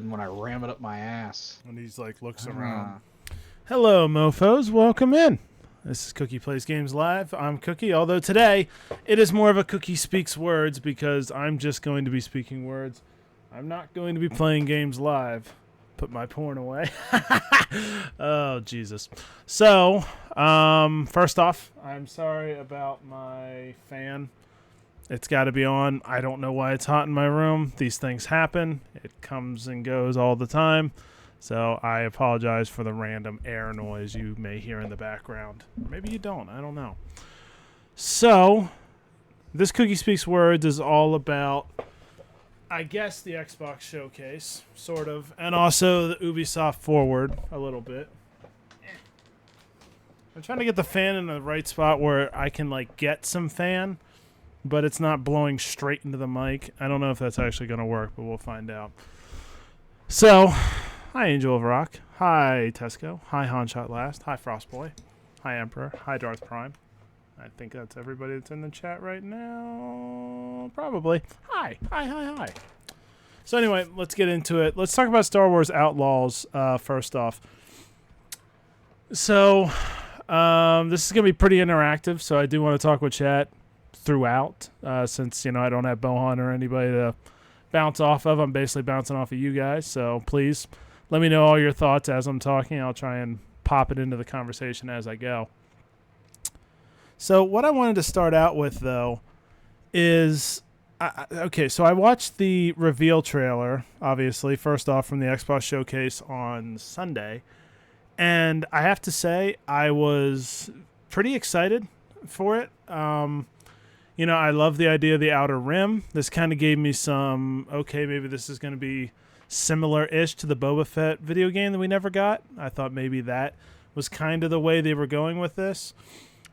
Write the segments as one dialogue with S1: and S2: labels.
S1: button when I ram it up my ass.
S2: And he's like, looks around. Hello, mofos. Welcome in. This is Cookie Plays Games Live. I'm Cookie, although today it is more of a Cookie Speaks Words because I'm just going to be speaking words. I'm not going to be playing games live. Put my porn away. Oh, Jesus. So, first off, I'm sorry about my fan. It's got to be on. I don't know why it's hot in my room. These things happen. It comes and goes all the time. So I apologize for the random air noise you may hear in the background. Maybe you don't. I don't know. So, this Cookie Speaks Words is all about, I guess, the Xbox Showcase, sort of, and also the Ubisoft Forward a little bit. I'm trying to get the fan in the right spot where I can, like, get some fan, but it's not blowing straight into the mic. I don't know if that's actually going to work, but we'll find out. So, hi, Angel of Rock. Hi, Tesco. Hi, Hanshot Last. Hi, Frostboy. Hi, Emperor. Hi, Darth Prime. I think that's everybody that's in the chat right now. Probably. Hi. Hi, hi, hi. So anyway, let's get into it. Let's talk about Star Wars Outlaws first off. So, this is going to be pretty interactive, so I do want to talk with chat throughout, since, you know, I don't have Bohan or anybody to bounce off of. I'm basically bouncing off of you guys, so please let me know all your thoughts as I'm talking. I'll try and pop it into the conversation as I go. So what I wanted to start out with, though, is... okay, so I watched the reveal trailer, obviously, first off from the Xbox Showcase on Sunday, and I have to say I was pretty excited for it. You know, I love the idea of the Outer Rim. This kind of gave me some, okay, maybe this is going to be similar-ish to the Boba Fett video game that we never got. I thought maybe that was kind of the way they were going with this.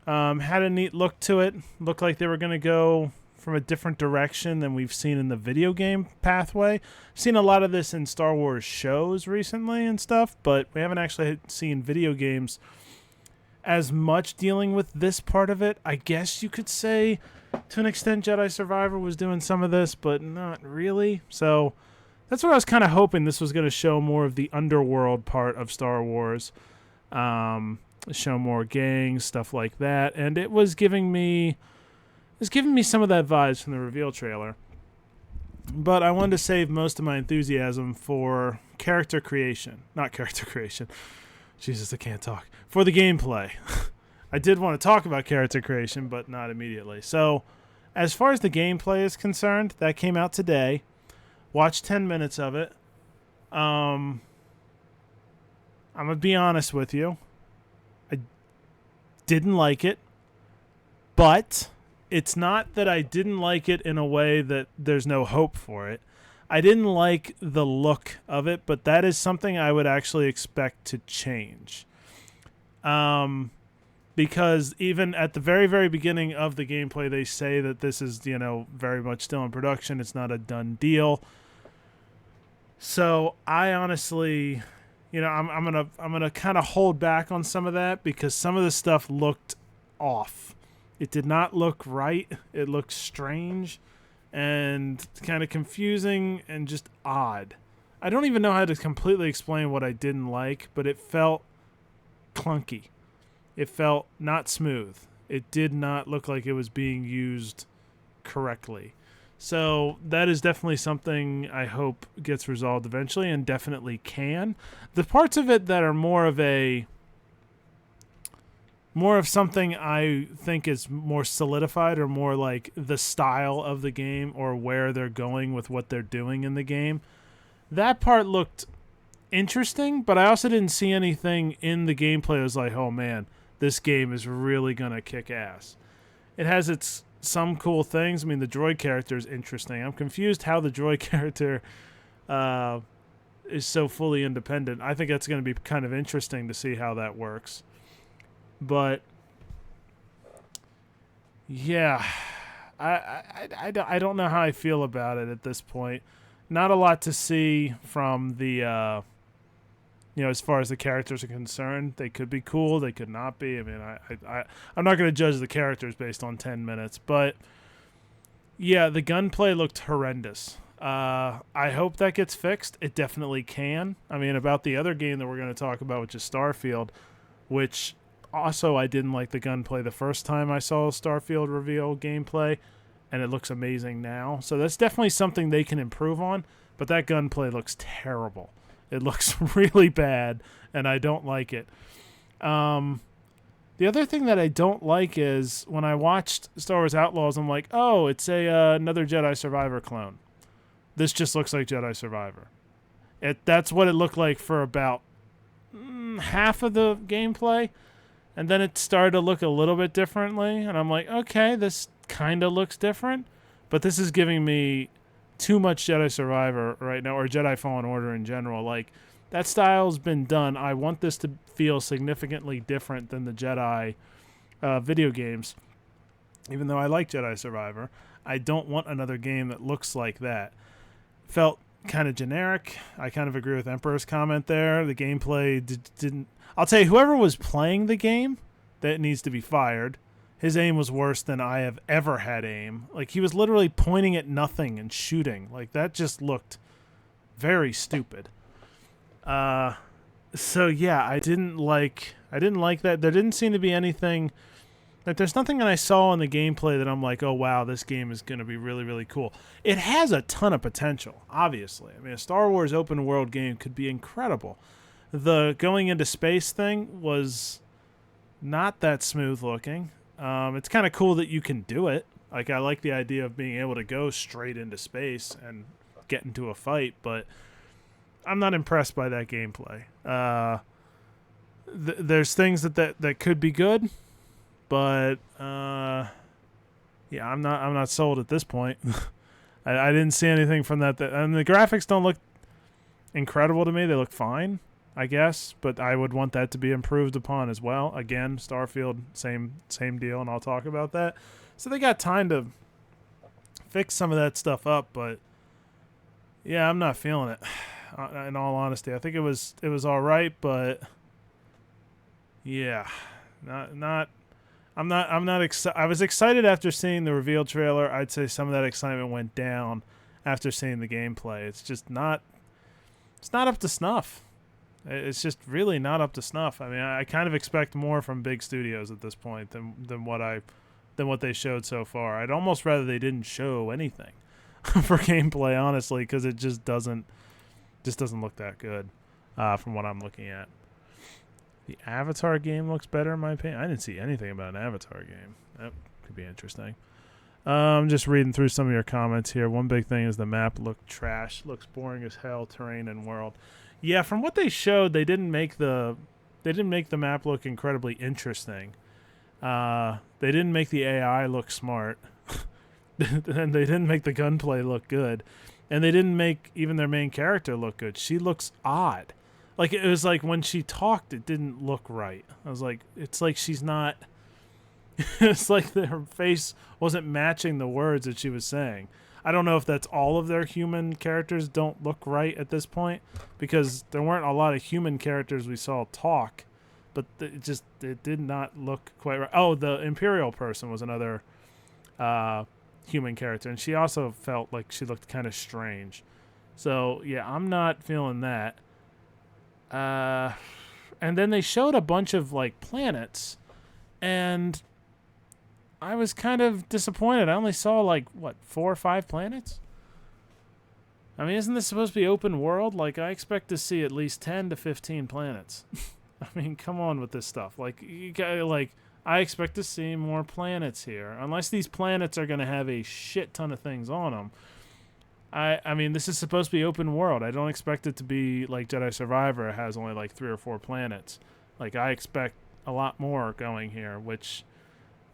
S2: Had a neat look to it. Looked like they were going to go from a different direction than we've seen in the video game pathway. Seen a lot of this in Star Wars shows recently and stuff, but we haven't actually seen video games as much dealing with this part of it. I guess you could say, to an extent, Jedi Survivor was doing some of this, but not really. So that's what I was kind of hoping this was going to show more of the underworld part of Star Wars. Show more gangs, stuff like that, and it was giving me some of that vibes from the reveal trailer. But I wanted to save most of my enthusiasm for character creation. Not character creation. Jesus, I can't talk. For the gameplay. I did want to talk about character creation, but not immediately. So, as far as the gameplay is concerned, that came out today. Watched 10 minutes of it. I'm going to be honest with you. I didn't like it, but it's not that I didn't like it in a way that there's no hope for it. I didn't like the look of it, but that is something I would actually expect to change. Because even at the very, very beginning of the gameplay, they say that this is, you know, very much still in production. It's not a done deal. So I honestly... You know, I'm gonna kind of hold back on some of that because some of the stuff looked off. It did not look right. It looked strange and kind of confusing and just odd. I don't even know how to completely explain what I didn't like, but it felt clunky. It felt not smooth. It did not look like it was being used correctly. So that is definitely something I hope gets resolved eventually, and definitely can. The parts of it that are more of something I think is more solidified or more like the style of the game or where they're going with what they're doing in the game, that part looked interesting, but I also didn't see anything in the gameplay that was like, oh man, this game is really going to kick ass. It has some cool things. I mean, the droid character is interesting. I'm confused how the droid character is so fully independent. I think that's going to be kind of interesting to see how that works. But yeah, I don't know how I feel about it at this point. Not a lot to see from the you know, as far as the characters are concerned. They could be cool, they could not be. I mean, I'm not going to judge the characters based on 10 minutes, but yeah, the gunplay looked horrendous. I hope that gets fixed. It definitely can. I mean, about the other game that we're going to talk about, which is Starfield, which also I didn't like the gunplay the first time I saw Starfield reveal gameplay, and it looks amazing now. So that's definitely something they can improve on, but that gunplay looks terrible. It looks really bad, and I don't like it. The other thing that I don't like is when I watched Star Wars Outlaws, I'm like, oh, it's another Jedi Survivor clone. This just looks like Jedi Survivor. That's what it looked like for about half of the gameplay, and then it started to look a little bit differently, and I'm like, okay, this kind of looks different, but this is giving me too much Jedi Survivor right now, or Jedi Fallen Order in general. Like, that style's been done. I want this to feel significantly different than the Jedi video games. Even though I like Jedi Survivor, I don't want another game that looks like that. Felt kind of generic. I kind of agree with Emperor's comment there. The gameplay didn't... I'll tell you, whoever was playing the game, that needs to be fired. His aim was worse than I have ever had aim. Like, he was literally pointing at nothing and shooting. Like, that just looked very stupid. So yeah, I didn't like that. There didn't seem to be anything... Like, there's nothing that I saw in the gameplay that I'm like, oh, wow, this game is going to be really, really cool. It has a ton of potential, obviously. I mean, a Star Wars open world game could be incredible. The going into space thing was not that smooth looking. It's kind of cool that you can do it. Like, I like the idea of being able to go straight into space and get into a fight, but I'm not impressed by that gameplay. There's things that could be good, but yeah, I'm not sold at this point. I didn't see anything from that, and the graphics don't look incredible to me. They look fine, I guess, but I would want that to be improved upon as well. Again, Starfield, same deal, and I'll talk about that. So they got time to fix some of that stuff up, but yeah, I'm not feeling it. In all honesty, I think it was all right, but yeah, not. I'm not excited. I was excited after seeing the reveal trailer. I'd say some of that excitement went down after seeing the gameplay. It's just not. It's not up to snuff. It's just really not up to snuff. I mean, I kind of expect more from big studios at this point than what they showed so far. I'd almost rather they didn't show anything for gameplay, honestly, because it just doesn't look that good from what I'm looking at. The Avatar game looks better in my opinion. I didn't see anything about an Avatar game. That could be interesting. I'm just reading through some of your comments here. One big thing is the map looked trash. Looks boring as hell, terrain and world. Yeah, from what they showed, they didn't make the map look incredibly interesting. They didn't make the AI look smart. And they didn't make the gunplay look good. And they didn't make even their main character look good. She looks odd. Like, it was like when she talked, it didn't look right. I was like, it's like she's not... It's like her face wasn't matching the words that she was saying. I don't know if that's all of their human characters don't look right at this point, because there weren't a lot of human characters we saw talk, but it did not look quite right. Oh, the Imperial person was another human character, and she also felt like she looked kind of strange. So, yeah, I'm not feeling that. And then they showed a bunch of like planets, and I was kind of disappointed. I only saw like 4 or 5 planets. I mean, isn't this supposed to be open world? Like, I expect to see at least 10 to 15 planets. I mean, come on with this stuff. Like, I expect to see more planets here, unless these planets are going to have a shit ton of things on them. I mean, this is supposed to be open world. I don't expect it to be like Jedi Survivor. It has only like 3 or 4 planets. Like, I expect a lot more going here, which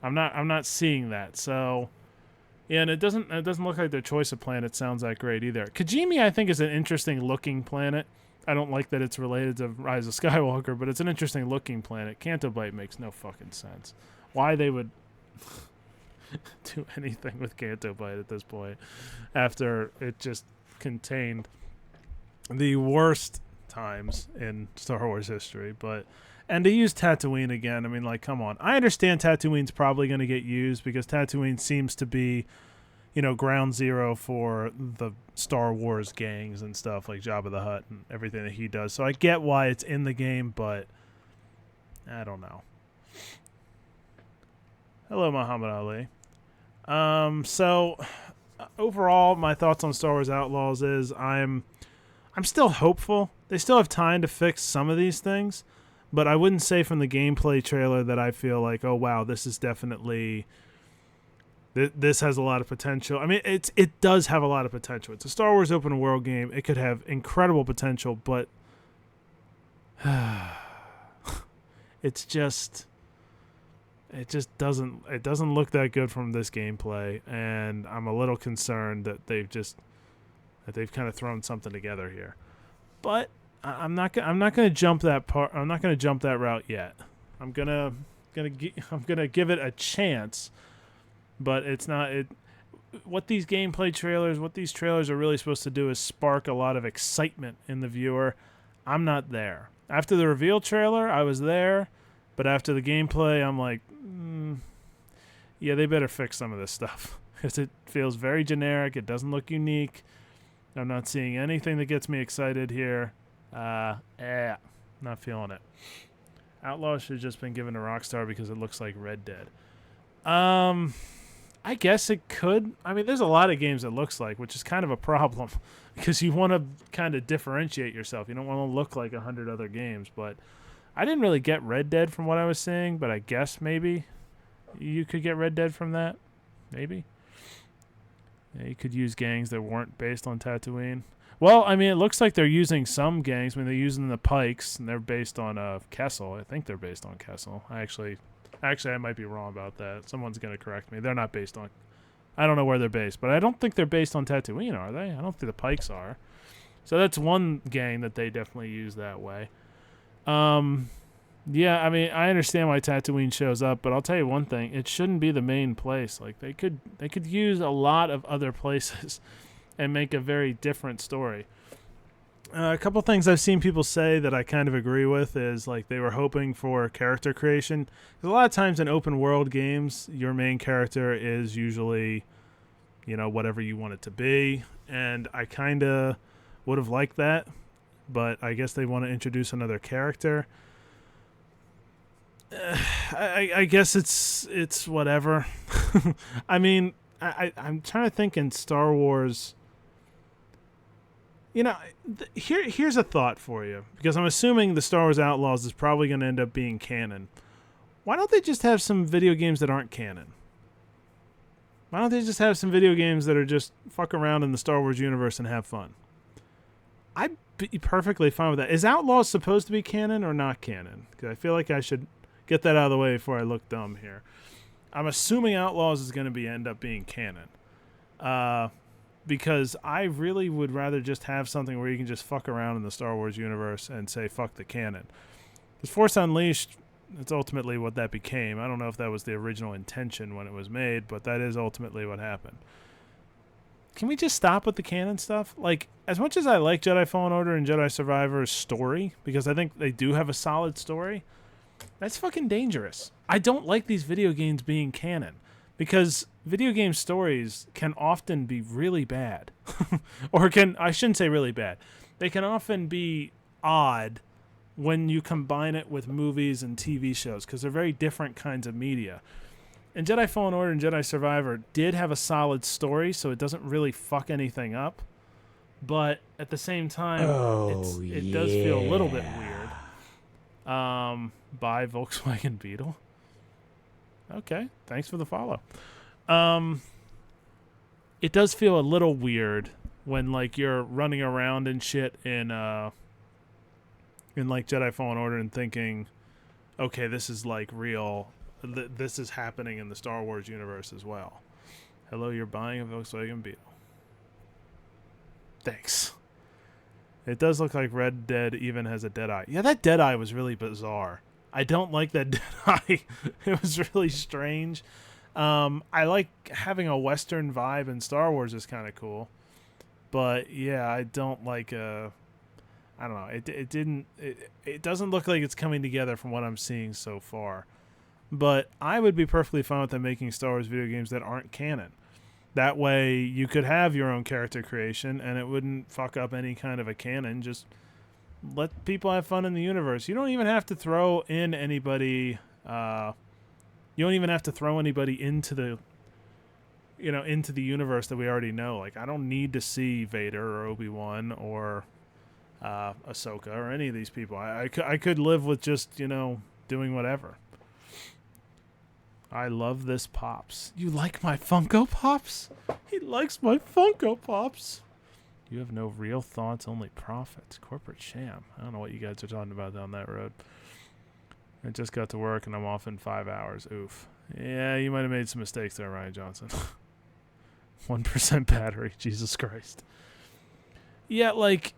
S2: I'm not seeing that. So, yeah, and it doesn't look like their choice of planet sounds that great either. Kijimi, I think, is an interesting looking planet. I don't like that it's related to Rise of Skywalker, but it's an interesting looking planet. Canto Bight makes no fucking sense. Why they would do anything with Canto Bight at this point after it just contained the worst times in Star Wars history. And to use Tatooine again, I mean, like, come on. I understand Tatooine's probably going to get used because Tatooine seems to be ground zero for the Star Wars gangs and stuff like Jabba the Hutt and everything that he does. So I get why it's in the game, but I don't know. Hello, Muhammad Ali. So overall, my thoughts on Star Wars Outlaws is I'm still hopeful. They still have time to fix some of these things, but I wouldn't say from the gameplay trailer that I feel like, oh wow, this is definitely this has a lot of potential. I mean, it does have a lot of potential. It's a Star Wars open world game. It could have incredible potential, but it just doesn't look that good from this gameplay, and I'm a little concerned that they've kind of thrown something together here. But I'm not gonna jump that part. I'm not gonna jump that route yet. I'm gonna give it a chance, but it's not it. What these trailers are really supposed to do is spark a lot of excitement in the viewer. I'm not there. After the reveal trailer, I was there, but after the gameplay, I'm like, yeah, they better fix some of this stuff because it feels very generic. It doesn't look unique. I'm not seeing anything that gets me excited here. Not feeling it. Outlaw should have just been given to Rockstar because it looks like Red Dead. I guess it could. I mean, there's a lot of games it looks like, which is kind of a problem because you want to kind of differentiate yourself. You don't want to look like 100 other games, but I didn't really get Red Dead from what I was seeing, but I guess maybe you could get Red Dead from that. Maybe. Yeah, you could use gangs that weren't based on Tatooine. Well, I mean, it looks like they're using some gangs. I mean, they're using the Pikes, and they're based on Kessel. I think they're based on Kessel. Actually, I might be wrong about that. Someone's going to correct me. They're not based on... I don't know where they're based, but I don't think they're based on Tatooine, are they? I don't think the Pikes are. So that's one gang that they definitely use that way. Yeah, I mean, I understand why Tatooine shows up, but I'll tell you one thing: it shouldn't be the main place. Like they could use a lot of other places and make a very different story. A couple things I've seen people say that I kind of agree with is like they were hoping for character creation. 'Cause a lot of times in open world games, your main character is usually, whatever you want it to be, and I kind of would have liked that, but I guess they want to introduce another character. I guess it's whatever. I mean, I'm trying to think in Star Wars. Here's a thought for you, because I'm assuming the Star Wars Outlaws is probably going to end up being canon. Why don't they just have some video games that aren't canon? Why don't they just have some video games that are just fuck around in the Star Wars universe and have fun? I'd be perfectly fine with that. Is Outlaws supposed to be canon or not canon? Because I feel like I should get that out of the way before I look dumb here. I'm assuming Outlaws is going to end up being canon. Because I really would rather just have something where you can just fuck around in the Star Wars universe and say fuck the canon. Because Force Unleashed, it's ultimately what that became. I don't know if that was the original intention when it was made, but that is ultimately what happened. Can we just stop with the canon stuff? Like, as much as I like Jedi Fallen Order and Jedi Survivor's story, because I think they do have a solid story, that's fucking dangerous. I don't like these video games being canon, because video game stories can often be really bad. I shouldn't say really bad. They can often be odd when you combine it with movies and TV shows, because they're very different kinds of media. And Jedi Fallen Order and Jedi Survivor did have a solid story, so it doesn't really fuck anything up. But at the same time, it does feel a little bit weird. By Volkswagen Beetle. Okay, thanks for the follow. It does feel a little weird when like you're running around and shit in like Jedi Fallen Order and thinking, okay, this is like real. This is happening in the Star Wars universe as well. Hello, you're buying a Volkswagen Beetle. Thanks. It does look like Red Dead even has a dead eye. Yeah, that dead eye was really bizarre. I don't like that dead eye. It was really strange. I like having a Western vibe in Star Wars is kind of cool. But yeah, I don't like I don't know. It doesn't look like it's coming together from what I'm seeing so far. But I would be perfectly fine with them making Star Wars video games that aren't canon. That way you could have your own character creation and it wouldn't fuck up any kind of a canon. Just let people have fun in the universe. You don't even have to throw in anybody. You don't even have to throw anybody into the, into the universe that we already know. Like, I don't need to see Vader or Obi-Wan or Ahsoka or any of these people. I could live with just, doing whatever. I love this, Pops. You like my Funko Pops? He likes my Funko Pops. You have no real thoughts, only profits. Corporate sham. I don't know what you guys are talking about down that road. I just got to work and I'm off in 5 hours. Oof. Yeah, you might have made some mistakes there, Ryan Johnson. 1% battery. Jesus Christ. Yeah, like,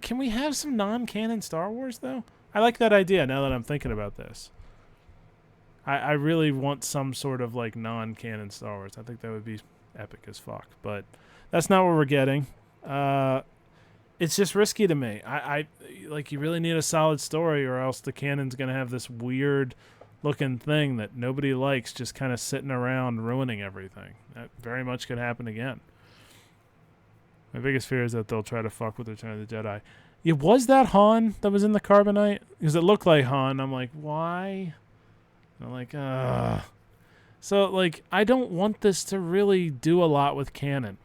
S2: can we have some non-canon Star Wars, though? I like that idea now that I'm thinking about this. I really want some sort of, like, non-canon Star Wars. I think that would be epic as fuck. But that's not what we're getting. It's just risky to me. I like, you really need a solid story or else the canon's going to have this weird looking thing that nobody likes just kind of sitting around ruining everything. That very much could happen again. My biggest fear is that they'll try to fuck with Return of the Jedi. Yeah, was that Han that was in the Carbonite? Because it looked like Han. I'm like, why? And I'm like, So, like, I don't want this to really do a lot with canon.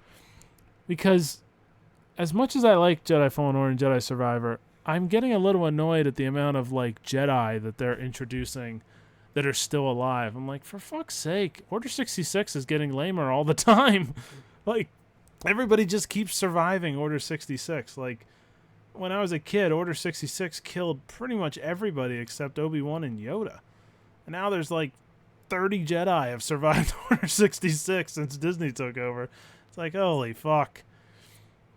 S2: Because as much as I like Jedi Fallen Order and Jedi Survivor, I'm getting a little annoyed at the amount of, like, Jedi that they're introducing that are still alive. I'm like, for fuck's sake, Order 66 is getting lamer all the time. Like, everybody just keeps surviving Order 66. Like, when I was a kid, Order 66 killed pretty much everybody except Obi-Wan and Yoda. And now there's like 30 Jedi have survived Order 66 since Disney took over. It's like, holy fuck.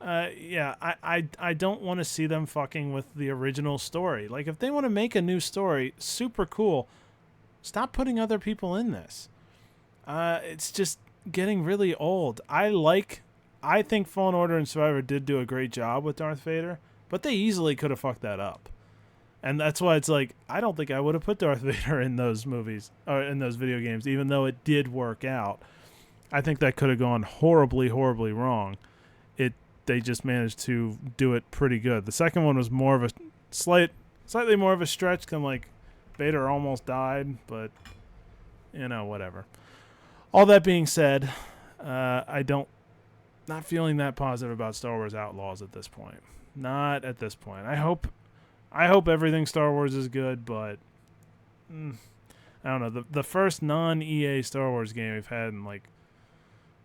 S2: Yeah, I don't want to see them fucking with the original story. Like, if they want to make a new story, super cool. Stop putting other people in this. It's just getting really old. I think Fallen Order and Survivor did do a great job with Darth Vader, but they easily could have fucked that up. And that's why it's like, I don't think I would have put Darth Vader in those movies, or in those video games, even though it did work out. I think that could have gone horribly, horribly wrong. They just managed to do it pretty good. The second one was more of a slightly more of a stretch, because like, Vader almost died, but, whatever. All that being said, not feeling that positive about Star Wars Outlaws at this point. Not at this point. I hope everything Star Wars is good, but I don't know. The first non-EA Star Wars game we've had in like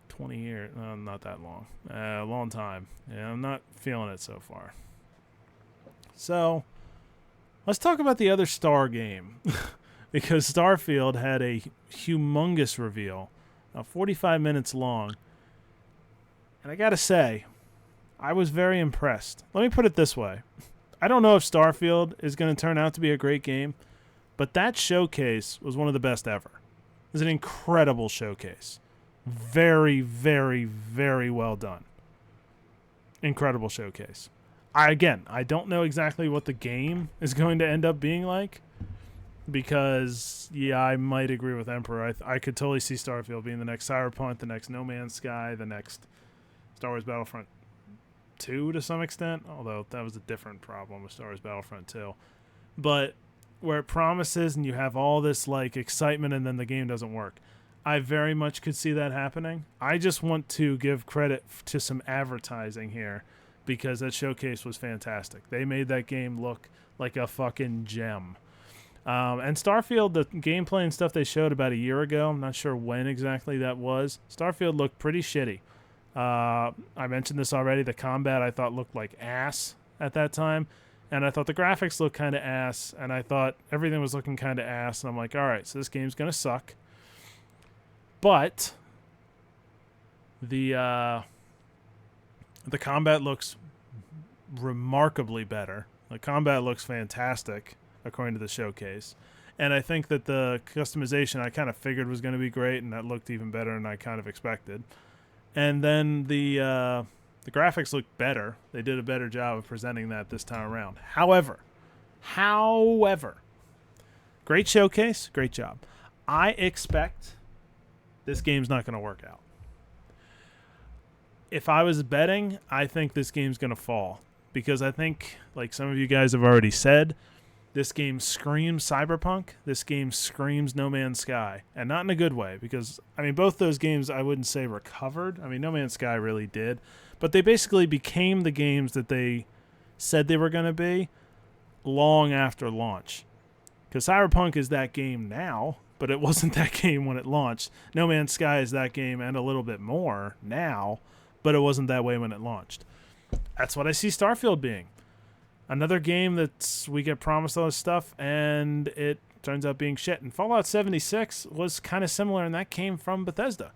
S2: 20 years. Not that long. A long time. Yeah, I'm not feeling it so far. So, let's talk about the other Star game. Because Starfield had a humongous reveal. 45 minutes long. And I gotta say, I was very impressed. Let me put it this way. I don't know if Starfield is going to turn out to be a great game, but that showcase was one of the best ever. It was an incredible showcase. Very, very, very well done. Incredible showcase. I don't know exactly what the game is going to end up being like, because, yeah, I might agree with Emperor. I could totally see Starfield being the next Cyberpunk, the next No Man's Sky, the next Star Wars Battlefront 2 to some extent, although that was a different problem with Star Wars Battlefront 2. But where it promises and you have all this like excitement and then the game doesn't work. I very much could see that happening. I just want to give credit to some advertising here, because that showcase was fantastic. They made that game look like a fucking gem. And Starfield, the gameplay and stuff they showed about a year ago, I'm not sure when exactly that was, Starfield looked pretty shitty. I mentioned this already. The combat I thought looked like ass at that time. And I thought the graphics looked kind of ass. And I thought everything was looking kind of ass. And I'm like, all right, so this game's going to suck. But the combat looks remarkably better. The combat looks fantastic, according to the showcase. And I think that the customization I kind of figured was going to be great. And that looked even better than I kind of expected. And then the graphics look better. They did a better job of presenting that this time around. However, great showcase, great job. I expect this game's not going to work out. if I was betting, I think this game's going to fall. Because I think, like some of you guys have already said, this game screams Cyberpunk. This game screams No Man's Sky. And not in a good way. Because, I mean, both those games I wouldn't say recovered. I mean, No Man's Sky really did. But they basically became the games that they said they were going to be long after launch. Because Cyberpunk is that game now, but it wasn't that game when it launched. No Man's Sky is that game and a little bit more now, but it wasn't that way when it launched. That's what I see Starfield being. Another game that we get promised all this stuff, and it turns out being shit. And Fallout 76 was kind of similar, and that came from Bethesda.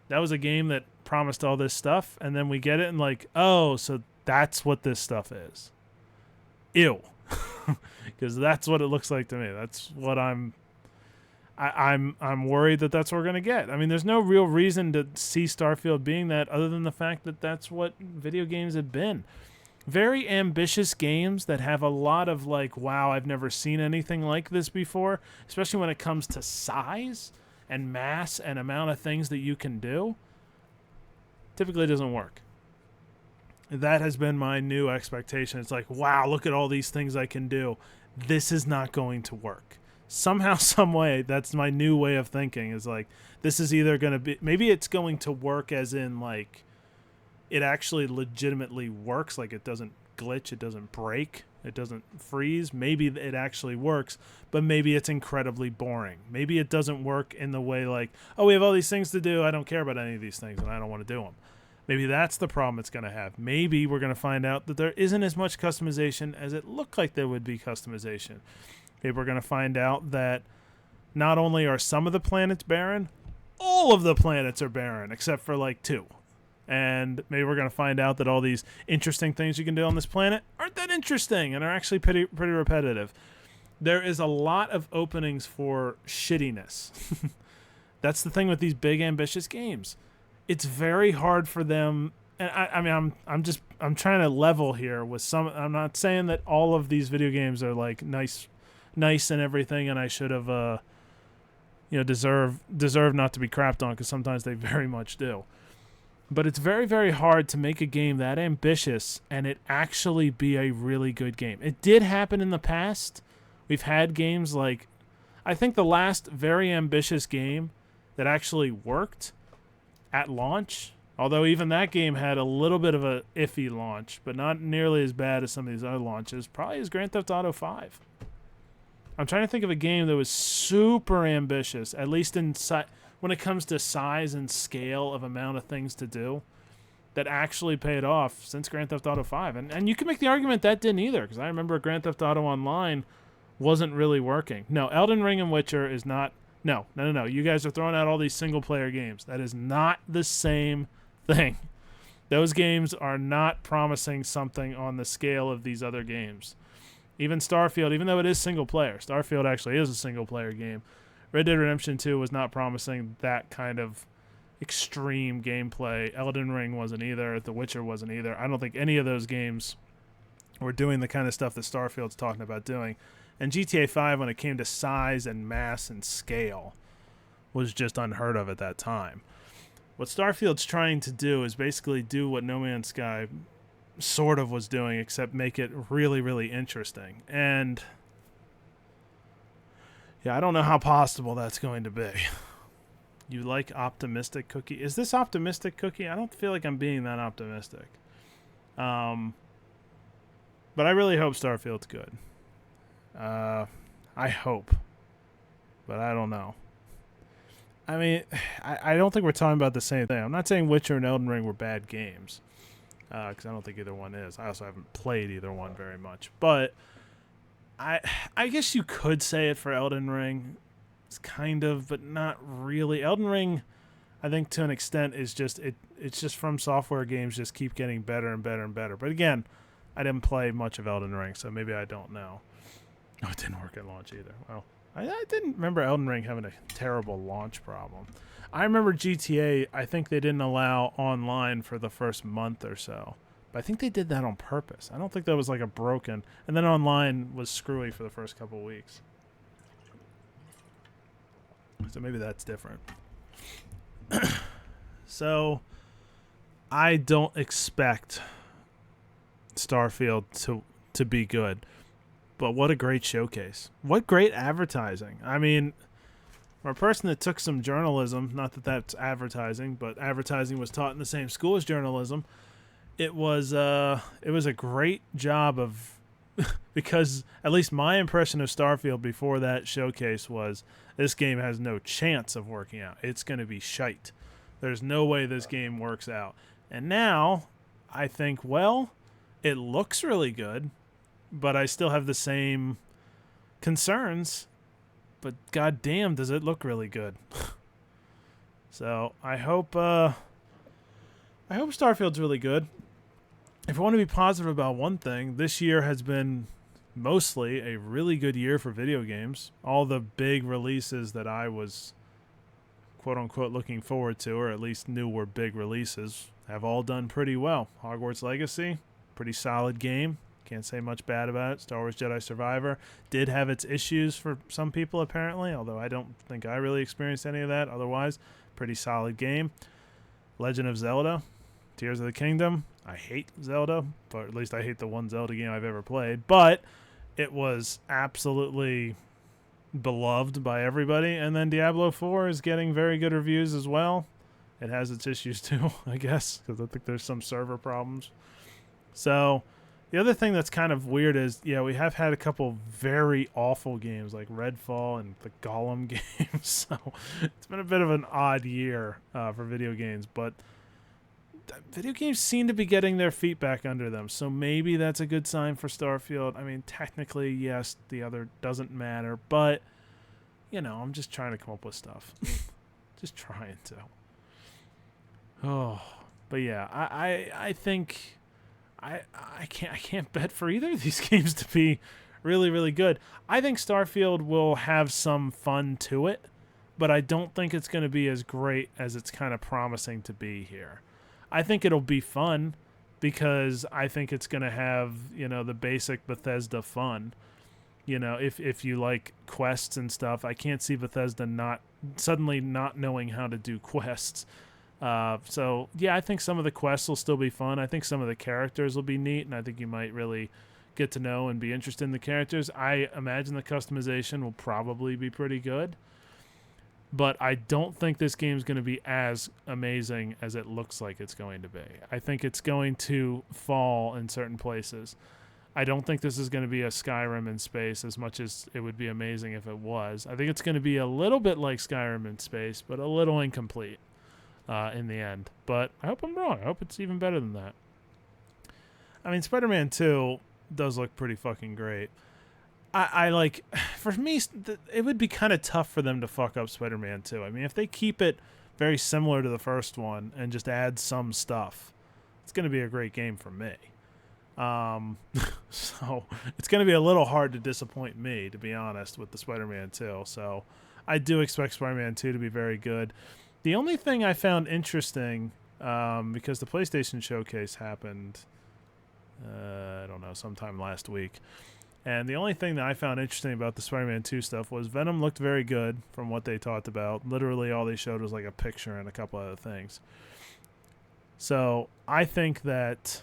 S2: That was a game that promised all this stuff, and then we get it and like, oh, so that's what this stuff is. Ew. Because that's what it looks like to me. That's what I'm worried that that's what we're going to get. I mean, there's no real reason to see Starfield being that other than the fact that that's what video games have been. Very ambitious games that have a lot of like, wow, I've never seen anything like this before, especially when it comes to size and mass and amount of things that you can do. Typically doesn't work. That has been my new expectation. It's like, wow, look at all these things I can do. This is not going to work. Somehow, some way, that's my new way of thinking, is like, this is either going to be, maybe it's going to work as in like, it actually legitimately works, like it doesn't glitch, it doesn't break, it doesn't freeze. Maybe it actually works, but maybe it's incredibly boring. Maybe it doesn't work in the way like, oh, we have all these things to do, I don't care about any of these things, and I don't want to do them. Maybe that's the problem it's going to have. Maybe we're going to find out that there isn't as much customization as it looked like there would be customization. Maybe we're going to find out that not only are some of the planets barren, all of the planets are barren, except for like 2. And maybe we're going to find out that all these interesting things you can do on this planet aren't that interesting and are actually pretty repetitive. There is a lot of openings for shittiness. That's the thing with these big, ambitious games. It's very hard for them. And I mean, I'm trying to level here with some. I'm not saying that all of these video games are like nice and everything, and I should have, deserve not to be crapped on, because sometimes they very much do. But it's very, very hard to make a game that ambitious and it actually be a really good game. It did happen in the past. We've had games like, I think the last very ambitious game that actually worked at launch, although even that game had a little bit of a iffy launch, but not nearly as bad as some of these other launches, probably is Grand Theft Auto 5. I'm trying to think of a game that was super ambitious, at least in when it comes to size and scale of amount of things to do, that actually paid off since Grand Theft Auto 5. And you can make the argument that didn't either, because I remember Grand Theft Auto Online wasn't really working. No, Elden Ring and Witcher is not... No. You guys are throwing out all these single-player games. That is not the same thing. Those games are not promising something on the scale of these other games. Even Starfield, even though it is single-player, Starfield actually is a single-player game. Red Dead Redemption 2 was not promising that kind of extreme gameplay. Elden Ring wasn't either. The Witcher wasn't either. I don't think any of those games were doing the kind of stuff that Starfield's talking about doing. And GTA 5, when it came to size and mass and scale, was just unheard of at that time. What Starfield's trying to do is basically do what No Man's Sky sort of was doing, except make it really, really interesting. And yeah, I don't know how possible that's going to be. You like optimistic, Cookie? Is this optimistic, Cookie? I don't feel like I'm being that optimistic. But I really hope Starfield's good. I hope. But I don't know. I mean, I don't think we're talking about the same thing. I'm not saying Witcher and Elden Ring were bad games, because I don't think either one is. I also haven't played either one very much. But I guess you could say it for Elden Ring. It's kind of, but not really. Elden Ring, I think to an extent, is just it's just From Software games just keep getting better and better and better. But again, I didn't play much of Elden Ring, so maybe I don't know. Oh, it didn't work at launch either. Well, I didn't remember Elden Ring having a terrible launch problem. I remember GTA, I think they didn't allow online for the first month or so. But I think they did that on purpose. I don't think that was like a broken... And then online was screwy for the first couple of weeks. So maybe that's different. So, I don't expect Starfield to be good. But what a great showcase. What great advertising. I mean, for a person that took some journalism, not that that's advertising, but advertising was taught in the same school as journalism, it was a great job of because at least my impression of Starfield before that showcase was this game has no chance of working out. It's going to be shite. There's no way this game works out. And now I think, well, it looks really good, but I still have the same concerns. But goddamn, does it look really good? So I hope Starfield's really good. If I want to be positive about one thing, this year has been mostly a really good year for video games. All the big releases that I was quote-unquote looking forward to, or at least knew were big releases, have all done pretty well. Hogwarts Legacy, pretty solid game. Can't say much bad about it. Star Wars Jedi Survivor did have its issues for some people, apparently, although I don't think I really experienced any of that. Otherwise, pretty solid game. Legend of Zelda, Tears of the Kingdom. I hate Zelda, but at least I hate the one Zelda game I've ever played. But it was absolutely beloved by everybody. And then Diablo 4 is getting very good reviews as well. It has its issues too, I guess, because I think there's some server problems. So the other thing that's kind of weird is, yeah, we have had a couple very awful games like Redfall and the Gollum games. So it's been a bit of an odd year for video games, but video games seem to be getting their feet back under them, so maybe that's a good sign for Starfield. I mean, technically, yes, the other doesn't matter, but, you know, I'm just trying to come up with stuff. Just trying to. Oh, but yeah, I think I can't bet for either of these games to be really, really good. I think Starfield will have some fun to it, but I don't think it's going to be as great as it's kind of promising to be here. I think it'll be fun because I think it's going to have, you know, the basic Bethesda fun. You know, if you like quests and stuff, I can't see Bethesda not knowing how to do quests. So, yeah, I think some of the quests will still be fun. I think some of the characters will be neat, and I think you might really get to know and be interested in the characters. I imagine the customization will probably be pretty good. But I don't think this game's going to be as amazing as it looks like it's going to be. I think it's going to fall in certain places. I don't think this is going to be a Skyrim in space as much as it would be amazing if it was. I think it's going to be a little bit like Skyrim in space, but a little incomplete in the end. But I hope I'm wrong. I hope it's even better than that. I mean, Spider-Man 2 does look pretty fucking great. I like, for me, it would be kind of tough for them to fuck up Spider-Man 2. I mean, if they keep it very similar to the first one and just add some stuff, it's going to be a great game for me. So it's going to be a little hard to disappoint me, to be honest, with the Spider-Man 2. So I do expect Spider-Man 2 to be very good. The only thing I found interesting, because the PlayStation Showcase happened, I don't know, sometime last week. And the only thing that I found interesting about the Spider-Man 2 stuff was Venom looked very good from what they talked about. Literally all they showed was like a picture and a couple other things. So I think that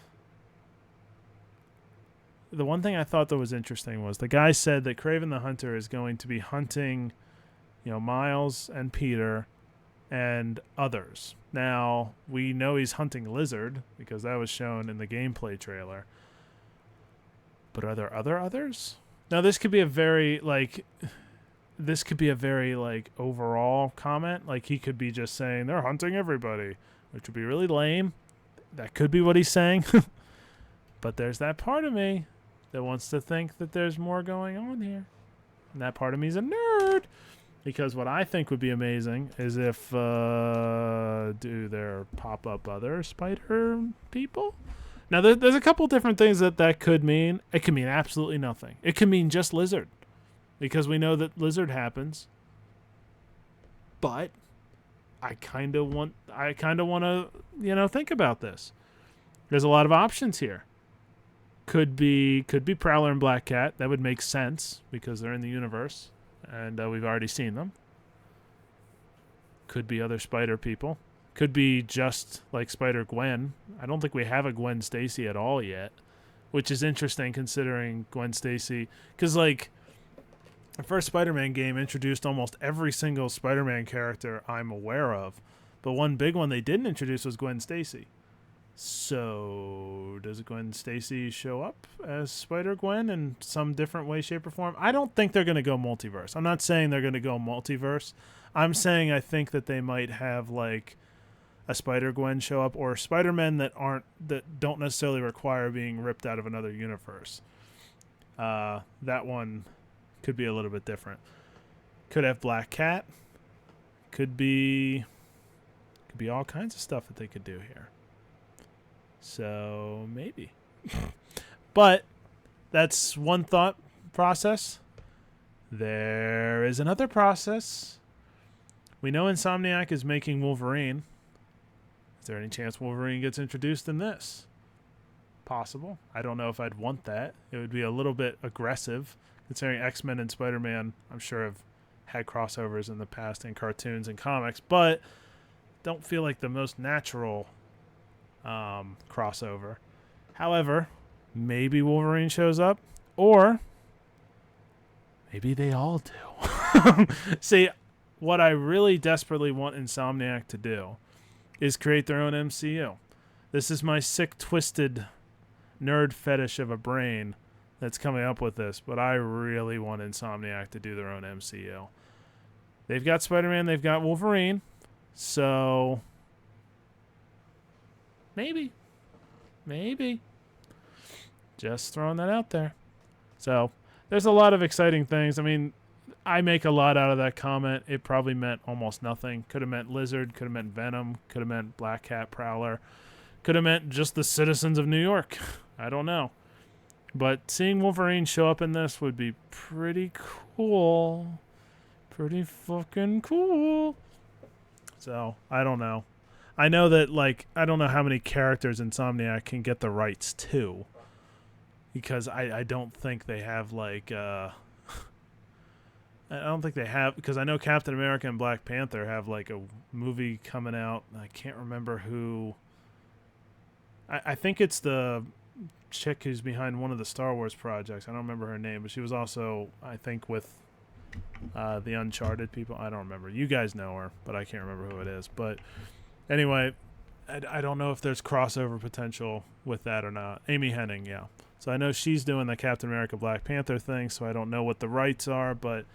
S2: the one thing I thought that was interesting was the guy said that Kraven the Hunter is going to be hunting, you know, Miles and Peter and others. Now, we know he's hunting Lizard because that was shown in the gameplay trailer. But are there others? Now, this could be a very, like, overall comment. Like, he could be just saying, they're hunting everybody, which would be really lame. That could be what he's saying. But there's that part of me that wants to think that there's more going on here. And that part of me is a nerd. Because what I think would be amazing is if, do there pop up other spider people? Now, there's a couple different things that could mean. It could mean absolutely nothing. It could mean just Lizard, because we know that Lizard happens. But I kind of want to, you know, think about this. There's a lot of options here. Could be Prowler and Black Cat. That would make sense because they're in the universe, and we've already seen them. Could be other spider people. Could be just like Spider-Gwen. I don't think we have a Gwen Stacy at all yet, which is interesting considering Gwen Stacy. Because, like, the first Spider-Man game introduced almost every single Spider-Man character I'm aware of. But one big one they didn't introduce was Gwen Stacy. So, does Gwen Stacy show up as Spider-Gwen in some different way, shape, or form? I don't think they're going to go multiverse. I'm not saying they're going to go multiverse. I'm saying I think that they might have, like, a Spider-Gwen show up, or Spider-Men that don't necessarily require being ripped out of another universe. That one could be a little bit different. Could have Black Cat. Could be all kinds of stuff that they could do here. So maybe. But that's one thought process. There is another process. We know Insomniac is making Wolverine. Is there any chance Wolverine gets introduced in this? Possible. I don't know if I'd want that. It would be a little bit aggressive, considering X-Men and Spider-Man, I'm sure, have had crossovers in the past in cartoons and comics, but don't feel like the most natural crossover. However, maybe Wolverine shows up, or maybe they all do. See, what I really desperately want Insomniac to do is create their own MCU. This is my sick, twisted nerd fetish of a brain that's coming up with this, but I really want Insomniac to do their own MCU. They've got Spider-Man, they've got Wolverine, so maybe. Just throwing that out there. So there's a lot of exciting things. I mean, I make a lot out of that comment. It probably meant almost nothing. Could have meant Lizard, could have meant Venom, could have meant Black Cat Prowler, could have meant just the citizens of New York. I don't know. But seeing Wolverine show up in this would be pretty cool. Pretty fucking cool. So, I don't know. I know that, like, I don't know how many characters Insomniac can get the rights to. Because I don't think they have, like, I don't think they have, because I know Captain America and Black Panther have, like, a movie coming out. I can't remember who. I think it's the chick who's behind one of the Star Wars projects. I don't remember her name, but she was also, I think, with the Uncharted people. I don't remember. You guys know her, but I can't remember who it is. But anyway, I don't know if there's crossover potential with that or not. Amy Hennig, yeah. So I know she's doing the Captain America Black Panther thing, so I don't know what the rights are, but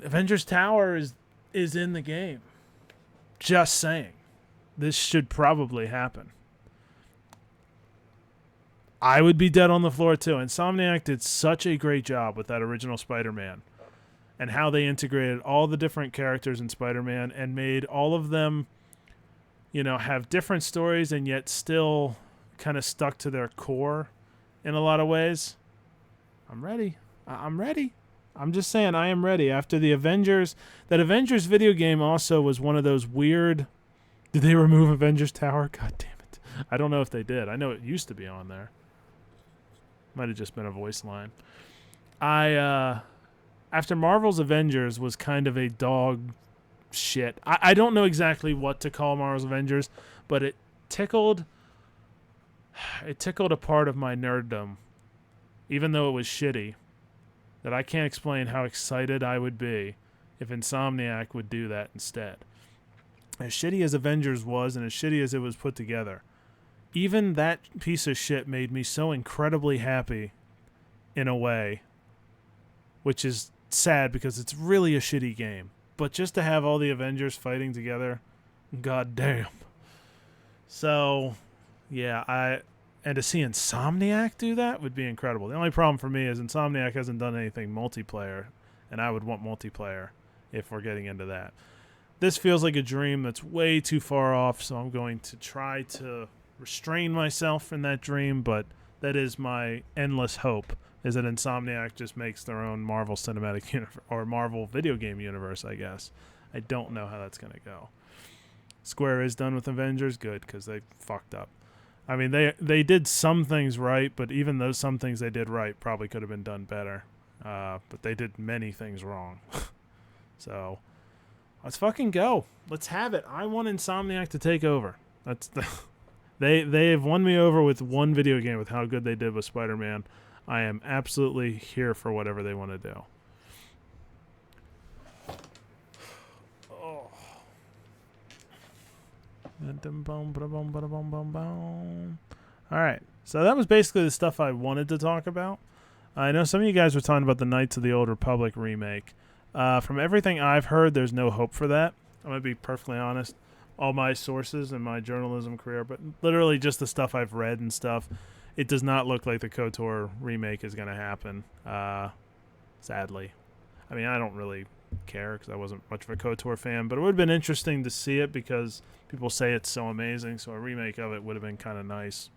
S2: Avengers Tower is in the game. Just saying. This should probably happen. I would be dead on the floor too. Insomniac did such a great job with that original Spider-Man and how they integrated all the different characters in Spider-Man and made all of them, you know, have different stories and yet still kind of stuck to their core in a lot of ways. I'm ready. I'm ready. I'm just saying I am ready. After the Avengers, that Avengers video game also was one of those weird... Did they remove Avengers Tower? God damn it. I don't know if they did. I know it used to be on there. Might have just been a voice line. After Marvel's Avengers was kind of a dog shit. I don't know exactly what to call Marvel's Avengers, but it tickled a part of my nerddom, even though it was shitty, that I can't explain how excited I would be if Insomniac would do that instead. As shitty as Avengers was and as shitty as it was put together, even that piece of shit made me so incredibly happy in a way, which is sad because it's really a shitty game. But just to have all the Avengers fighting together, god damn. So, yeah, and to see Insomniac do that would be incredible. The only problem for me is Insomniac hasn't done anything multiplayer, and I would want multiplayer if we're getting into that. This feels like a dream that's way too far off, so I'm going to try to restrain myself in that dream, but that is my endless hope, is that Insomniac just makes their own Marvel Cinematic Universe, or Marvel video game universe, I guess. I don't know how that's going to go. Square is done with Avengers, good, because they fucked up. I mean, they did some things right, but even those some things they did right probably could have been done better. But they did many things wrong. So Let's fucking go. Let's have it. I want Insomniac to take over. That's the they have won me over with one video game with how good they did with Spider-Man. I am absolutely here for whatever they want to do. Oh. All right. So that was basically the stuff I wanted to talk about. I know some of you guys were talking about the Knights of the Old Republic remake. From everything I've heard, there's no hope for that. I'm going to be perfectly honest. All my sources in my journalism career, but literally just the stuff I've read and stuff, it does not look like the KOTOR remake is going to happen, sadly. I mean, I don't really care because I wasn't much of a KOTOR fan, but it would have been interesting to see it because people say it's so amazing, so a remake of it would have been kind of nice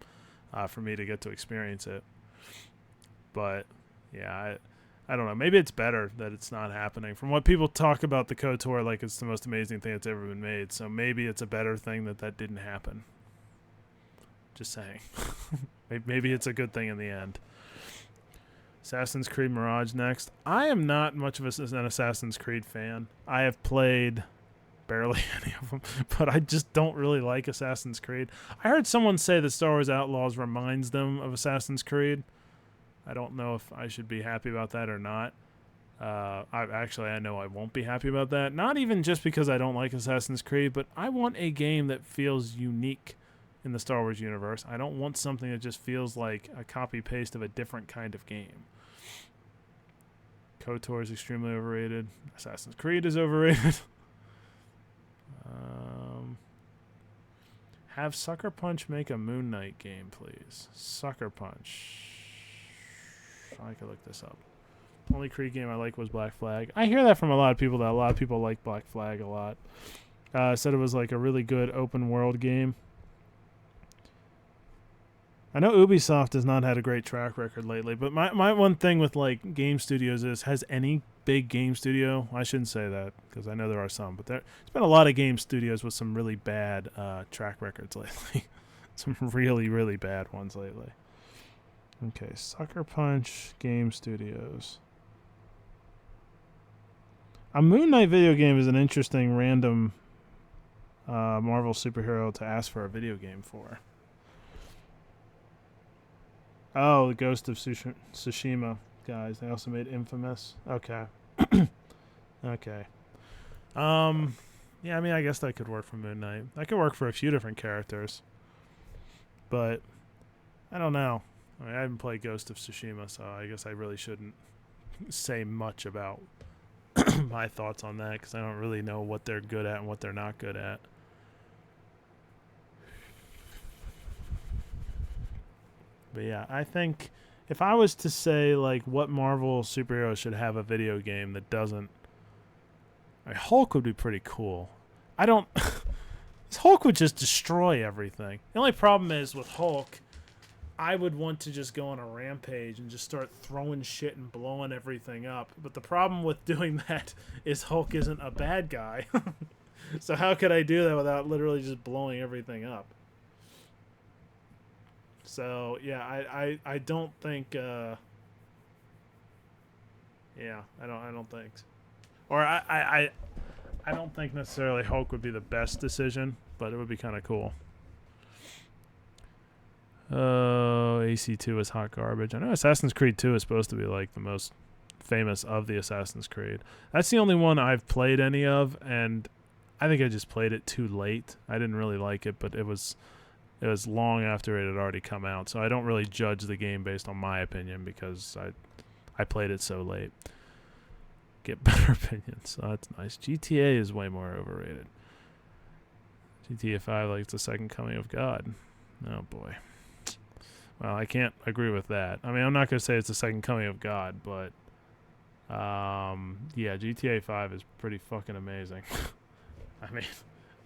S2: for me to get to experience it. But, yeah, I don't know. Maybe it's better that it's not happening. From what people talk about the KOTOR, like it's the most amazing thing that's ever been made. So maybe it's a better thing that didn't happen. Just saying. Maybe it's a good thing in the end. Assassin's Creed Mirage next. I am not much of an Assassin's Creed fan. I have played barely any of them, but I just don't really like Assassin's Creed. I heard someone say that Star Wars Outlaws reminds them of Assassin's Creed. I don't know if I should be happy about that or not. I know I won't be happy about that. Not even just because I don't like Assassin's Creed, but I want a game that feels unique in the Star Wars universe. I don't want something that just feels like a copy-paste of a different kind of game. KOTOR is extremely overrated. Assassin's Creed is overrated. Have Sucker Punch make a Moon Knight game, please. Sucker Punch. I could look this up. Only Creed game I like was Black Flag. I hear that from a lot of people, that a lot of people like Black Flag a lot. Said it was like a really good open world game. I know Ubisoft has not had a great track record lately, but my one thing with like game studios is, has any big game studio, I shouldn't say that because I know there are some, but there's been a lot of game studios with some really bad track records lately. Some really, really bad ones lately. Okay, Sucker Punch Game Studios. A Moon Knight video game is an interesting random Marvel superhero to ask for a video game for. Oh, the Ghost of Tsushima guys. They also made Infamous. Okay. Okay. Yeah, I mean, I guess that could work for Moon Knight. That could work for a few different characters. But I don't know. I mean, I haven't played Ghost of Tsushima, so I guess I really shouldn't say much about my thoughts on that because I don't really know what they're good at and what they're not good at. But yeah, I think if I was to say like what Marvel superhero should have a video game that doesn't, Hulk would be pretty cool. Hulk would just destroy everything. The only problem is with Hulk, I would want to just go on a rampage and just start throwing shit and blowing everything up. But the problem with doing that is Hulk isn't a bad guy. So how could I do that without literally just blowing everything up? So yeah, I don't think I don't think so. Or I don't think necessarily Hulk would be the best decision, but it would be kind of cool. AC2 is hot garbage. I know Assassin's Creed 2 is supposed to be like the most famous of the Assassin's Creed. That's the only one I've played any of, and I think I just played it too late. I didn't really like it, but it was long after it had already come out, so I don't really judge the game based on my opinion because I played it so late. Get better opinions, so that's nice. GTA is way more overrated. GTA 5 like it's the second coming of God. Oh boy. Well, I can't agree with that. I mean, I'm not going to say it's the second coming of God, but yeah, GTA 5 is pretty fucking amazing. I mean,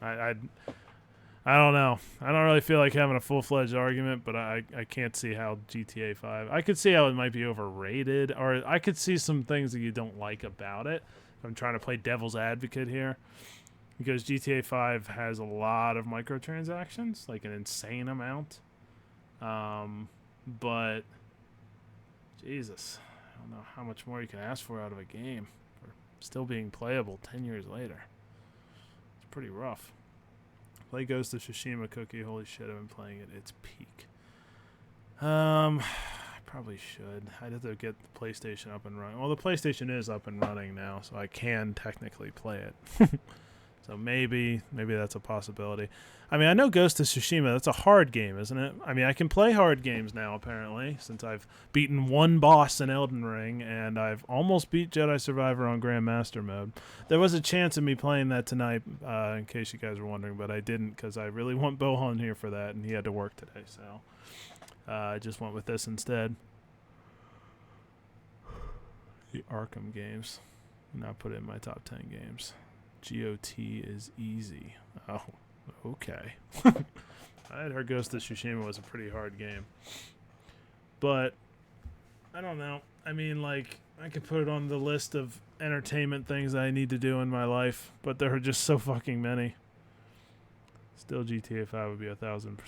S2: I don't know. I don't really feel like having a full-fledged argument, but I can't see how GTA 5... I could see how it might be overrated, or I could see some things that you don't like about it. I'm trying to play devil's advocate here. Because GTA 5 has a lot of microtransactions, like an insane amount. But Jesus, I don't know how much more you can ask for out of a game for still being playable 10 years later. pretty rough. Play Ghost of Tsushima, Cookie. Holy shit, I've been playing it. It's peak. I probably should. I'd have to get the PlayStation up and running. Well, the PlayStation is up and running now, so I can technically play it. So maybe that's a possibility. I mean, I know Ghost of Tsushima, that's a hard game, isn't it? I mean, I can play hard games now, apparently, since I've beaten one boss in Elden Ring, and I've almost beat Jedi Survivor on Grandmaster mode. There was a chance of me playing that tonight, in case you guys were wondering, but I didn't, because I really want Bohan here for that, and he had to work today, so I just went with this instead. The Arkham games. Not put it in my top 10 games. GOT is easy. Oh, okay. I had heard Ghost of Tsushima was a pretty hard game. But, I don't know. I mean, like, I could put it on the list of entertainment things I need to do in my life, but there are just so fucking many. Still, GTA 5 would be 1,000%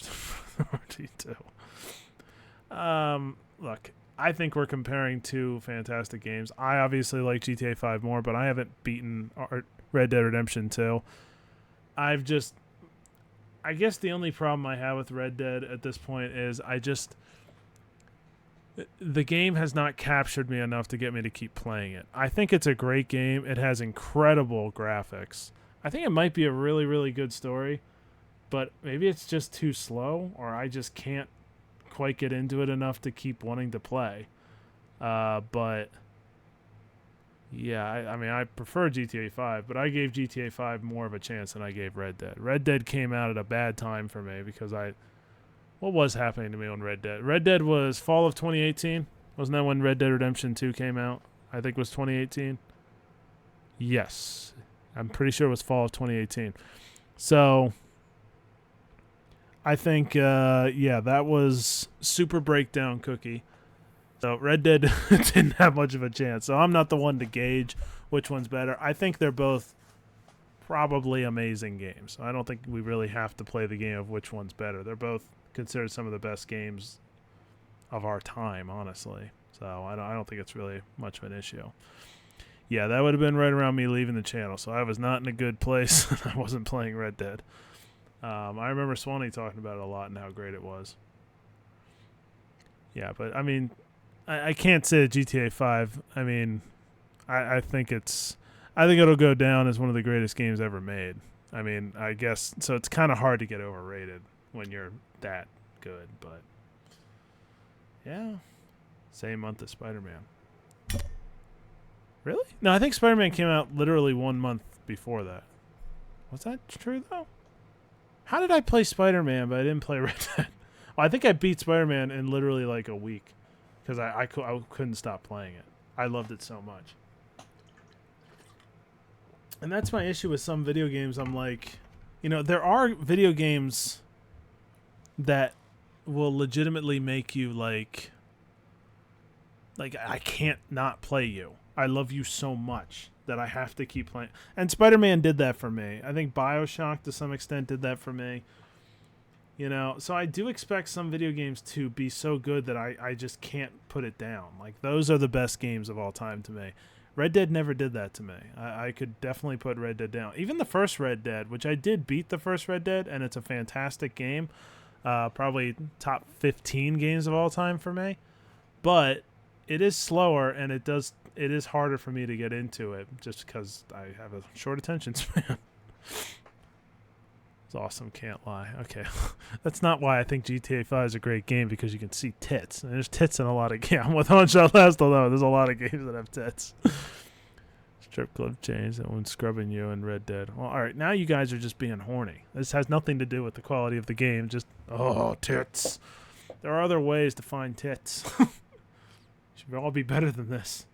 S2: RT2. Look, I think we're comparing two fantastic games. I obviously like GTA 5 more, but I haven't beaten Red Dead Redemption 2. I guess the only problem I have with Red Dead at this point is the game has not captured me enough to get me to keep playing it. I think it's a great game. It has incredible graphics. I think it might be a really, really good story, but maybe it's just too slow, or I just can't quite get into it enough to keep wanting to play. But yeah, I mean, I prefer GTA 5, but I gave GTA 5 more of a chance than I gave Red Dead. Red Dead came out at a bad time for me because what was happening to me on Red Dead? Red Dead was fall of 2018. Wasn't that when Red Dead Redemption 2 came out? I think it was 2018. Yes. I'm pretty sure it was fall of 2018. So I think, yeah, that was super breakdown Cookie. So Red Dead didn't have much of a chance. So I'm not the one to gauge which one's better. I think they're both probably amazing games. I don't think we really have to play the game of which one's better. They're both considered some of the best games of our time, honestly. So I don't think it's really much of an issue. Yeah, that would have been right around me leaving the channel. So I was not in a good place. I wasn't playing Red Dead. I remember Swanee talking about it a lot and how great it was. Yeah, but I mean, I can't say that GTA 5. I mean, I think it'll go down as one of the greatest games ever made. I mean, I guess so. It's kind of hard to get overrated when you're that good, but yeah, same month as Spider-Man. Really? No, I think Spider-Man came out literally 1 month before that. Was that true though? How did I play Spider-Man, but I didn't play Red Dead? Well, I think I beat Spider-Man in literally like a week because I couldn't stop playing it. I loved it so much. And that's my issue with some video games. I'm like, there are video games that will legitimately make you like I can't not play you. I love you so much that I have to keep playing. And Spider-Man did that for me. I think BioShock to some extent did that for me. So I do expect some video games to be so good that I just can't put it down. Like, those are the best games of all time to me. Red Dead never did that to me. I could definitely put Red Dead down. Even the first Red Dead, which I did beat the first Red Dead, and it's a fantastic game. Probably top 15 games of all time for me. But it is slower, and it is harder for me to get into it just because I have a short attention span. It's awesome, can't lie. Okay, that's not why I think GTA 5 is a great game, because you can see tits. And there's tits in a lot of games. With One Shot Last, although there's a lot of games that have tits. Strip club chains that one scrubbing you in Red Dead. Well, all right, now you guys are just being horny. This has nothing to do with the quality of the game. Just, tits. There are other ways to find tits. Should all be better than this.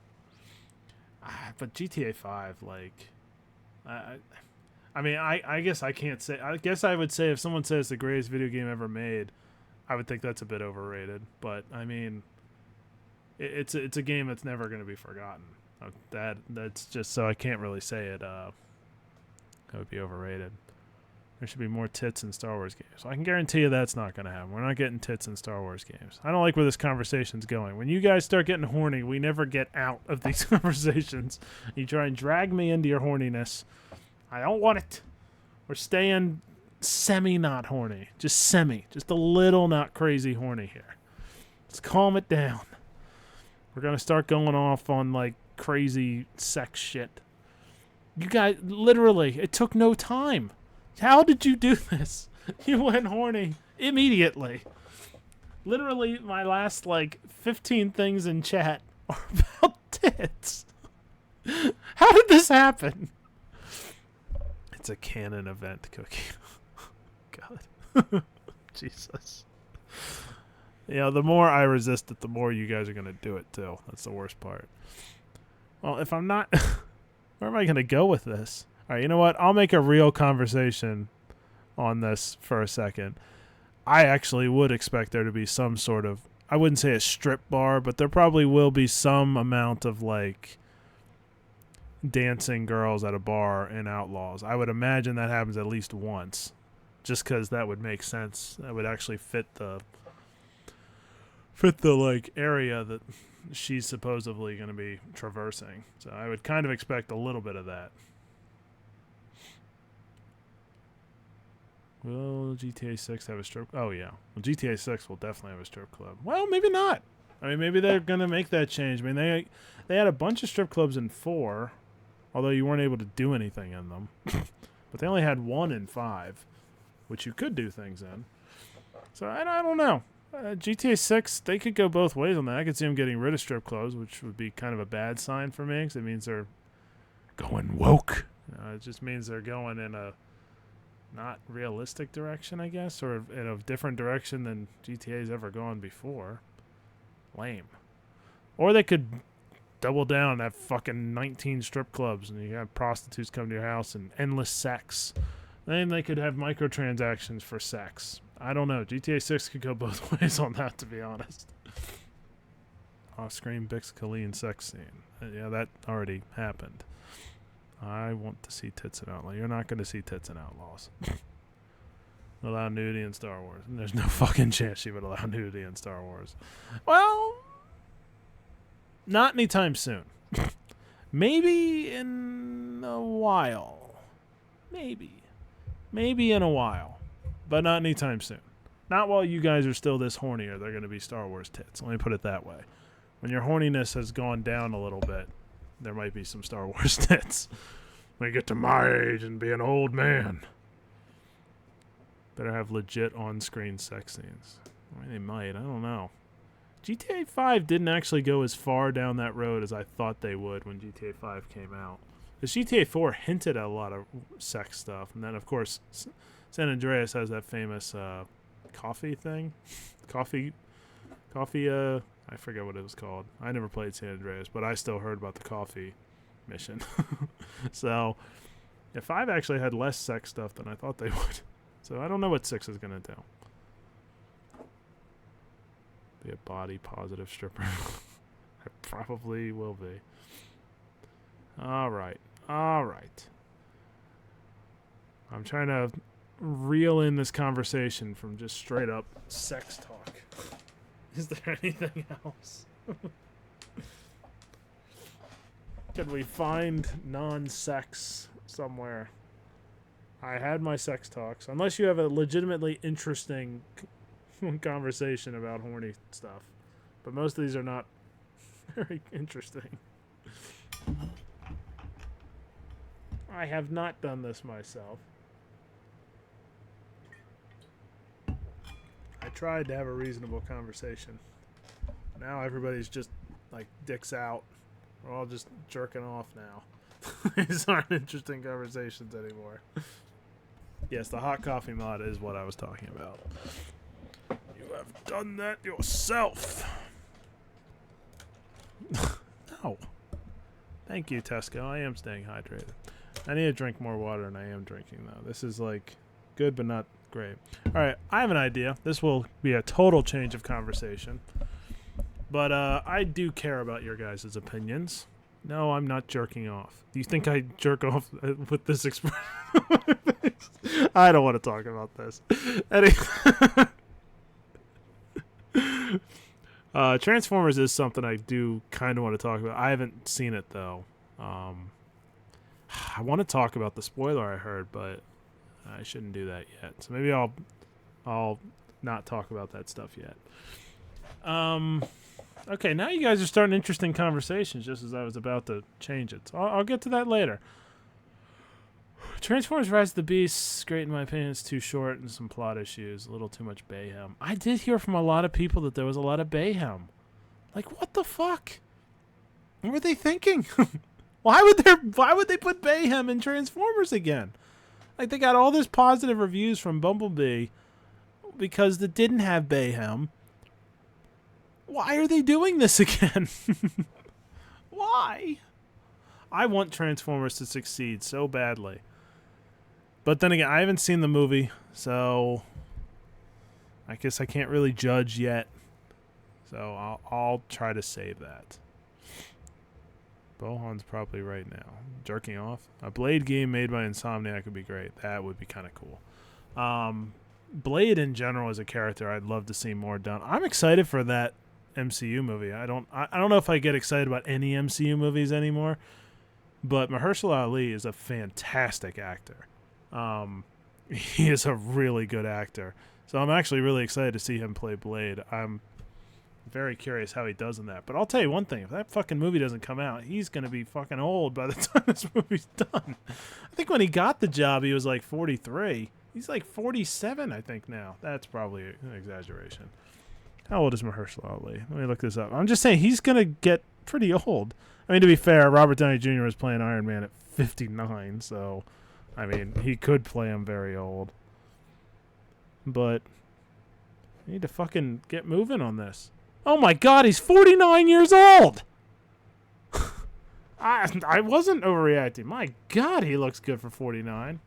S2: But GTA 5, like, I mean, I guess I can't say. I guess I would say if someone says it's the greatest video game ever made, I would think that's a bit overrated. But I mean, it's a game that's never going to be forgotten. That's just, so I can't really say it. That would be overrated. There should be more tits in Star Wars games. So I can guarantee you that's not going to happen. We're not getting tits in Star Wars games. I don't like where this conversation's going. When you guys start getting horny, we never get out of these conversations. You try and drag me into your horniness. I don't want it. We're staying semi-not horny. Just semi. Just a little not crazy horny here. Let's calm it down. We're going to start going off on, like, crazy sex shit. You guys, literally, it took no time. How did you do this? You went horny immediately. Literally, my last, like, 15 things in chat are about tits. How did this happen? It's a canon event, Cookie. God. Jesus. You know, the more I resist it, the more you guys are going to do it, too. That's the worst part. Well, if I'm not... where am I going to go with this? All right, you know what? I'll make a real conversation on this for a second. I actually would expect there to be some sort of... I wouldn't say a strip bar, but there probably will be some amount of, like, dancing girls at a bar in Outlaws. I would imagine that happens at least once. Just because that would make sense. That would actually fit the like area that she's supposedly going to be traversing. So I would kind of expect a little bit of that. Will GTA 6 have a strip? Oh yeah, well, GTA 6 will definitely have a strip club. Well, maybe not. I mean, maybe they're going to make that change. I mean, they had a bunch of strip clubs in 4, although you weren't able to do anything in them. But they only had 1 in 5, which you could do things in. So I don't know. GTA 6, they could go both ways on that. I could see them getting rid of strip clubs, which would be kind of a bad sign for me, because it means they're going woke. It just means they're going in a not realistic direction, I guess, or in a different direction than GTA's ever gone before. Lame. Or they could double down and have fucking 19 strip clubs, and you have prostitutes come to your house and endless sex. Then they could have microtransactions for sex. I don't know. GTA 6 could go both ways on that, to be honest. Off-screen Bix Colleen sex scene. Yeah, that already happened. I want to see tits in Outlaws. You're not going to see tits in Outlaws. Allow nudity in Star Wars. And there's no fucking chance she would allow nudity in Star Wars. Well, not anytime soon. Maybe in a while. Maybe in a while. But not anytime soon. Not while you guys are still this horny or they're going to be Star Wars tits. Let me put it that way. When your horniness has gone down a little bit, there might be some Star Wars tits. When you get to my age and be an old man. Better have legit on-screen sex scenes. I mean, they might. I don't know. GTA 5 didn't actually go as far down that road as I thought they would when GTA 5 came out. Because GTA 4 hinted at a lot of sex stuff. And then, of course, San Andreas has that famous coffee thing. Coffee, I forget what it was called. I never played San Andreas, but I still heard about the coffee mission. So, yeah, 5 actually had less sex stuff than I thought they would. So I don't know what 6 is going to do. Be a body-positive stripper. I probably will be. All right. I'm trying to reel in this conversation from just straight up sex talk. Is there anything else? Can we find non-sex somewhere? I had my sex talks. Unless you have a legitimately interesting conversation about horny stuff. But most of these are not very interesting. I have not done this myself. I tried to have a reasonable conversation. Now everybody's just like dicks out. We're all just jerking off now. These aren't interesting conversations anymore. Yes, the hot coffee mod is what I was talking about. You have done that yourself. No. Thank you, Tesco. I am staying hydrated. I need to drink more water than I am drinking, though. This is, like, good but not great. All right, I have an idea. This will be a total change of conversation. But I do care about your guys' opinions. No, I'm not jerking off. Do you think I jerk off with this expression? I don't want to talk about this. Transformers is something I do kind of want to talk about. I haven't seen it, though. I want to talk about the spoiler I heard, but I shouldn't do that yet. So maybe I'll not talk about that stuff yet. Okay, now you guys are starting interesting conversations just as I was about to change it. So I'll get to that later. Transformers Rise of the Beasts, great in my opinion. It's too short and some plot issues. A little too much Bayhem. I did hear from a lot of people that there was a lot of Bayhem. Like, what the fuck? What were they thinking? Why would they put Bayhem in Transformers again? Like, they got all this positive reviews from Bumblebee because it didn't have Bayhem. Why are they doing this again? Why? I want Transformers to succeed so badly. But then again, I haven't seen the movie, so I guess I can't really judge yet. So I'll try to save that. Bohan's probably right now. Jerking off? A Blade game made by Insomniac would be great. That would be kind of cool. Blade in general as a character, I'd love to see more done. I'm excited for that MCU movie. I don't know if I get excited about any MCU movies anymore, but Mahershala Ali is a fantastic actor. He is a really good actor. So I'm actually really excited to see him play Blade. I'm very curious how he does in that. But I'll tell you one thing. If that fucking movie doesn't come out, he's going to be fucking old by the time this movie's done. I think when he got the job, he was like 43. He's like 47, I think, now. That's probably an exaggeration. How old is Mahershala Ali? Let me look this up. I'm just saying he's going to get pretty old. I mean, to be fair, Robert Downey Jr. was playing Iron Man at 59, so, I mean, he could play him very old. But I need to fucking get moving on this. Oh my God, he's 49 years old! I wasn't overreacting. My God, he looks good for 49.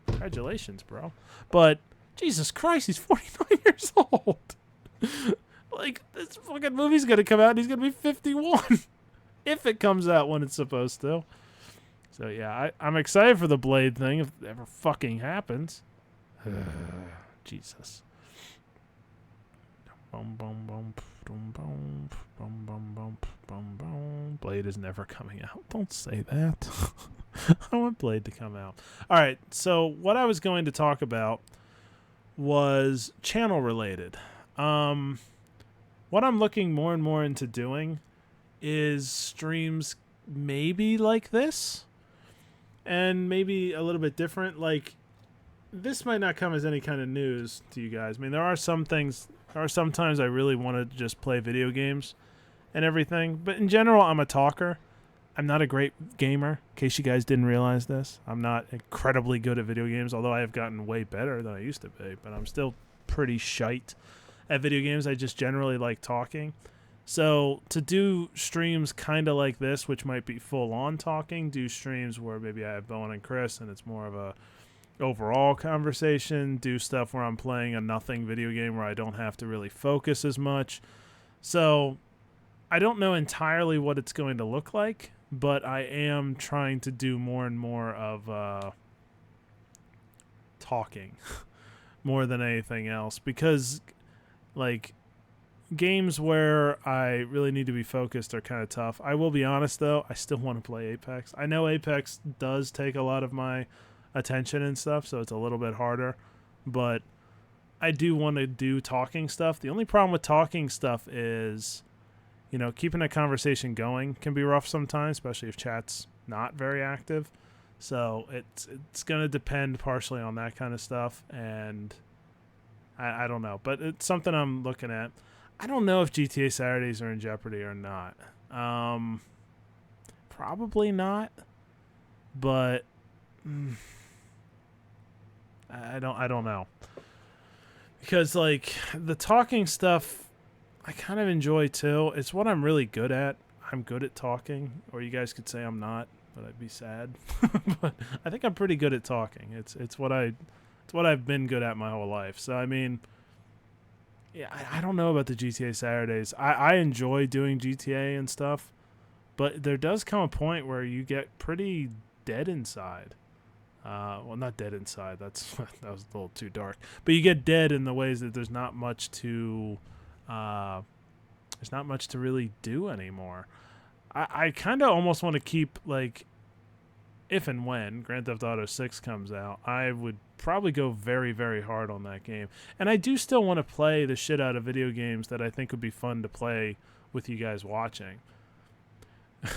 S2: Congratulations, bro. But, Jesus Christ, he's 49 years old! Like, this fucking movie's gonna come out and he's gonna be 51. If it comes out when it's supposed to. So, yeah, I'm excited for the Blade thing if it ever fucking happens. Jesus. Blade is never coming out. Don't say that. I want Blade to come out. Alright, so what I was going to talk about was channel related. What I'm looking more and more into doing is streams maybe like this and maybe a little bit different. Like, this might not come as any kind of news to you guys. I mean, there are some times I really want to just play video games and everything, but in general, I'm a talker. I'm not a great gamer, in case you guys didn't realize this. I'm not incredibly good at video games, although I have gotten way better than I used to be, but I'm still pretty shite at video games. I just generally like talking. So to do streams kind of like this, which might be full-on talking, do streams where maybe I have Bowen and Chris and it's more of a overall conversation, do stuff where I'm playing a nothing video game where I don't have to really focus as much. So I don't know entirely what it's going to look like, but I am trying to do more and more of talking more than anything else, because like games where I really need to be focused are kind of tough. I will be honest though, I still want to play Apex. I know Apex does take a lot of my attention and stuff, so it's a little bit harder, but I do want to do talking stuff. The only problem with talking stuff is, you know, keeping a conversation going can be rough sometimes, especially if chat's not very active. So it's going to depend partially on that kind of stuff, and I don't know, but it's something I'm looking at. I don't know if GTA Saturdays are in jeopardy or not. Probably not, but I don't know, because like the talking stuff I kind of enjoy too. It's what I'm really good at. I'm good at talking, or you guys could say I'm not, but I'd be sad. But I think I'm pretty good at talking. It's what I've been good at my whole life. So I mean, yeah, I don't know about the GTA Saturdays. I enjoy doing GTA and stuff, but there does come a point where you get pretty dead inside. Well, not dead inside. That was a little too dark. But you get dead in the ways that there's not much to really do anymore. I kind of almost want to keep like if and when Grand Theft Auto 6 comes out, I would probably go very, very hard on that game. And I do still want to play the shit out of video games that I think would be fun to play with you guys watching.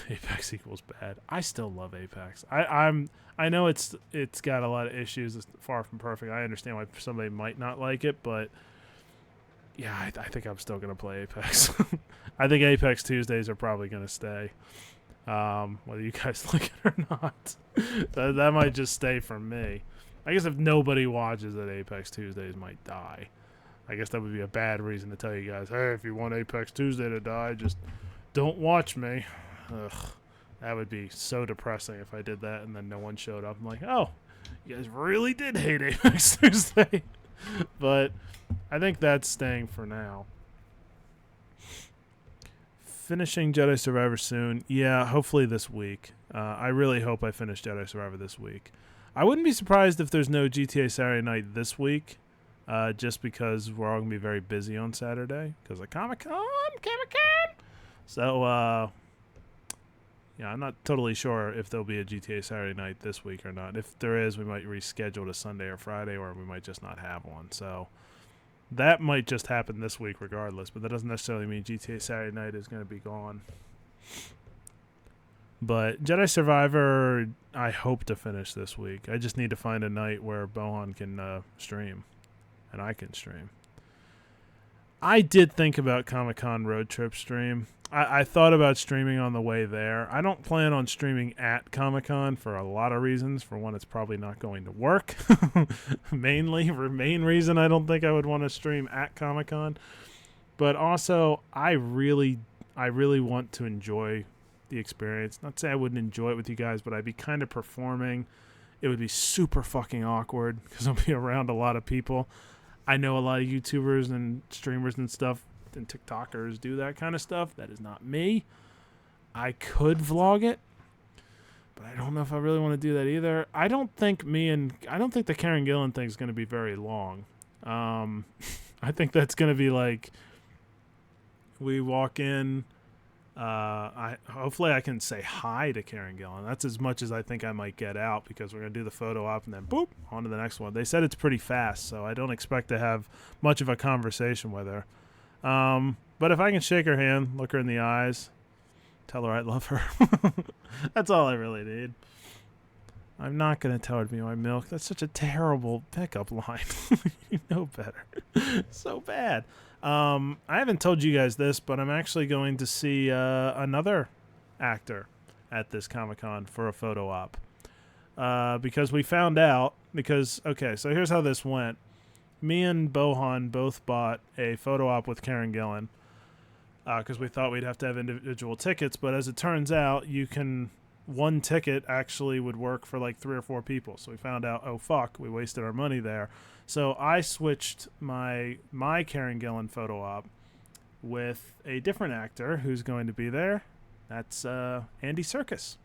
S2: Apex equals bad. I still love Apex. I know it's got a lot of issues. It's far from perfect. I understand why somebody might not like it, but yeah, I think I'm still gonna play Apex. I think Apex Tuesdays are probably gonna stay, whether you guys like it or not. that might just stay from me. I guess if nobody watches it, Apex Tuesdays might die. I guess that would be a bad reason to tell you guys, hey, if you want Apex Tuesday to die, just don't watch me. Ugh, that would be so depressing if I did that and then no one showed up. I'm like, oh, you guys really did hate Apex Tuesday. But I think that's staying for now. Finishing Jedi Survivor soon. Yeah, hopefully this week. I really hope I finish Jedi Survivor this week. I wouldn't be surprised if there's no GTA Saturday night this week, just because we're all going to be very busy on Saturday because of Comic-Con. So, yeah, I'm not totally sure if there'll be a GTA Saturday night this week or not. If there is, we might reschedule to Sunday or Friday, or we might just not have one. So that might just happen this week regardless, but that doesn't necessarily mean GTA Saturday night is going to be gone. But Jedi Survivor, I hope to finish this week. I just need to find a night where Bohan can stream, and I can stream. I did think about Comic-Con road trip stream. I thought about streaming on the way there. I don't plan on streaming at Comic-Con for a lot of reasons. For one, it's probably not going to work. Main reason I don't think I would want to stream at Comic-Con. But also, I really want to enjoy the experience. Not to say I wouldn't enjoy it with you guys, but I'd be kind of performing. It would be super fucking awkward because I'll be around a lot of people. I know a lot of YouTubers and streamers and stuff and TikTokers do that kind of stuff. That is not me. I could vlog it, but I don't know if I really want to do that either. I don't think the Karen Gillan thing is going to be very long. I think that's going to be like we walk in. Hopefully I can say hi to Karen Gillan. That's as much as I think I might get out because we're going to do the photo op and then boop, on to the next one. They said it's pretty fast, so I don't expect to have much of a conversation with her. But if I can shake her hand, look her in the eyes, tell her I love her, that's all I really need. I'm not going to tell her to be my milk. That's such a terrible pickup line. You know better. So bad. I haven't told you guys this, but I'm actually going to see another actor at this Comic-Con for a photo op. Because we found out, okay, so here's how this went. Me and Bohan both bought a photo op with Karen Gillan because we thought we'd have to have individual tickets, but as it turns out, one ticket actually would work for like 3 or 4 people. So we found out, oh fuck, we wasted our money there. So I switched my Karen Gillan photo op with a different actor who's going to be there. That's Andy Serkis.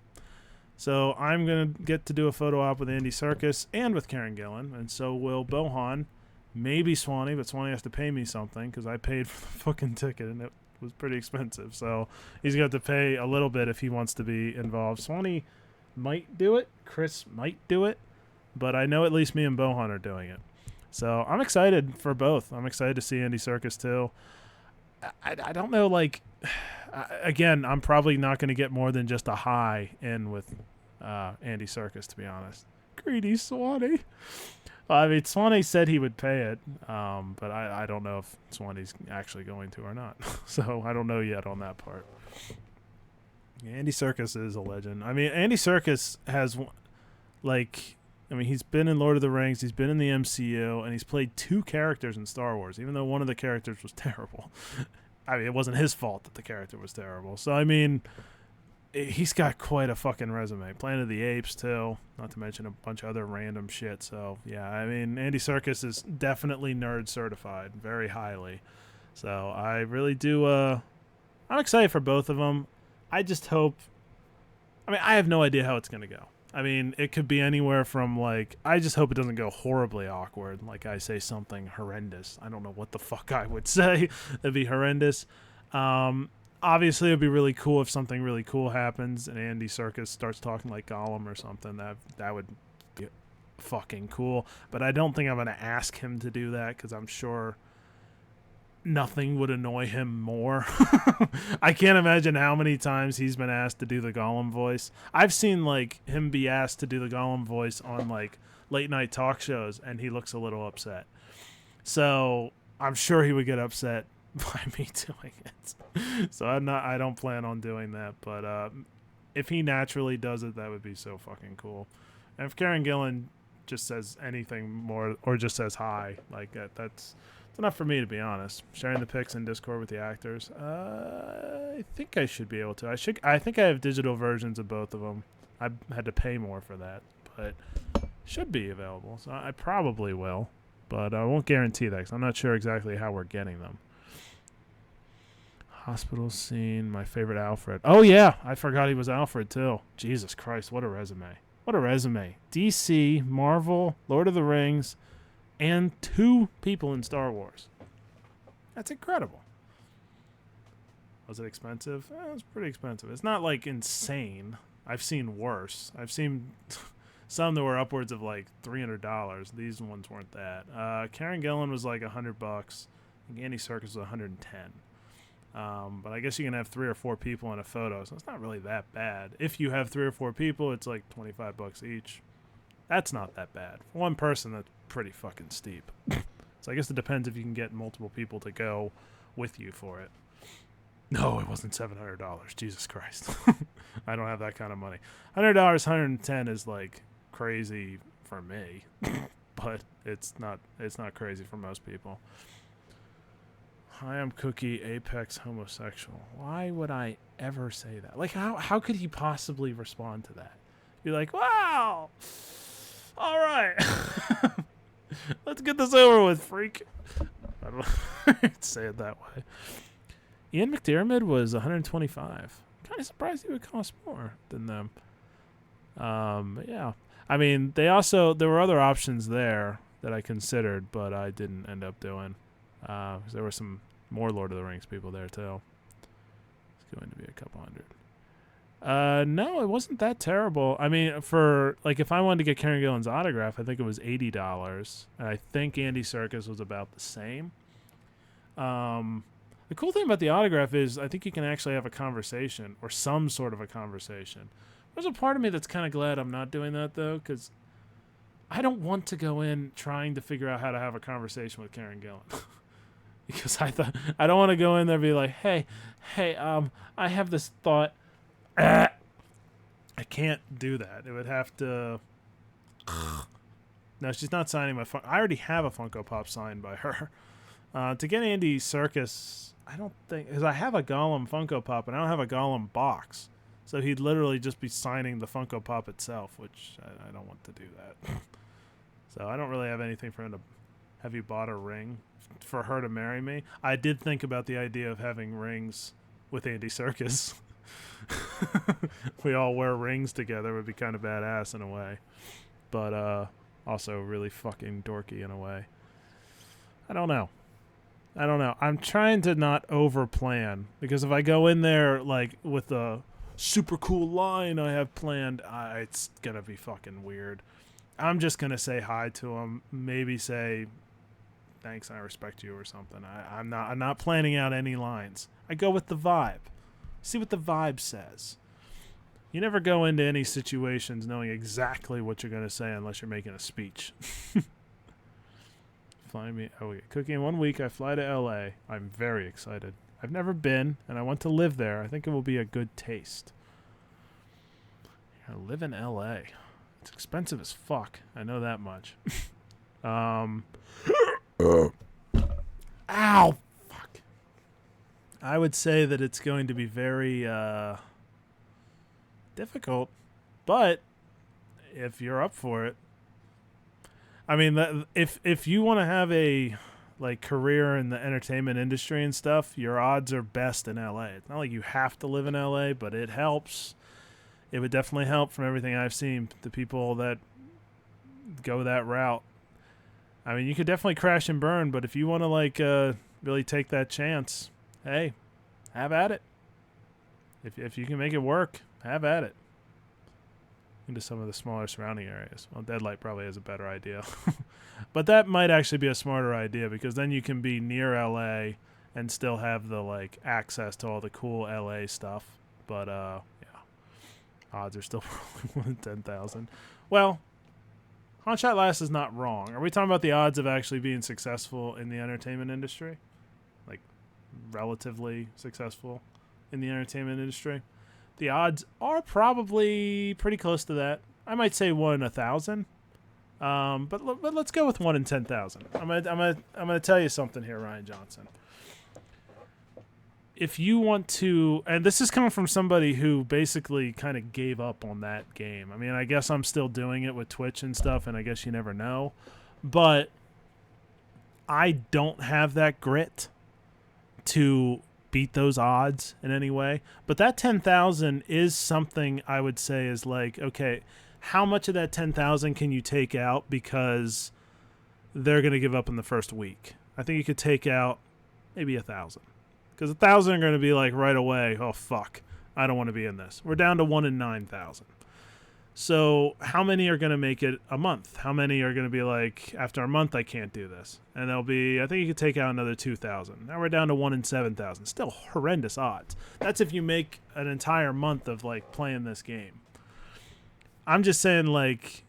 S2: So I'm going to get to do a photo op with Andy Serkis and with Karen Gillan, and so will Bohan, maybe Swanee, but Swanee has to pay me something because I paid for the fucking ticket and it was pretty expensive. So he's got to pay a little bit if he wants to be involved. Swanee might do it. Chris might do it. But I know at least me and Bohan are doing it. So I'm excited for both. I'm excited to see Andy Serkis too. I don't know, like, again, I'm probably not going to get more than just a hi in with Andy Serkis, to be honest. Greedy Swanee. Well, I mean, Swanee said he would pay it, but I don't know if Swanee's actually going to or not. So I don't know yet on that part. Yeah, Andy Serkis is a legend. I mean, Andy Serkis has, he's been in Lord of the Rings, he's been in the MCU, and he's played 2 characters in Star Wars, even though one of the characters was terrible. I mean, it wasn't his fault that the character was terrible. So, I mean, he's got quite a fucking resume. Planet of the Apes, too, not to mention a bunch of other random shit. So, yeah, I mean, Andy Serkis is definitely nerd certified, very highly. So, I really do, I'm excited for both of them. I just hope, I have no idea how it's going to go. I mean, it could be anywhere from, I just hope it doesn't go horribly awkward. Like, I say something horrendous. I don't know what the fuck I would say. It'd be horrendous. obviously it'd be really cool if something really cool happens and Andy Serkis starts talking like Gollum or something. That would be fucking cool. But I don't think I'm gonna ask him to do that because I'm sure nothing would annoy him more. I can't imagine how many times he's been asked to do the Gollum voice. I've seen like him be asked to do the Gollum voice on like late night talk shows, and he looks a little upset. So I'm sure he would get upset by me doing it. So I don't plan on doing that. But if he naturally does it, that would be so fucking cool. And if Karen Gillan just says anything more or just says hi, like that's enough for me, to be honest. Sharing the pics in Discord with the actors. I think I should be able to. I think I have digital versions of both of them. I had to pay more for that, but should be available. So I probably will, but I won't guarantee that because I'm not sure exactly how we're getting them. Hospital scene. My favorite Alfred. Oh yeah, I forgot he was Alfred too. Jesus Christ, what a resume! What a resume. DC, Marvel, Lord of the Rings, and 2 people in Star Wars. That's incredible. Was it expensive? It was pretty expensive. It's not like insane. I've seen worse. I've seen some that were upwards of like $300. These ones weren't that. Karen Gillan was like $100. I think Andy Serkis was $110. But I guess you can have 3 or 4 people in a photo, so it's not really that bad. If you have 3 or 4 people, it's like $25 each. That's not that bad. For one person, that's pretty fucking steep. So I guess it depends if you can get multiple people to go with you for it. No, it wasn't $700. Jesus Christ. I don't have that kind of money. $100, $110 is like crazy for me, but it's not crazy for most people. Hi, I'm Cookie, Apex homosexual. Why would I ever say that? Like, how could he possibly respond to that? Be like, wow, all right, let's get this over with, freak. I don't say it that way. Ian McDiarmid was 125. Kind of surprised he would cost more than them. But yeah, I mean, there were other options there that I considered, but I didn't end up doing. Because there were some more Lord of the Rings people there too. It's going to be a couple hundred. No, it wasn't that terrible. I mean, for like if I wanted to get Karen Gillan's autograph, I think it was $80. And I think Andy Serkis was about the same. The cool thing about the autograph is I think you can actually have a conversation or some sort of a conversation. There's a part of me that's kind of glad I'm not doing that though, because I don't want to go in trying to figure out how to have a conversation with Karen Gillan. Because I don't want to go in there and be like, hey, I have this thought. I can't do that. It would have to. No, she's not signing my. I already have a Funko Pop signed by her. To get Andy Serkis, I don't think, because I have a Gollum Funko Pop and I don't have a Gollum box, so he'd literally just be signing the Funko Pop itself, which I don't want to do that. So I don't really have anything for him to. Have you bought a ring for her to marry me? I did think about the idea of having rings with Andy Serkis. We all wear rings together. It would be kind of badass in a way. But also really fucking dorky in a way. I don't know. I'm trying to not overplan. Because if I go in there like with a super cool line I have planned, it's going to be fucking weird. I'm just going to say hi to him. Maybe say, thanks, I respect you or something. I'm not planning out any lines. I go with the vibe. See what the vibe says. You never go into any situations knowing exactly what you're going to say unless you're making a speech. Fly me. Oh, wait. Cookie, in 1 week I fly to LA. I'm very excited. I've never been, and I want to live there. I think it will be a good taste. I live in LA. It's expensive as fuck. I know that much. Ow! Fuck. I would say that it's going to be very difficult, but if you're up for it, I mean, if you want to have a like career in the entertainment industry and stuff, your odds are best in LA. It's not like you have to live in LA, but it helps. It would definitely help from everything I've seen. The people that go that route. I mean, you could definitely crash and burn, but if you want to like really take that chance, hey, have at it. If you can make it work, have at it. Into some of the smaller surrounding areas. Well, Deadlight probably has a better idea. But that might actually be a smarter idea, because then you can be near LA and still have the like access to all the cool LA stuff. But yeah. Odds are still probably 10,000. Well, Hotshot Lass is not wrong. Are we talking about the odds of actually being successful in the entertainment industry? Like, relatively successful in the entertainment industry? The odds are probably pretty close to that. I might say 1 in 1,000. But let's go with 1 in 10,000. I'm gonna tell you something here, Ryan Johnson. If you want to, and this is coming from somebody who basically kind of gave up on that game. I mean, I guess I'm still doing it with Twitch and stuff, and I guess you never know. But I don't have that grit to beat those odds in any way. But that 10,000 is something I would say is like, okay, how much of that 10,000 can you take out because they're going to give up in the first week? I think you could take out maybe 1,000. Because 1,000 are going to be like right away, oh, fuck, I don't want to be in this. We're down to 1 in 9,000. So how many are going to make it a month? How many are going to be like, after a month, I can't do this? And there'll be, I think you could take out another 2,000. Now we're down to 1 in 7,000. Still horrendous odds. That's if you make an entire month of like playing this game. I'm just saying, like,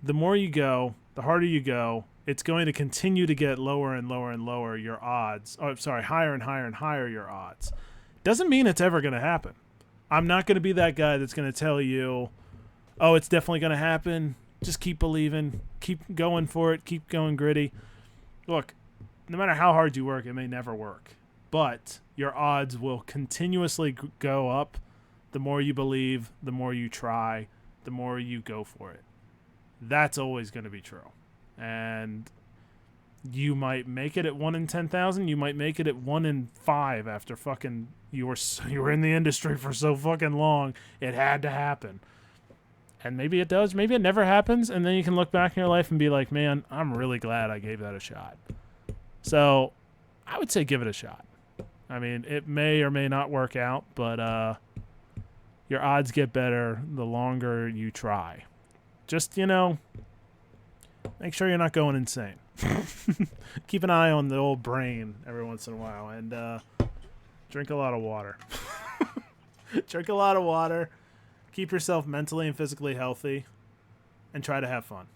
S2: the more you go, the harder you go, it's going to continue to get lower and lower and lower your odds. Oh, sorry, higher and higher and higher your odds. Doesn't mean it's ever going to happen. I'm not going to be that guy that's going to tell you, oh, it's definitely going to happen. Just keep believing. Keep going for it. Keep going gritty. Look, no matter how hard you work, it may never work. But your odds will continuously go up. The more you believe, the more you try, the more you go for it. That's always going to be true. And you might make it at 1 in 10,000. You might make it at 1 in 5 after fucking you were in the industry for so fucking long. It had to happen. And maybe it does. Maybe it never happens. And then you can look back in your life and be like, man, I'm really glad I gave that a shot. So I would say give it a shot. I mean, it may or may not work out, but your odds get better the longer you try. Just, make sure you're not going insane. Keep an eye on the old brain every once in a while, and drink a lot of water. Drink a lot of water. Keep yourself mentally and physically healthy, and try to have fun.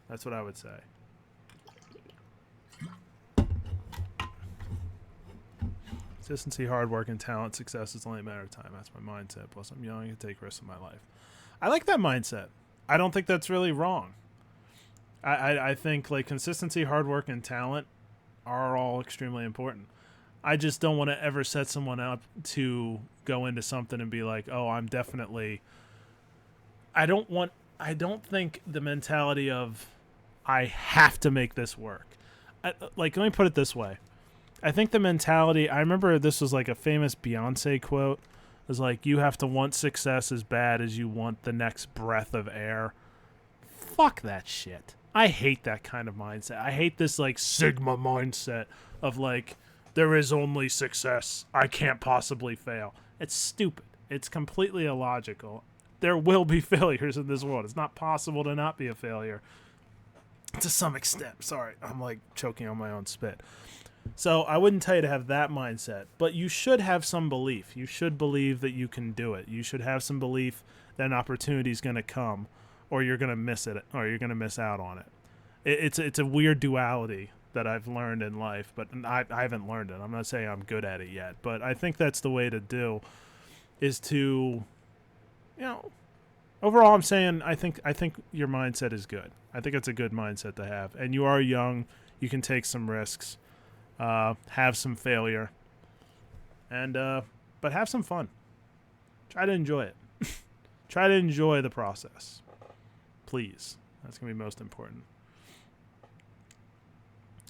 S2: That's what I would say. Consistency, hard work, and talent. Success is only a matter of time. That's my mindset. Plus, I'm young and can take risks in my life. I like that mindset. I don't think that's really wrong. I think like consistency, hard work, and talent are all extremely important. I just don't want to ever set someone up to go into something and be like, oh, I'm definitely... I don't think the mentality of I have to make this work. Let me put it this way. I think the mentality, I remember this was like a famous Beyonce quote. It was like, you have to want success as bad as you want the next breath of air. Fuck that shit. I hate that kind of mindset. I hate this like Sigma mindset of like, there is only success. I can't possibly fail. It's stupid. It's completely illogical. There will be failures in this world. It's not possible to not be a failure. To some extent. Sorry, I'm like choking on my own spit. So I wouldn't tell you to have that mindset, but you should have some belief. You should believe that you can do it. You should have some belief that an opportunity is going to come, or you're going to miss it, or you're going to miss out on it. It's a weird duality that I've learned in life, but I haven't learned it. I'm not saying I'm good at it yet, but I think that's the way to do, is to, overall I'm saying I think your mindset is good. I think it's a good mindset to have. And you are young. You can take some risks, have some failure, and but have some fun. Try to enjoy it. Try to enjoy the process. Please. That's going to be most important.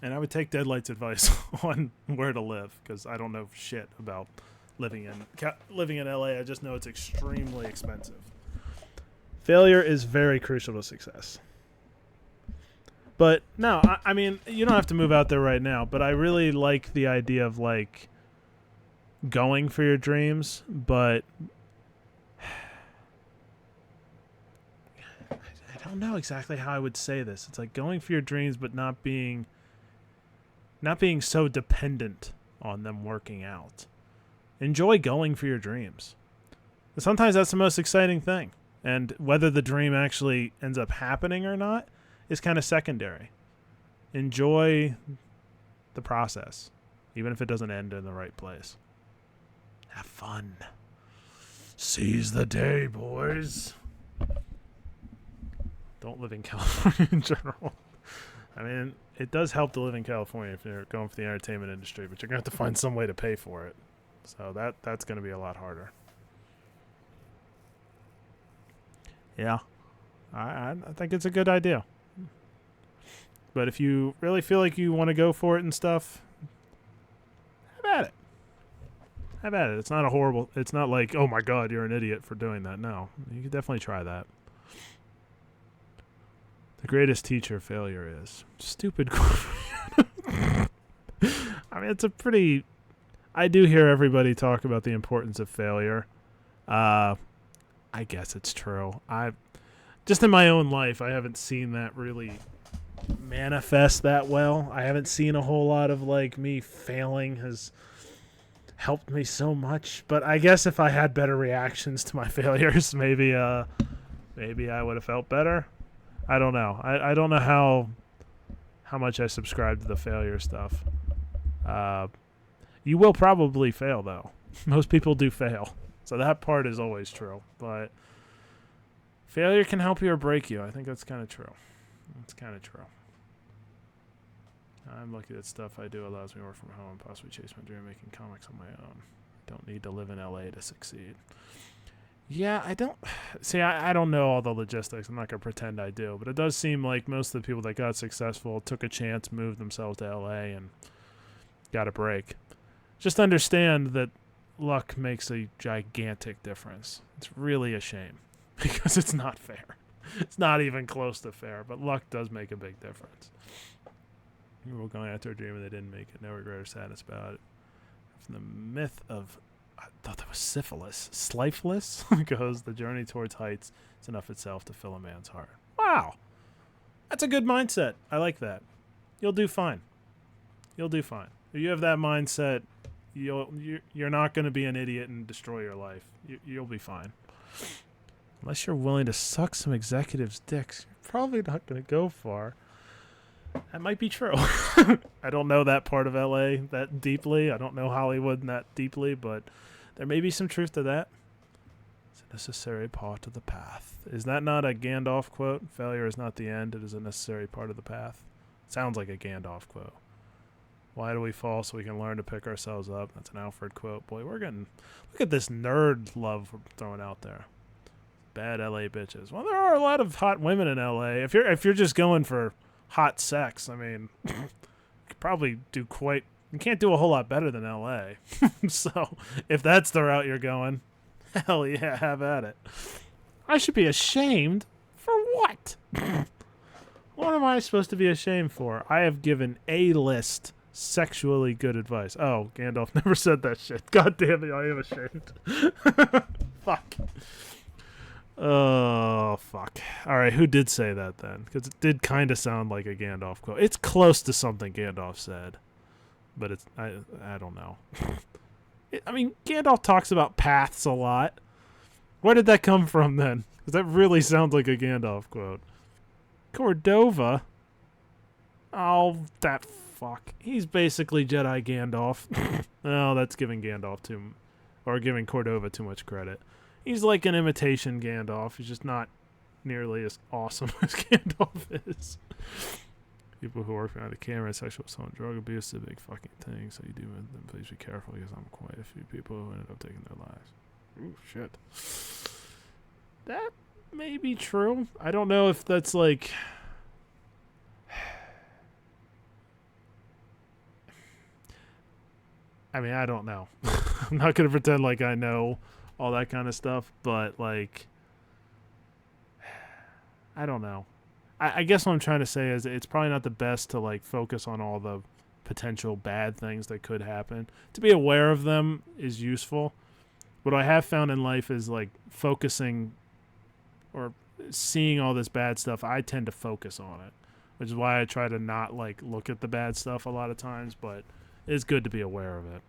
S2: And I would take Deadlight's advice on where to live, because I don't know shit about living in LA. I just know it's extremely expensive. Failure is very crucial to success. But no, I mean, you don't have to move out there right now, but I really like the idea of like going for your dreams, but don't know exactly how I would say this. It's like going for your dreams, but not being so dependent on them working out. Enjoy going for your dreams. And sometimes that's the most exciting thing. And whether the dream actually ends up happening or not is kind of secondary. Enjoy the process, even if it doesn't end in the right place. Have fun. Seize the day, boys. Don't live in California in general. I mean, it does help to live in California if you're going for the entertainment industry, but you're going to have to find some way to pay for it. So that's going to be a lot harder. Yeah. I think it's a good idea. But if you really feel like you want to go for it and stuff, have at it. Have at it. It's not like, oh my God, you're an idiot for doing that. No, you can definitely try that. The greatest teacher failure is stupid. I mean, it's a pretty... I do hear everybody talk about the importance of failure. I guess it's true. Just in my own life, I haven't seen that really manifest that well. I haven't seen a whole lot of like me failing has helped me so much. But I guess if I had better reactions to my failures, maybe I would have felt better. I don't know. I don't know how much I subscribe to the failure stuff. You will probably fail, though. Most people do fail. So that part is always true. But failure can help you or break you. I think that's kind of true. That's kind of true. I'm lucky that stuff I do allows me to work from home and possibly chase my dream of making comics on my own. Don't need to live in LA to succeed. Yeah, I don't... See, I don't know all the logistics. I'm not going to pretend I do. But it does seem like most of the people that got successful took a chance, moved themselves to LA, and got a break. Just understand that luck makes a gigantic difference. It's really a shame because it's not fair. It's not even close to fair, but luck does make a big difference. We were going after a dream and they didn't make it. No regret or sadness about it. From the myth of... I thought that was syphilis. Slifeless goes, the journey towards heights is enough itself to fill a man's heart. Wow. That's a good mindset. I like that. You'll do fine. You'll do fine. If you have that mindset, you're not going to be an idiot and destroy your life. You'll be fine. Unless you're willing to suck some executives' dicks, you're probably not going to go far. That might be true. I don't know that part of LA that deeply. I don't know Hollywood that deeply, but there may be some truth to that. It's a necessary part of the path. Is that not a Gandalf quote? Failure is not the end. It is a necessary part of the path. Sounds like a Gandalf quote. Why do we fall? So we can learn to pick ourselves up. That's an Alfred quote. Boy, we're getting... Look at this nerd love we're throwing out there. Bad LA bitches. Well, there are a lot of hot women in LA. If you're just going for hot sex, I mean, you could probably do quite... You can't do a whole lot better than LA. So, if that's the route you're going, hell yeah, have at it. I should be ashamed? For what? What am I supposed to be ashamed for? I have given A-list sexually good advice. Oh, Gandalf never said that shit. God damn it, I am ashamed. Fuck. Oh, fuck. Alright, who did say that then? Because it did kind of sound like a Gandalf quote. It's close to something Gandalf said. But it's... I don't know. I mean, Gandalf talks about paths a lot. Where did that come from then? Because that really sounds like a Gandalf quote. Cordova? Oh, that fuck. He's basically Jedi Gandalf. Oh, that's giving Gandalf or giving Cordova too much credit. He's like an imitation Gandalf. He's just not nearly as awesome as Gandalf is. People who work behind the camera, sexual assault, and drug abuse is a big fucking thing. So you do with them, please be careful because I'm quite a few people who ended up taking their lives. Ooh, shit. That may be true. I don't know if that's like... I mean, I don't know. I'm not going to pretend like I know all that kind of stuff, but like, I don't know. I guess what I'm trying to say is it's probably not the best to like focus on all the potential bad things that could happen. To be aware of them is useful. What I have found in life is like focusing or seeing all this bad stuff, I tend to focus on it, which is why I try to not like look at the bad stuff a lot of times, but it's good to be aware of it.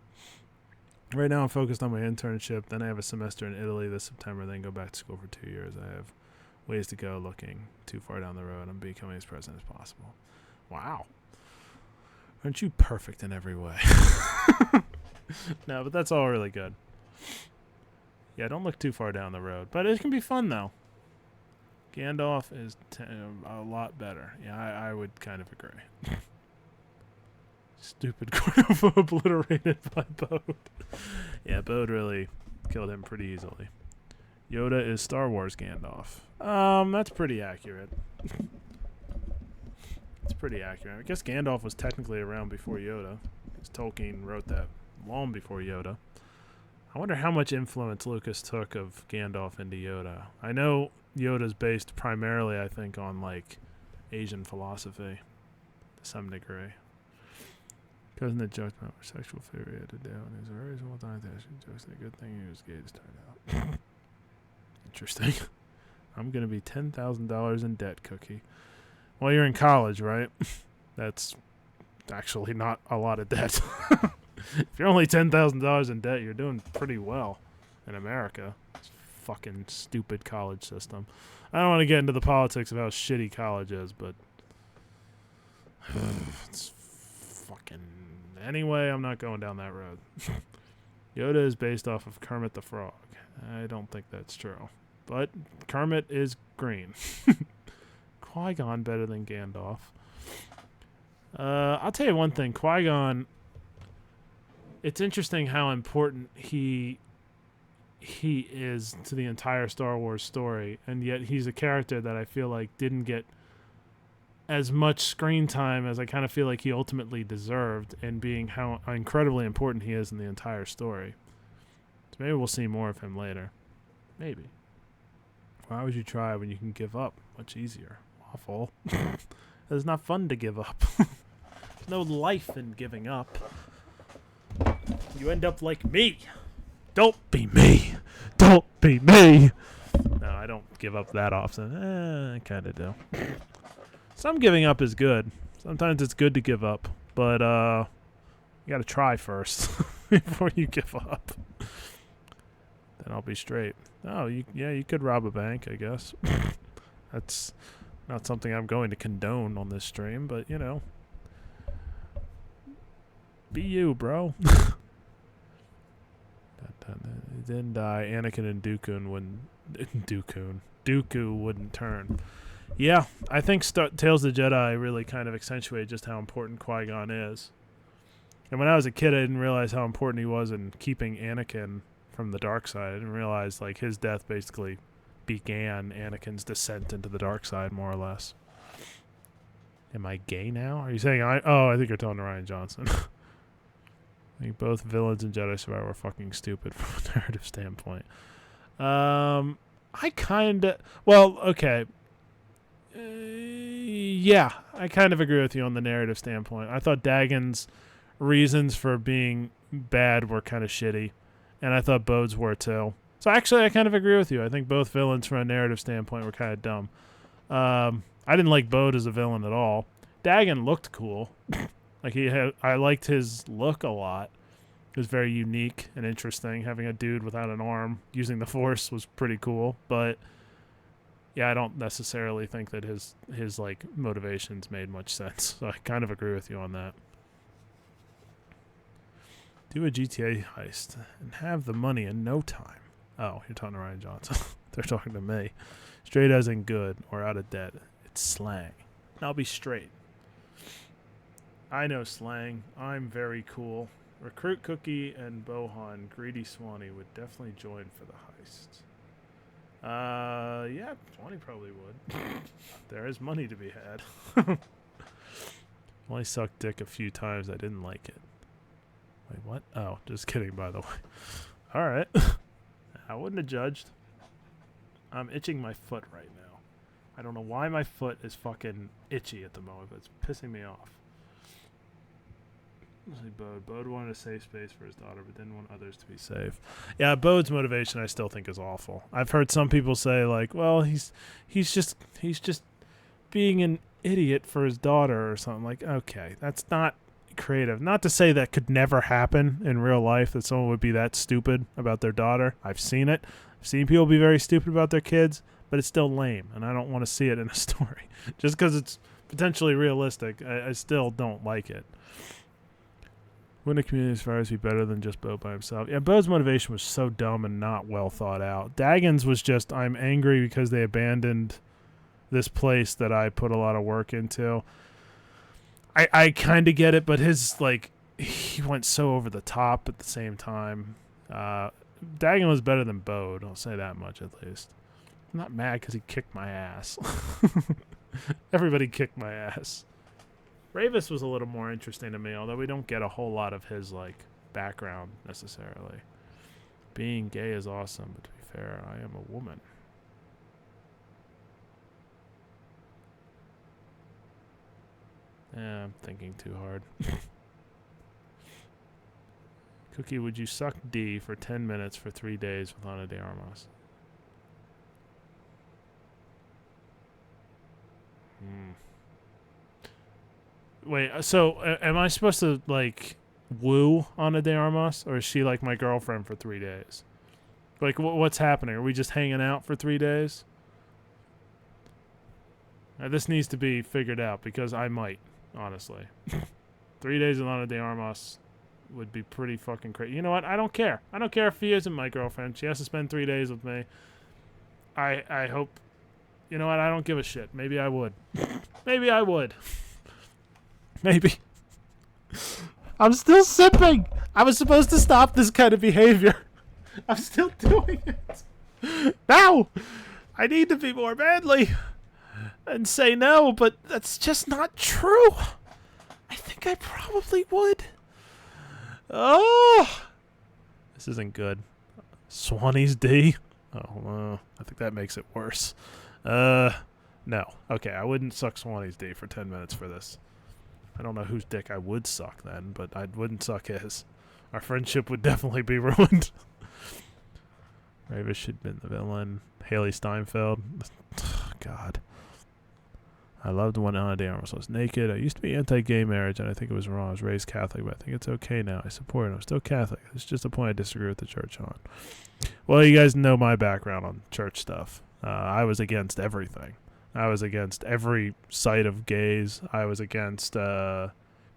S2: Right now I'm focused on my internship, then I have a semester in Italy this September, then go back to school for 2 years. I have ways to go looking too far down the road. I'm becoming as present as possible. Wow. Aren't you perfect in every way? No, but that's all really good. Yeah, don't look too far down the road. But it can be fun, though. Gandalf is a lot better. Yeah, I would kind of agree. Stupid Corvo obliterated by Bode. Yeah, Bode really killed him pretty easily. Yoda is Star Wars Gandalf. That's pretty accurate. It's pretty accurate. I guess Gandalf was technically around before Yoda, because Tolkien wrote that long before Yoda. I wonder how much influence Lucas took of Gandalf into Yoda. I know Yoda's based primarily, I think, on, like, Asian philosophy to some degree. Cousin that joked about sexual failure he had to do, and he's a reasonable time to actually jokes. A good thing he was gay to start out. Interesting. I'm going to be $10,000 in debt, Cookie. Well, you're in college, right? That's actually not a lot of debt. If you're only $10,000 in debt, you're doing pretty well in America. It's a fucking stupid college system. I don't want to get into the politics of how shitty college is, but it's fucking... Anyway, I'm not going down that road. Yoda is based off of Kermit the Frog. I don't think that's true. But Kermit is green. Qui-Gon better than Gandalf. I'll tell you one thing. Qui-Gon, it's interesting how important he is to the entire Star Wars story, and yet he's a character that I feel like didn't get as much screen time as I kind of feel like he ultimately deserved, in being how incredibly important he is in the entire story. So maybe we'll see more of him later. Maybe. Why would you try when you can give up? Much easier. Awful. It's not fun to give up. There's no life in giving up. You end up like me. Don't be me. Don't be me. No, I don't give up that often. I kind of do. Some giving up is good. Sometimes it's good to give up. But you got to try first before you give up. Then I'll be straight. Oh, you could rob a bank, I guess. That's not something I'm going to condone on this stream, but, you know. Be you, bro. Didn't die. Anakin and Dooku wouldn't turn. Yeah, I think Tales of the Jedi really kind of accentuated just how important Qui-Gon is. And when I was a kid, I didn't realize how important he was in keeping Anakin from the dark side. I didn't realize, like, his death basically began Anakin's descent into the dark side, more or less. Am I gay now? Are you saying I think you're talking to Ryan Johnson. I think both villains in Jedi Survivor were fucking stupid from a narrative standpoint. I kind of... Well, okay. Yeah, I kind of agree with you on the narrative standpoint. I thought Dagon's reasons for being bad were kind of shitty, and I thought Bode's were too. So actually, I kind of agree with you. I think both villains from a narrative standpoint were kind of dumb. I didn't like Bode as a villain at all. Dagon looked cool. I liked his look a lot. It was very unique and interesting. Having a dude without an arm using the Force was pretty cool, but yeah, I don't necessarily think that his like motivations made much sense. So I kind of agree with you on that. Do a GTA heist and have the money in no time. Oh, you're talking to Ryan Johnson. They're talking to me. Straight as in good or out of debt. It's slang. I'll be straight. I know slang. I'm very cool. Recruit Cookie and Bohan. Greedy Swanee would definitely join for the heist. Yeah, Swanee probably would. There is money to be had. Only sucked dick a few times. I didn't like it. Wait, what? Oh, just kidding, by the way. All right. I wouldn't have judged. I'm itching my foot right now. I don't know why my foot is fucking itchy at the moment, but it's pissing me off. Bode wanted a safe space for his daughter, but didn't want others to be safe. Yeah, Bode's motivation I still think is awful. I've heard some people say like, well, he's just being an idiot for his daughter or something. Like, okay, that's not creative. Not to say that could never happen in real life, that someone would be that stupid about their daughter. I've seen it. I've seen people be very stupid about their kids, but it's still lame, and I don't want to see it in a story. Just because it's potentially realistic, I still don't like it. Wouldn't a community as far as be better than just Bo by himself? Yeah, Bo's motivation was so dumb and not well thought out. Dagon's was just, I'm angry because they abandoned this place that I put a lot of work into. I kind of get it, but his, like, he went so over the top at the same time. Dagon was better than Bode, I'll say that much at least. I'm not mad because he kicked my ass. Everybody kicked my ass. Ravis was a little more interesting to me, although we don't get a whole lot of his, like, background necessarily. Being gay is awesome, but to be fair, I am a woman. Yeah, I'm thinking too hard. Cookie, would you suck D for 10 minutes for 3 days with Ana de Armas? Wait, so am I supposed to, like, woo Ana de Armas, or is she, like, my girlfriend for 3 days? Like, what's happening? Are we just hanging out for 3 days? This needs to be figured out, because I might, honestly. 3 days with Ana de Armas would be pretty fucking crazy. You know what? I don't care. I don't care if she isn't my girlfriend. She has to spend 3 days with me. I hope... You know what? I don't give a shit. Maybe I would. Maybe I would. Maybe. I'm still sipping. I was supposed to stop this kind of behavior. I'm still doing it. Now, I need to be more manly and say no, but that's just not true. I think I probably would. Oh, this isn't good. Swanee's D. Oh, I think that makes it worse. No. Okay, I wouldn't suck Swanee's D for 10 minutes for this. I don't know whose dick I would suck then, but I wouldn't suck his. Our friendship would definitely be ruined. Ravish should have been the villain. Haley Steinfeld. God. I loved when Ana de Armas was naked. I used to be anti-gay marriage, and I think it was wrong. I was raised Catholic, but I think it's okay now. I support it. I'm still Catholic. It's just a point I disagree with the church on. Well, you guys know my background on church stuff. I was against everything. I was against every sight of gays. I was against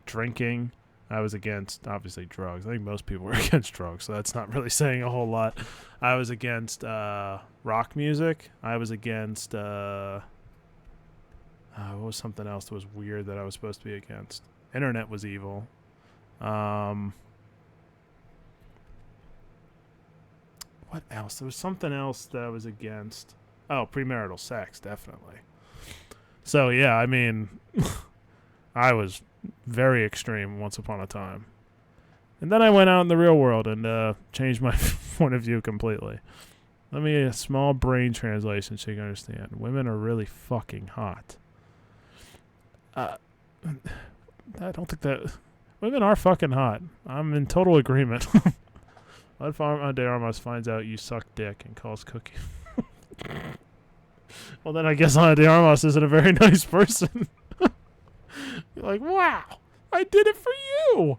S2: drinking. I was against, obviously, drugs. I think most people were against drugs, so that's not really saying a whole lot. I was against rock music. I was against... what was something else that was weird that I was supposed to be against? Internet was evil. What else? There was something else that I was against. Oh, premarital sex, definitely. So, yeah, I mean, I was very extreme once upon a time. And then I went out in the real world and changed my point of view completely. Let me a small brain translation so you can understand. Women are really fucking hot. I don't think that... Women are fucking hot. I'm in total agreement. What if Ana de Armas finds out you suck dick and calls Cookie? Well, then I guess Ana de Armas isn't a very nice person. You're like, wow, I did it for you.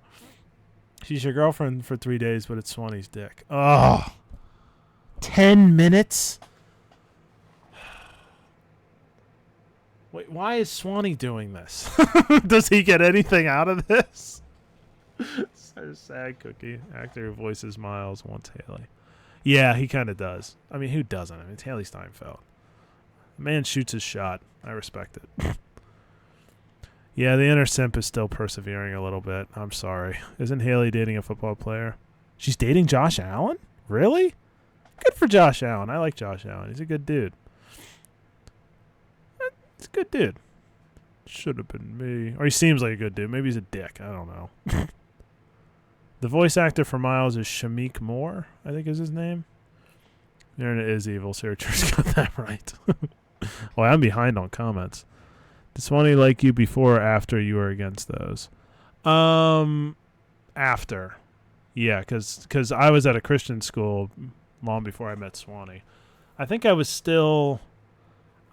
S2: She's your girlfriend for 3 days, but it's Swanee's dick. Oh, 10 minutes? Wait, why is Swanee doing this? Does he get anything out of this? So sad, Cookie. Actor who voices Miles wants Haley. Yeah, he kind of does. I mean, who doesn't? I mean, it's Haley Steinfeld. The man shoots his shot. I respect it. Yeah, the inner simp is still persevering a little bit. I'm sorry. Isn't Haley dating a football player? She's dating Josh Allen? Really? Good for Josh Allen. I like Josh Allen. He's a good dude. He's a good dude. Should have been me. Or he seems like a good dude. Maybe he's a dick. I don't know. The voice actor for Miles is Shamik Moore, I think is his name. The internet is evil. Searchers got that right. Well, I'm behind on comments. Did Swanee like you before or after you were against those? after. Yeah, because I was at a Christian school long before I met Swanee. I think I was still.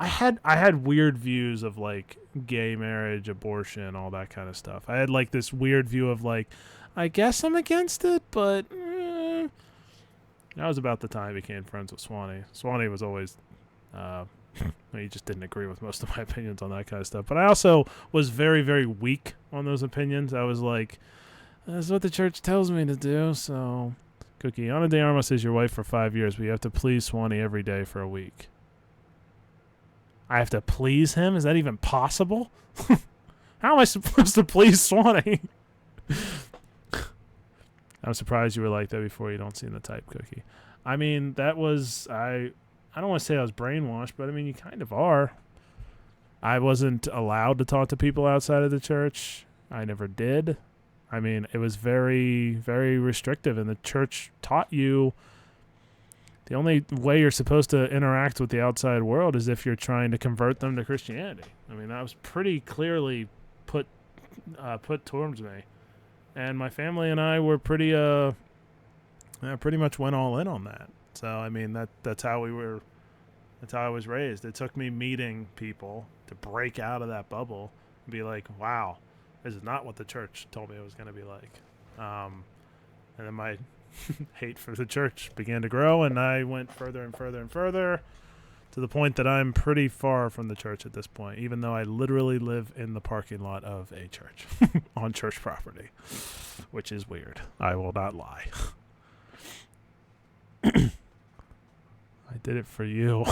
S2: I had weird views of like gay marriage, abortion, all that kind of stuff. I had like this weird view of like, I guess I'm against it, but that was about the time I became friends with Swanee. Swanee was always, he just didn't agree with most of my opinions on that kind of stuff. But I also was very, very weak on those opinions. I was like, that's what the church tells me to do. So, Cookie, Ana de Armas is your wife for 5 years, but you have to please Swanee every day for a week. I have to please him? Is that even possible? How am I supposed to please Swanee? I'm surprised you were like that before. You don't seem the type, Cookie. I mean, that was... I don't want to say I was brainwashed, but I mean, you kind of are. I wasn't allowed to talk to people outside of the church. I never did. I mean, it was very, very restrictive, and the church taught you the only way you're supposed to interact with the outside world is if you're trying to convert them to Christianity. I mean, that was pretty clearly put towards me. And my family and I were pretty much went all in on that. So, I mean, that's how I was raised. It took me meeting people to break out of that bubble and be like, wow, this is not what the church told me it was going to be like. And then my hate for the church began to grow, and I went further and further and further to the point that I'm pretty far from the church at this point, even though I literally live in the parking lot of a church on church property, which is weird. I will not lie. I did it for you.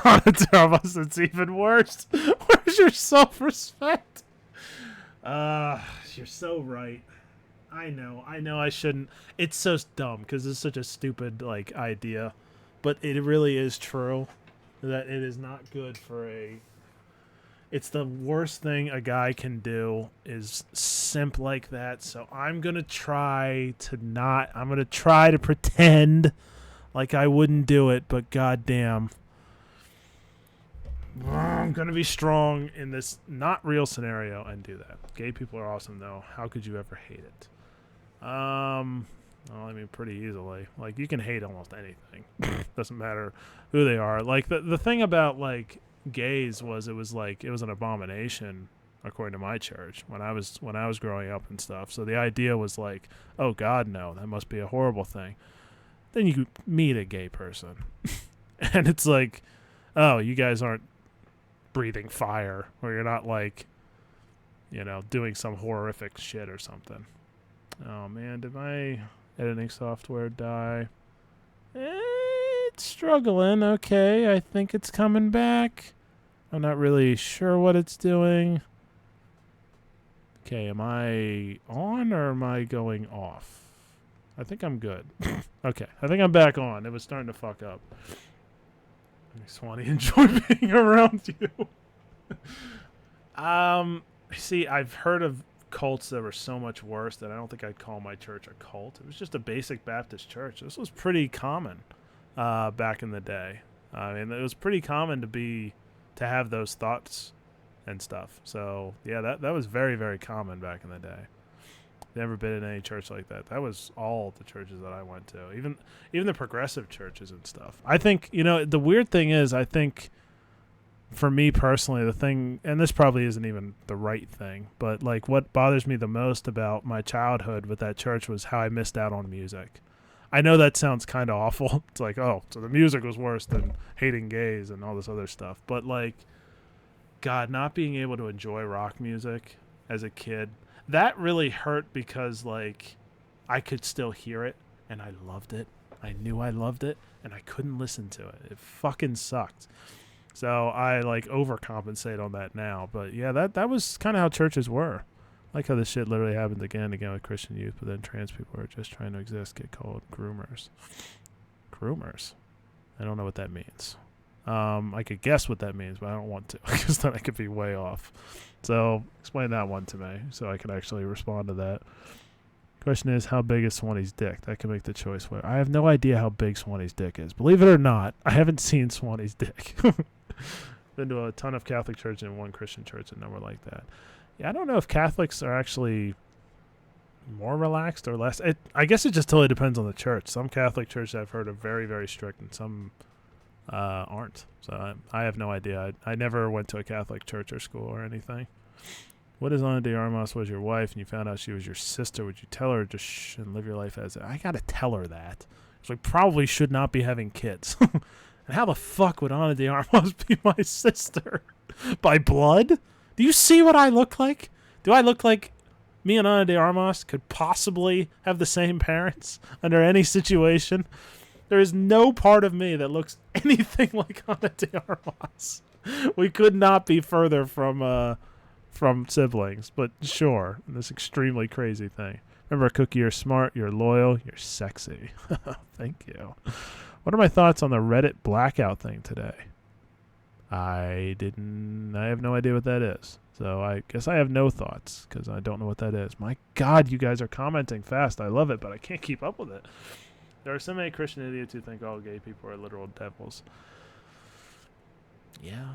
S2: It's even worse. Where's your self-respect? You're so right. I know I shouldn't. It's so dumb because it's such a stupid like idea, but it really is true that it is not good for a... It's the worst thing a guy can do is simp like that. So I'm going to try to pretend like I wouldn't do it, but goddamn, I'm going to be strong in this not real scenario and do that. Gay people are awesome though. How could you ever hate it? Well, I mean, pretty easily. Like, you can hate almost anything. Doesn't matter who they are. Like, the thing about, like, gays was it was an abomination, according to my church, when I was growing up and stuff. So the idea was like, oh, God, no, that must be a horrible thing. Then you meet a gay person. And it's like, oh, you guys aren't breathing fire, or you're not, like, doing some horrific shit or something. Oh, man, did my editing software die? It's struggling. Okay, I think it's coming back. I'm not really sure what it's doing. Okay, am I on or am I going off? I think I'm good. Okay, I think I'm back on. It was starting to fuck up. Swanee, enjoy being around you. See, I've heard of cults that were so much worse that I don't think I'd call my church a cult. It was just a basic Baptist church. This was pretty common back in the day. I mean, it was pretty common to have those thoughts and stuff. So yeah, that was very, very common back in the day. Never been in any church like that. That was all the churches that I went to, even the progressive churches and stuff. I think the weird thing is, I think, for me personally, the thing, and this probably isn't even the right thing, but like what bothers me the most about my childhood with that church was how I missed out on music. I know that sounds kind of awful. It's like, oh, so the music was worse than hating gays and all this other stuff. But like, God, not being able to enjoy rock music as a kid, that really hurt because like I could still hear it and I loved it. I knew I loved it and I couldn't listen to it. It fucking sucked. So I like overcompensate on that now. But yeah, that was kind of how churches were. Like how this shit literally happens again and again with Christian youth, but then trans people are just trying to exist get called groomers. Groomers? I don't know what that means. I could guess what that means, but I don't want to because then I could be way off. So explain that one to me so I can actually respond to that. Question is, how big is Swanee's dick? That can make the choice. I have no idea how big Swanee's dick is. Believe it or not, I haven't seen Swanee's dick. Been to a ton of Catholic churches and one Christian church and nowhere like that. Yeah, I don't know if Catholics are actually more relaxed or less. I guess it just totally depends on the church. Some Catholic churches I've heard are very, very strict, and some aren't. So I have no idea. I never went to a Catholic church or school or anything. What if Ana de Armas was your wife and you found out she was your sister? Would you tell her or just and live your life as I gotta tell her that. So we probably should not be having kids. And how the fuck would Ana de Armas be my sister? By blood? Do you see what I look like? Do I look like me and Ana de Armas could possibly have the same parents under any situation? There is no part of me that looks anything like Ana de Armas. We could not be further from siblings, but sure, this extremely crazy thing. Remember, Cookie, you're smart, you're loyal, you're sexy. Thank you. What are my thoughts on the Reddit blackout thing today? I have no idea what that is. So I guess I have no thoughts because I don't know what that is. My God, you guys are commenting fast. I love it, but I can't keep up with it. There are so many Christian idiots who think all gay people are literal devils. Yeah,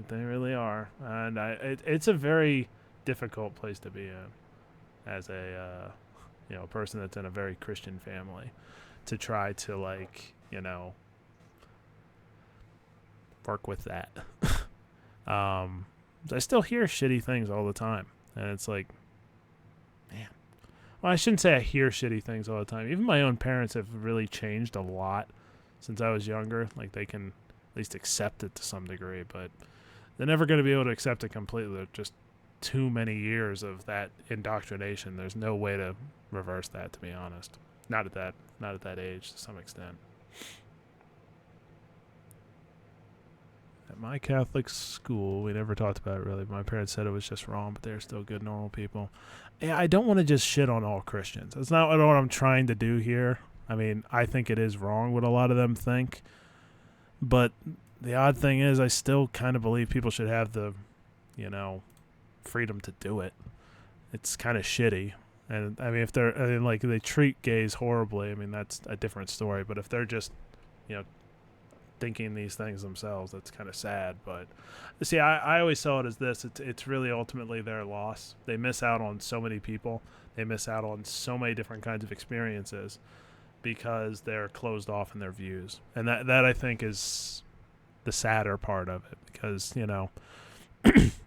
S2: they really are. And it's a very difficult place to be in as a person that's in a very Christian family to try to work with that. I still hear shitty things all the time, and it's like, man. Well, I shouldn't say I hear shitty things all the time. Even my own parents have really changed a lot since I was younger. Like, they can at least accept it to some degree, but they're never going to be able to accept it completely. There's just too many years of that indoctrination. There's no way to reverse that, to be honest. Not at that age, to some extent. At my Catholic school, we never talked about it really. My parents said it was just wrong, but they're still good, normal people. Yeah, I don't want to just shit on all Christians. That's not what I'm trying to do here. I mean, I think it is wrong what a lot of them think. But the odd thing is I still kind of believe people should have the, freedom to do it. It's kind of shitty. And, I mean, if they treat gays horribly, I mean, that's a different story. But if they're just, thinking these things themselves, that's kind of sad. But see, I always saw it as this. It's really ultimately their loss. They miss out on so many people. They miss out on so many different kinds of experiences because they're closed off in their views. And that I think is the sadder part of it, because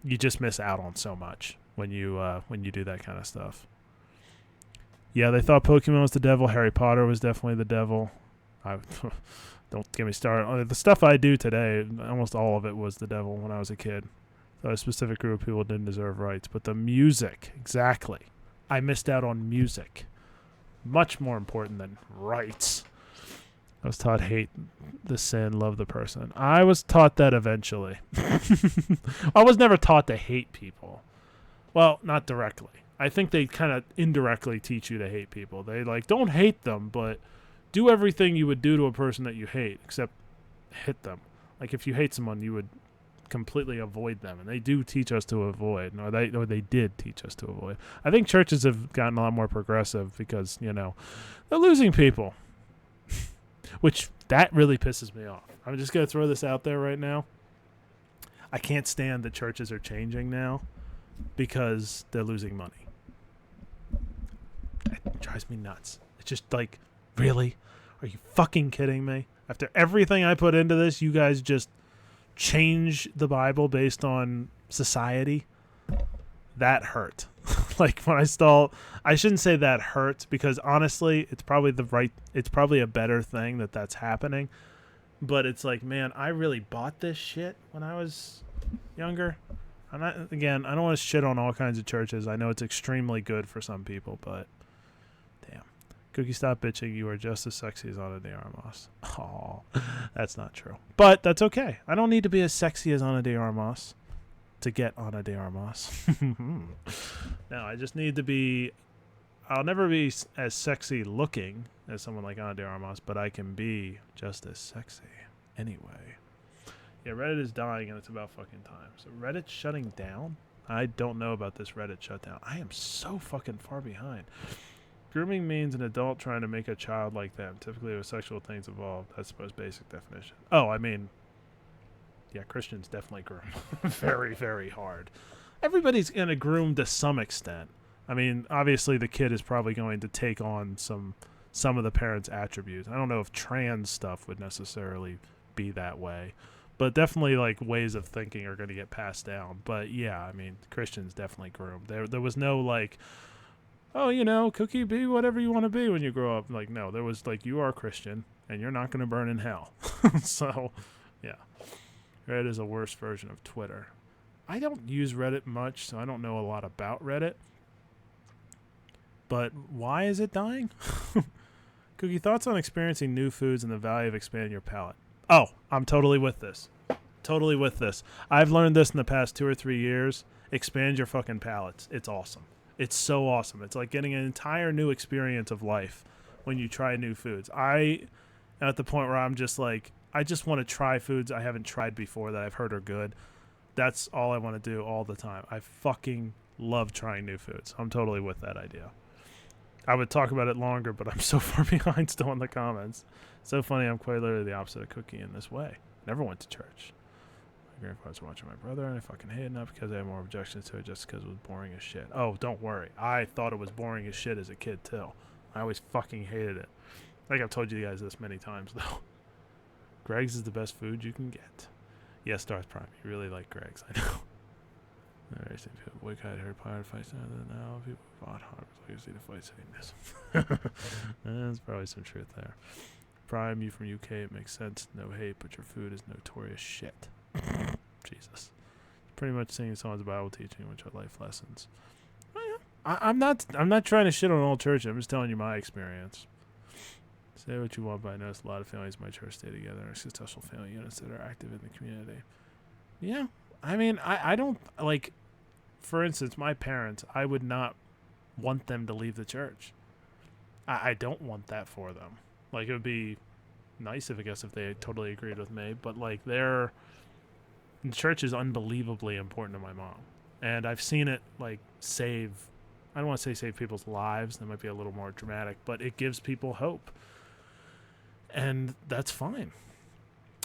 S2: you just miss out on so much when you do that kind of stuff. Yeah, they thought Pokemon was the devil. Harry Potter was definitely the devil. Don't get me started. The stuff I do today, almost all of it was the devil when I was a kid. So a specific group of people didn't deserve rights. But the music, exactly. I missed out on music. Much more important than rights. I was taught hate the sin, love the person. I was taught that eventually. I was never taught to hate people. Well, not directly. I think they kind of indirectly teach you to hate people. They don't hate them, but do everything you would do to a person that you hate, except hit them. Like, if you hate someone, you would completely avoid them. And they do teach us to avoid, or they did teach us to avoid. I think churches have gotten a lot more progressive because, they're losing people. Which, that really pisses me off. I'm just going to throw this out there right now. I can't stand that churches are changing now because they're losing money. It drives me nuts. It's just like, really? Are you fucking kidding me? After everything I put into this, you guys just change the Bible based on society? That hurt. Like, when I shouldn't say that hurt, because honestly, it's probably a better thing that that's happening. But it's like, man, I really bought this shit when I was younger. I don't want to shit on all kinds of churches. I know it's extremely good for some people, but damn. Cookie, stop bitching. You are just as sexy as Ana de Armas. Oh, that's not true. But that's okay. I don't need to be as sexy as Ana de Armas to get Ana de Armas. No, I just need to be... I'll never be as sexy looking as someone like Ana de Armas, but I can be just as sexy anyway. Yeah, Reddit is dying, and it's about fucking time. So Reddit's shutting down? I don't know about this Reddit shutdown. I am so fucking far behind. Grooming means an adult trying to make a child like them, typically with sexual things involved. That's the most basic definition. Oh, I mean, yeah, Christians definitely groom very, very hard. Everybody's going to groom to some extent. I mean, obviously the kid is probably going to take on some of the parents' attributes. I don't know if trans stuff would necessarily be that way, but definitely like ways of thinking are going to get passed down. But yeah, I mean, Christians definitely groomed. There was no like, oh, you know, Cookie, be whatever you want to be when you grow up. Like, no, there was like, you are Christian and you're not going to burn in hell. So, yeah. Reddit is a worse version of Twitter. I don't use Reddit much, so I don't know a lot about Reddit. But why is it dying? Cookie, thoughts on experiencing new foods and the value of expanding your palate? Oh, I'm totally with this. Totally with this. I've learned this in the past 2 or 3 years. Expand your fucking palates. It's awesome. It's so awesome. It's like getting an entire new experience of life when you try new foods. I am at the point where I'm just like, I just want to try foods I haven't tried before that I've heard are good. That's all I want to do all the time. I fucking love trying new foods. I'm totally with that idea. I would talk about it longer, but I'm so far behind still in the comments. So funny, I'm quite literally the opposite of Cookie in this way. Never went to church. My grandfather's watching my brother, and I fucking hate it, not because I have more objections to it, just because it was boring as shit. Oh, don't worry. I thought it was boring as shit as a kid, too. I always fucking hated it. I think I've told you guys this many times, though. Greg's is the best food you can get. Yes, Darth Prime. You really like Greg's, I know. People boycott her pirate fights now. People fought hard. So you see the fight saying this. There's probably some truth there. Prime, you from UK, it makes sense. No hate, but your food is notorious shit. Jesus. Pretty much singing songs of Bible teaching, which are life lessons. Oh, yeah. I'm not trying to shit on all church. I'm just telling you my experience. Say what you want, but I notice a lot of families in my church stay together and are successful family units that are active in the community. Yeah. I mean, I don't, like, for instance, my parents, I would not want them to leave the church. I don't want that for them. Like, it would be nice if they totally agreed with me, but, like, the church is unbelievably important to my mom. And I've seen it, like, I don't want to say save people's lives. That might be a little more dramatic, but it gives people hope. And that's fine.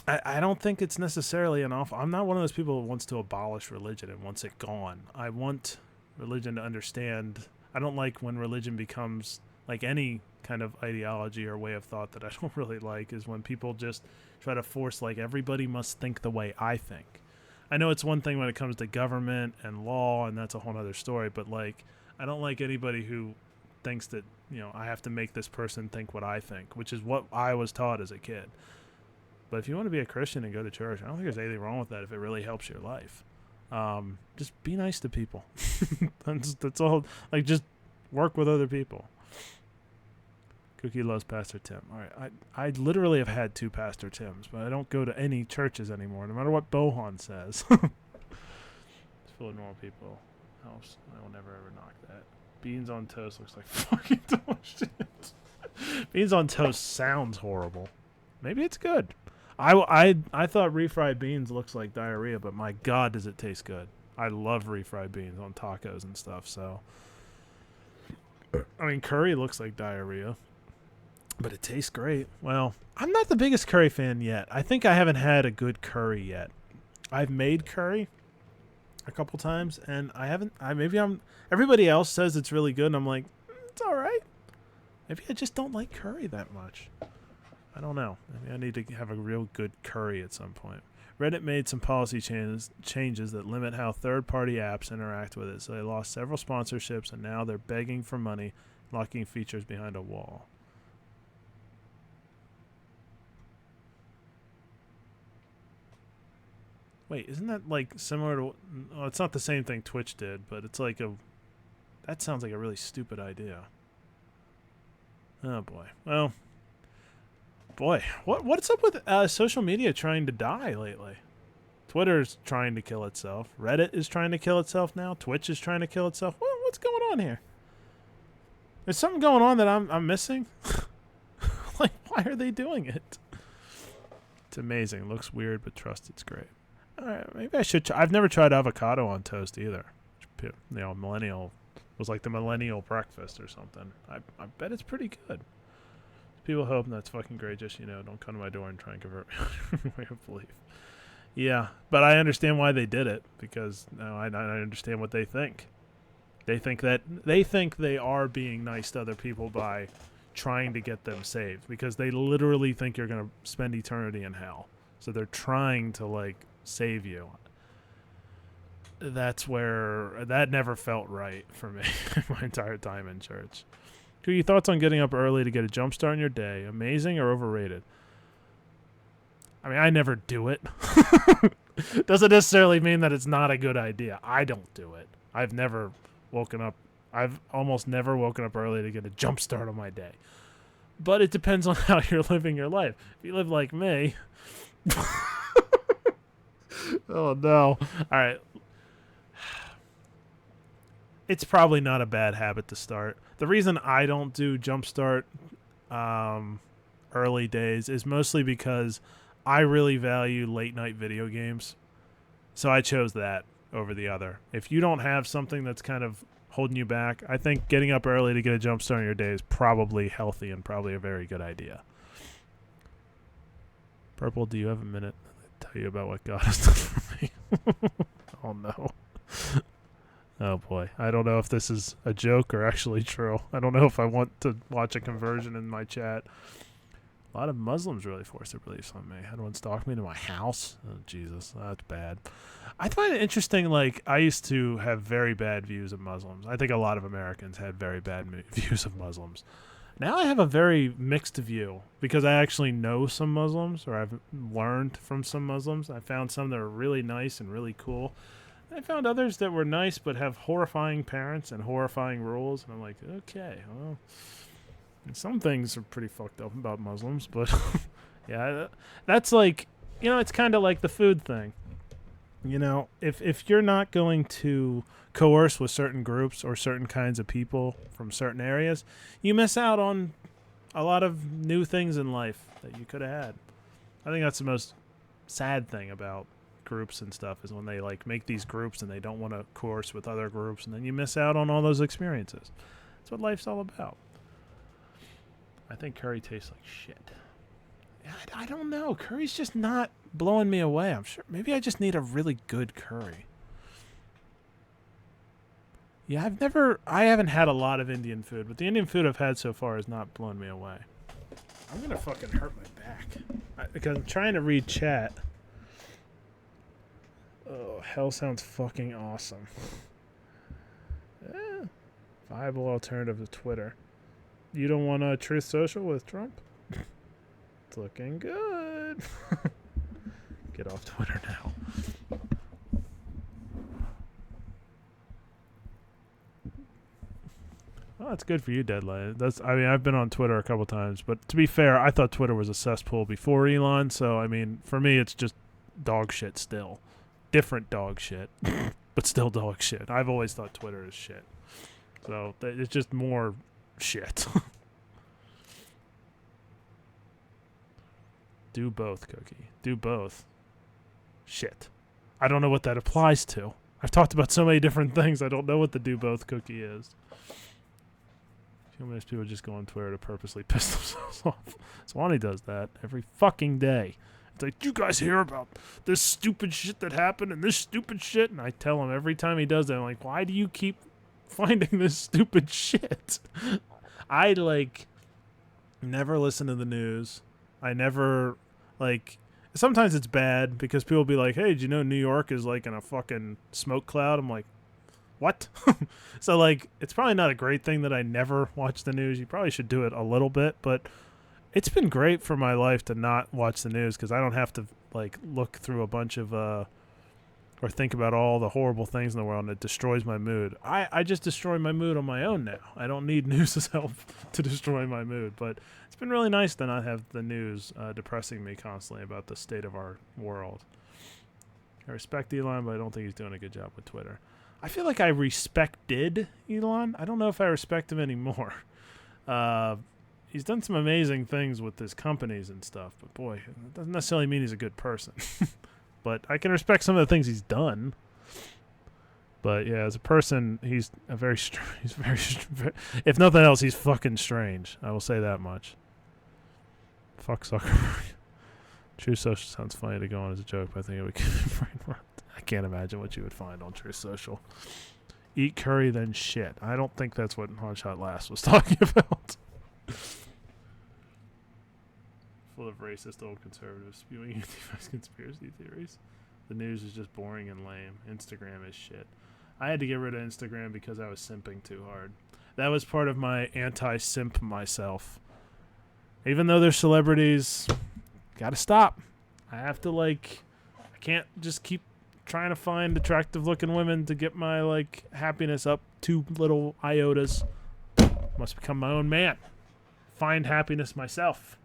S2: I don't think it's necessarily an awful... I'm not one of those people who wants to abolish religion and wants it gone. I want religion to understand... I don't like when religion becomes, like any kind of ideology or way of thought that I don't really like, is when people just try to force, like, everybody must think the way I think. I know it's one thing when it comes to government and law, and that's a whole other story, but, like, I don't like anybody who thinks that, you know, I have to make this person think what I think, which is what I was taught as a kid. But if you want to be a Christian and go to church, I don't think there's anything wrong with that if it really helps your life. Just be nice to people. That's all. Like, just work with other people. Cookie loves Pastor Tim. All right, I literally have had 2 Pastor Tims, but I don't go to any churches anymore, no matter what Bohan says. It's full of normal people. House. I will never ever knock that. Beans on toast looks like fucking dog shit. Beans on toast sounds horrible. Maybe it's good. I thought refried beans looks like diarrhea, but my God, does it taste good. I love refried beans on tacos and stuff, so. I mean, curry looks like diarrhea, but it tastes great. Well, I'm not the biggest curry fan yet. I think I haven't had a good curry yet. I've made curry a couple times, and I haven't. Everybody else says it's really good, and I'm like, it's all right. Maybe I just don't like curry that much. I don't know. Maybe I need to have a real good curry at some point. Reddit made some policy changes that limit how third-party apps interact with it, so they lost several sponsorships, and now they're begging for money, locking features behind a wall. Wait, isn't that, like, similar to... Well, it's not the same thing Twitch did, but it's like a... That sounds like a really stupid idea. Oh, boy. Well... Boy, what's up with social media trying to die lately? Twitter's trying to kill itself. Reddit is trying to kill itself now. Twitch is trying to kill itself. What's going on here? There's something going on that I'm missing? Like, why are they doing it? It's amazing. Looks weird, but trust it's great. All right, maybe I should try. I've never tried avocado on toast either. You know, millennial was like the millennial breakfast or something. I bet it's pretty good. People hope, and that's fucking great. Just, you know, don't come to my door and try and convert me way of belief. Yeah, but I understand why they did it, because now I understand what they think. They think they are being nice to other people by trying to get them saved, because they literally think you're going to spend eternity in hell. So they're trying to like save you. That's where that never felt right for me my entire time in church. Cookie, thoughts on getting up early to get a jump start in your day? Amazing or overrated? I mean, I never do it. Doesn't necessarily mean that it's not a good idea. I don't do it. I've almost never woken up early to get a jump start on my day. But it depends on how you're living your life. If you live like me... Oh, no. All right. It's probably not a bad habit to start. The reason I don't do jumpstart early days is mostly because I really value late night video games. So I chose that over the other. If you don't have something that's kind of holding you back, I think getting up early to get a jumpstart in your day is probably healthy and probably a very good idea. Purple, do you have a minute to tell you about what God has done for me? Oh, no. Oh, boy. I don't know if this is a joke or actually true. I don't know if I want to watch a conversion in my chat. A lot of Muslims really force their beliefs on me. Everyone stalked me to my house. Oh, Jesus. That's bad. I find it interesting, like, I used to have very bad views of Muslims. I think a lot of Americans had very bad views of Muslims. Now I have a very mixed view because I actually know some Muslims, or I've learned from some Muslims. I found some that are really nice and really cool. I found others that were nice but have horrifying parents and horrifying rules. And I'm like, okay, well, some things are pretty fucked up about Muslims. But, yeah, that's like, you know, it's kind of like the food thing. You know, if you're not going to coerce with certain groups or certain kinds of people from certain areas, you miss out on a lot of new things in life that you could have had. I think that's the most sad thing about groups and stuff, is when they like make these groups and they don't want to coerce with other groups, and then you miss out on all those experiences. That's what life's all about. I think curry tastes like shit. I don't know. Curry's just not blowing me away. I'm sure maybe I just need a really good curry. Yeah, I haven't had a lot of Indian food, but the Indian food I've had so far has not blown me away. I'm gonna fucking hurt my back because I'm trying to read chat. Oh, hell sounds fucking awesome. Viable alternative to Twitter. You don't want a Truth Social with Trump? It's looking good. Get off Twitter now. Well, that's good for you, Deadline. I've been on Twitter a couple times, but to be fair, I thought Twitter was a cesspool before Elon, so, I mean, for me, it's just dog shit still. Different dog shit, but still dog shit. I've always thought Twitter is shit. So, it's just more shit. Do both, Cookie. Do both. Shit. I don't know what that applies to. I've talked about so many different things, I don't know what the do both cookie is. Too many people just go on Twitter to purposely piss themselves off. Swanee does that every fucking day. It's like, do you guys hear about this stupid shit that happened and this stupid shit? And I tell him every time he does that, I'm like, why do you keep finding this stupid shit? I, like, never listen to the news. I never, like, sometimes it's bad because people will be like, hey, did you know New York is, like, in a fucking smoke cloud? I'm like, what? So, like, it's probably not a great thing that I never watch the news. You probably should do it a little bit, but it's been great for my life to not watch the news because I don't have to, like, look through a bunch of, or think about all the horrible things in the world, and it destroys my mood. I just destroy my mood on my own now. I don't need news' help to destroy my mood, but it's been really nice to not have the news depressing me constantly about the state of our world. I respect Elon, but I don't think he's doing a good job with Twitter. I feel like I respected Elon. I don't know if I respect him anymore. He's done some amazing things with his companies and stuff, but boy, it doesn't necessarily mean he's a good person. But I can respect some of the things he's done. But yeah, as a person, he's very, if nothing else, he's fucking strange. I will say that much. Fuck Zuckerberg. True Social sounds funny to go on as a joke, but I think it would I can't imagine what you would find on True Social. Eat curry, then shit. I don't think that's what Hotshot Last was talking about. Full of racist old conservatives spewing anti-vax conspiracy theories. The news is just boring and lame. Instagram is shit. I had to get rid of Instagram because I was simping too hard. That was part of my anti-simp myself. Even though they're celebrities, gotta stop. I have to, like, I can't just keep trying to find attractive-looking women to get my, like, happiness up 2 little iotas. Must become my own man. Find happiness myself.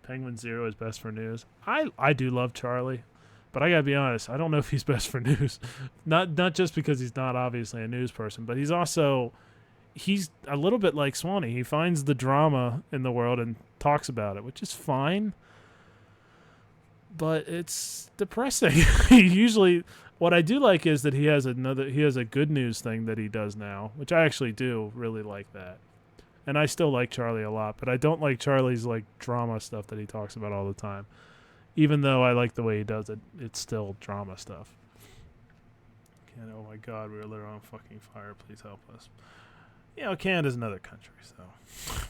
S2: Penguin Zero is best for news. I do love Charlie, but I gotta be honest, I don't know if he's best for news. Not just because he's not obviously a news person, but he's a little bit like Swanee. He finds the drama in the world and talks about it, which is fine. But it's depressing. Usually, what I do like is that he has a good news thing that he does now, which I actually do really like that. And I still like Charlie a lot, but I don't like Charlie's like drama stuff that he talks about all the time. Even though I like the way he does it, it's still drama stuff. Oh my God, we are literally on fucking fire. Please help us. You know, Canada's another country, so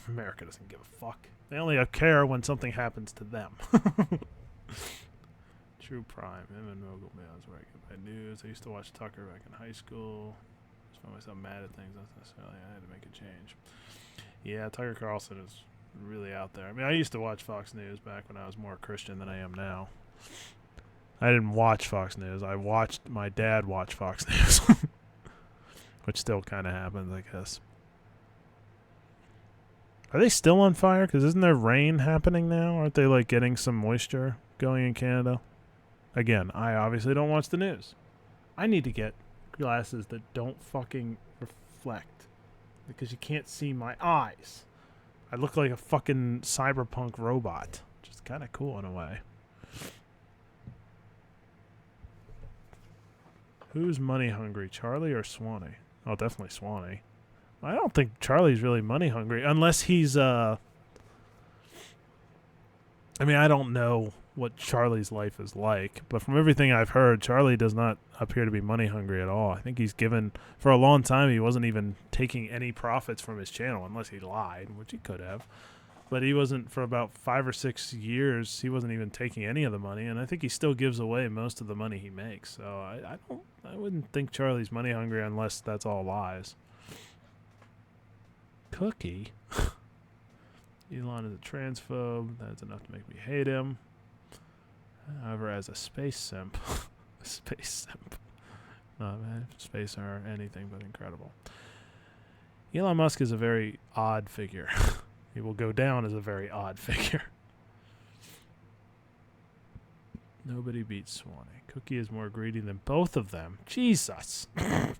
S2: America doesn't give a fuck. They only care when something happens to them. True Prime. Him and Mogul Man is where I get my news. I used to watch Tucker back in high school. Just found myself mad at things. Not necessarily. I had to make a change. Yeah, Tucker Carlson is really out there. I mean, I used to watch Fox News back when I was more Christian than I am now. I didn't watch Fox News. I watched my dad watch Fox News. Which still kind of happens, I guess. Are they still on fire? Because isn't there rain happening now? Aren't they, like, getting some moisture going in Canada? Again, I obviously don't watch the news. I need to get glasses that don't fucking reflect. Because you can't see my eyes. I look like a fucking cyberpunk robot. Which is kind of cool in a way. Who's money hungry, Charlie or Swanee? Oh, definitely Swanee. I don't think Charlie's really money hungry. Unless he's, I mean, I don't know what Charlie's life is like. But from everything I've heard, Charlie does not appear to be money hungry at all. I think he's given, for a long time, he wasn't even taking any profits from his channel. Unless he lied, which he could have. But he wasn't, for about 5 or 6 years, he wasn't even taking any of the money. And I think he still gives away most of the money he makes. So I wouldn't think Charlie's money hungry unless that's all lies. Cookie? Elon is a transphobe. That's enough to make me hate him. However, as a space simp, a space simp. No, man, space are anything but incredible. Elon Musk is a very odd figure. He will go down as a very odd figure. Nobody beats Swanee. Cookie is more greedy than both of them. Jesus. The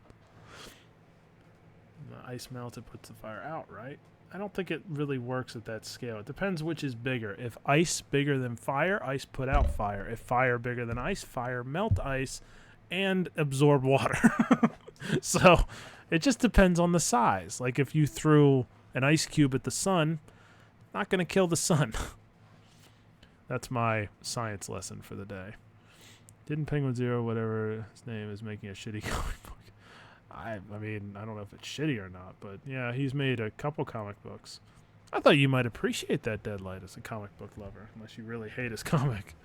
S2: ice melted puts the fire out, right? I don't think it really works at that scale. It depends which is bigger. If ice bigger than fire, ice put out fire. If fire bigger than ice, fire melt ice and absorb water. So it just depends on the size. Like if you threw an ice cube at the sun, not going to kill the sun. That's my science lesson for the day. Didn't Penguin Zero, whatever his name is, making a shitty comic book? I mean, I don't know if it's shitty or not, but yeah, he's made a couple comic books. I thought you might appreciate that, Deadlight, as a comic book lover, unless you really hate his comic.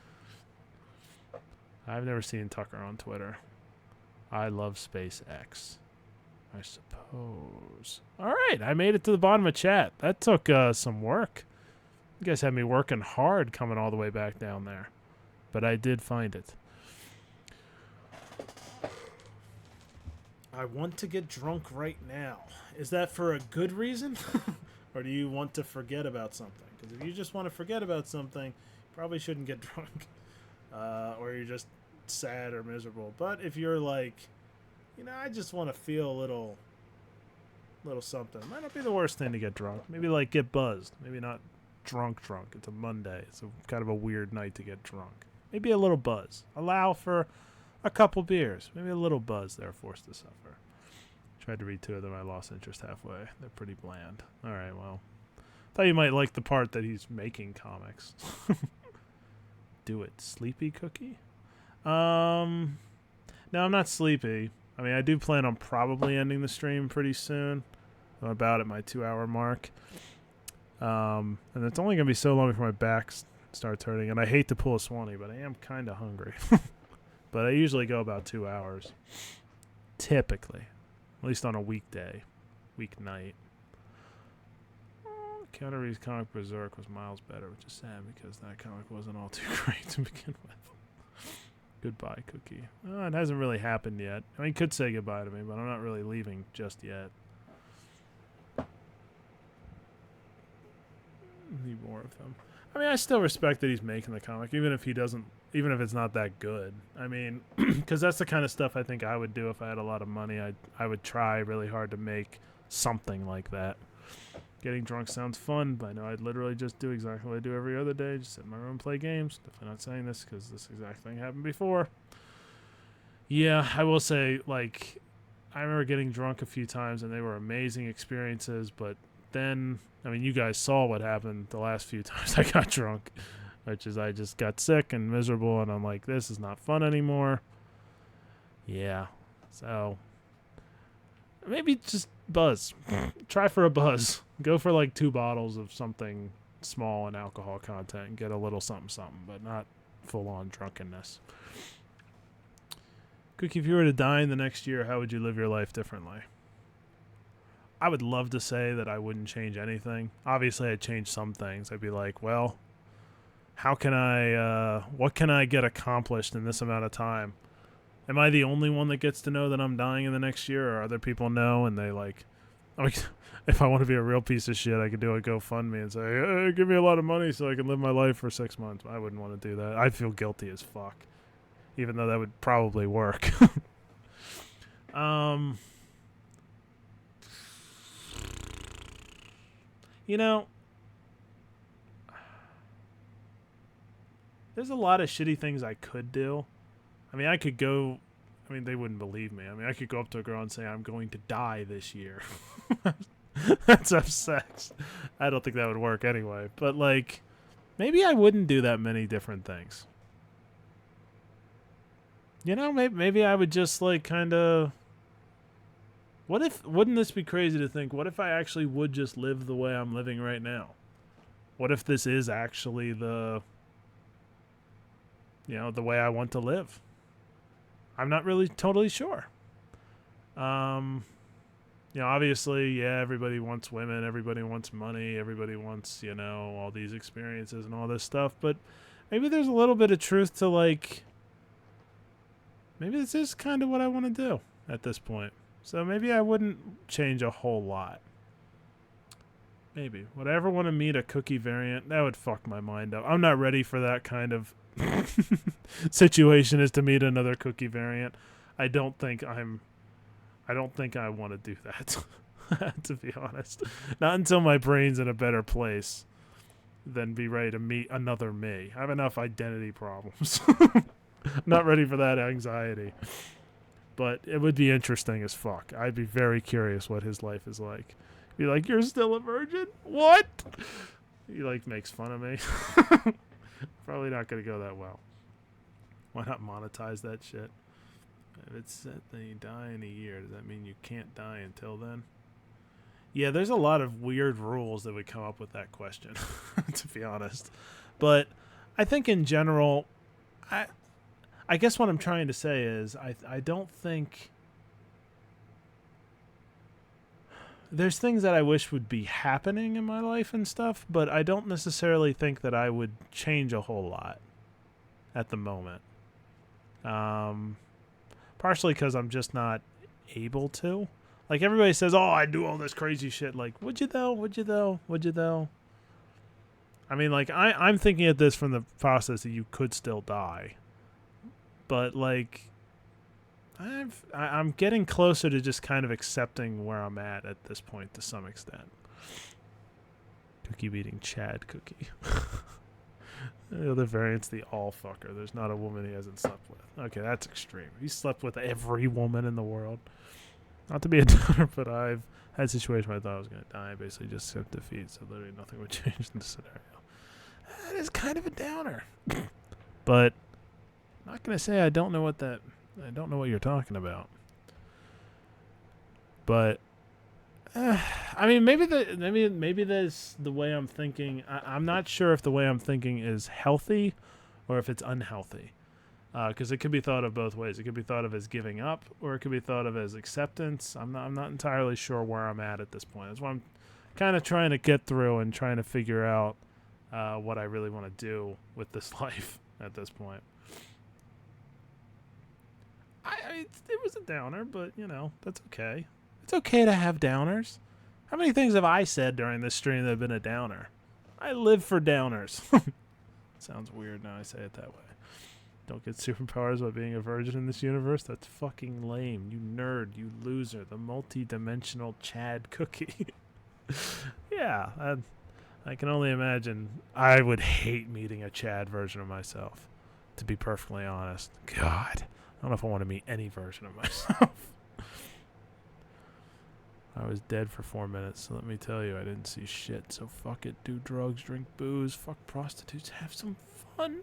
S2: I've never seen Tucker on Twitter. I love SpaceX, I suppose. All right, I made it to the bottom of chat. That took some work. You guys had me working hard coming all the way back down there, but I did find it. I want to get drunk right now. Is that for a good reason? Or do you want to forget about something? Because if you just want to forget about something, you probably shouldn't get drunk. Or you're just sad or miserable. But if you're like, you know, I just want to feel a little something. It might not be the worst thing to get drunk. Maybe like get buzzed. Maybe not drunk. It's a Monday. It's kind of a weird night to get drunk. Maybe a little buzz. Allow for a couple beers. Maybe a little buzz they're forced to suffer. Tried to read 2 of them. I lost interest halfway. They're pretty bland. All right, well. Thought you might like the part that he's making comics. Do it. Sleepy Cookie? No, I'm not sleepy. I mean, I do plan on probably ending the stream pretty soon. I'm about at my 2-hour mark. And it's only going to be so long before my back starts hurting. And I hate to pull a Swanee, but I am kind of hungry. But I usually go about 2 hours. Typically. At least on a weekday. Weeknight. Counter-Read's comic Berserk was miles better, which is sad because that comic wasn't all too great to begin with. Goodbye, Cookie. Oh, it hasn't really happened yet. I mean, he could say goodbye to me, but I'm not really leaving just yet. Need more of them. I mean, I still respect that he's making the comic, even if it's not that good. I mean, because that's the kind of stuff I think I would do if I had a lot of money. I would try really hard to make something like that. Getting drunk sounds fun, but I know I'd literally just do exactly what I do every other day. Just sit in my room and play games. Definitely not saying this because this exact thing happened before. Yeah, I will say, like, I remember getting drunk a few times and they were amazing experiences, but then, I mean, you guys saw what happened the last few times I got drunk, which is I just got sick and miserable, and I'm like, this is not fun anymore. Yeah, so maybe just buzz. Try for a buzz. Go for like 2 bottles of something small in alcohol content and get a little something, but not full-on drunkenness. Cookie, if you were to die in the next year, how would you live your life differently? I would love to say that I wouldn't change anything. Obviously, I'd change some things. I'd be like, well, what can I get accomplished in this amount of time? Am I the only one that gets to know that I'm dying in the next year, or other people know and they like, if I want to be a real piece of shit, I could do a GoFundMe and say, hey, give me a lot of money so I can live my life for 6 months. I wouldn't want to do that. I'd feel guilty as fuck, even though that would probably work. You know, there's a lot of shitty things I could do. I mean, they wouldn't believe me. I mean, I could go up to a girl and say, I'm going to die this year. That's have sex. I don't think that would work anyway. But, like, maybe I wouldn't do that many different things. You know, maybe I would just, like, kind of... Wouldn't this be crazy to think, what if I actually would just live the way I'm living right now? What if this is actually the way I want to live? I'm not really totally sure. Obviously, yeah, everybody wants women, everybody wants money, everybody wants, all these experiences and all this stuff, but maybe there's a little bit of truth to, like, maybe this is kind of what I want to do at this point. So maybe I wouldn't change a whole lot. Maybe. Would I ever want to meet a Cookie variant? That would fuck my mind up. I'm not ready for that kind of situation, is to meet another Cookie variant. I don't think I want to do that, to be honest. Not until my brain's in a better place than be ready to meet another me. I have enough identity problems. Not ready for that anxiety. But it would be interesting as fuck. I'd be very curious what his life is like. Be like, you're still a virgin? What? He, like, makes fun of me. Probably not going to go that well. Why not monetize that shit? If it's set that you die in a year, does that mean you can't die until then? Yeah, there's a lot of weird rules that would come up with that question, to be honest. But I think in general, I guess what I'm trying to say is I don't think... There's things that I wish would be happening in my life and stuff, but I don't necessarily think that I would change a whole lot at the moment. Partially because I'm just not able to. Like, everybody says, oh, I do all this crazy shit. Like, would you though? Would you though? Would you though? I mean, like, I'm thinking of this from the process that you could still die. But, like, I'm getting closer to just kind of accepting where I'm at this point to some extent. Cookie beating Chad Cookie. The other variant's the all fucker. There's not a woman he hasn't slept with. Okay, that's extreme. He slept with every woman in the world. Not to be a downer, but I've had a situation where I thought I was going to die. I basically just accept defeat, so literally nothing would change in the scenario. That is kind of a downer. But I'm not going to say I don't know what you're talking about. But I mean, maybe that's the way I'm thinking. I'm not sure if the way I'm thinking is healthy or if it's unhealthy. Because it could be thought of both ways. It could be thought of as giving up, or it could be thought of as acceptance. I'm not entirely sure where I'm at this point. That's why I'm kind of trying to get through and trying to figure out what I really want to do with this life at this point. It was a downer, but that's okay. It's okay to have downers. How many things have I said during this stream that have been a downer? I live for downers. Sounds weird now I say it that way. Don't get superpowers by being a virgin in this universe? That's fucking lame. You nerd. You loser. The multi-dimensional Chad Cookie. Yeah, I can only imagine. I would hate meeting a Chad version of myself, to be perfectly honest. God. I don't know if I want to meet any version of myself. I was dead for 4 minutes, so let me tell you, I didn't see shit. So fuck it. Do drugs, drink booze, fuck prostitutes, have some fun.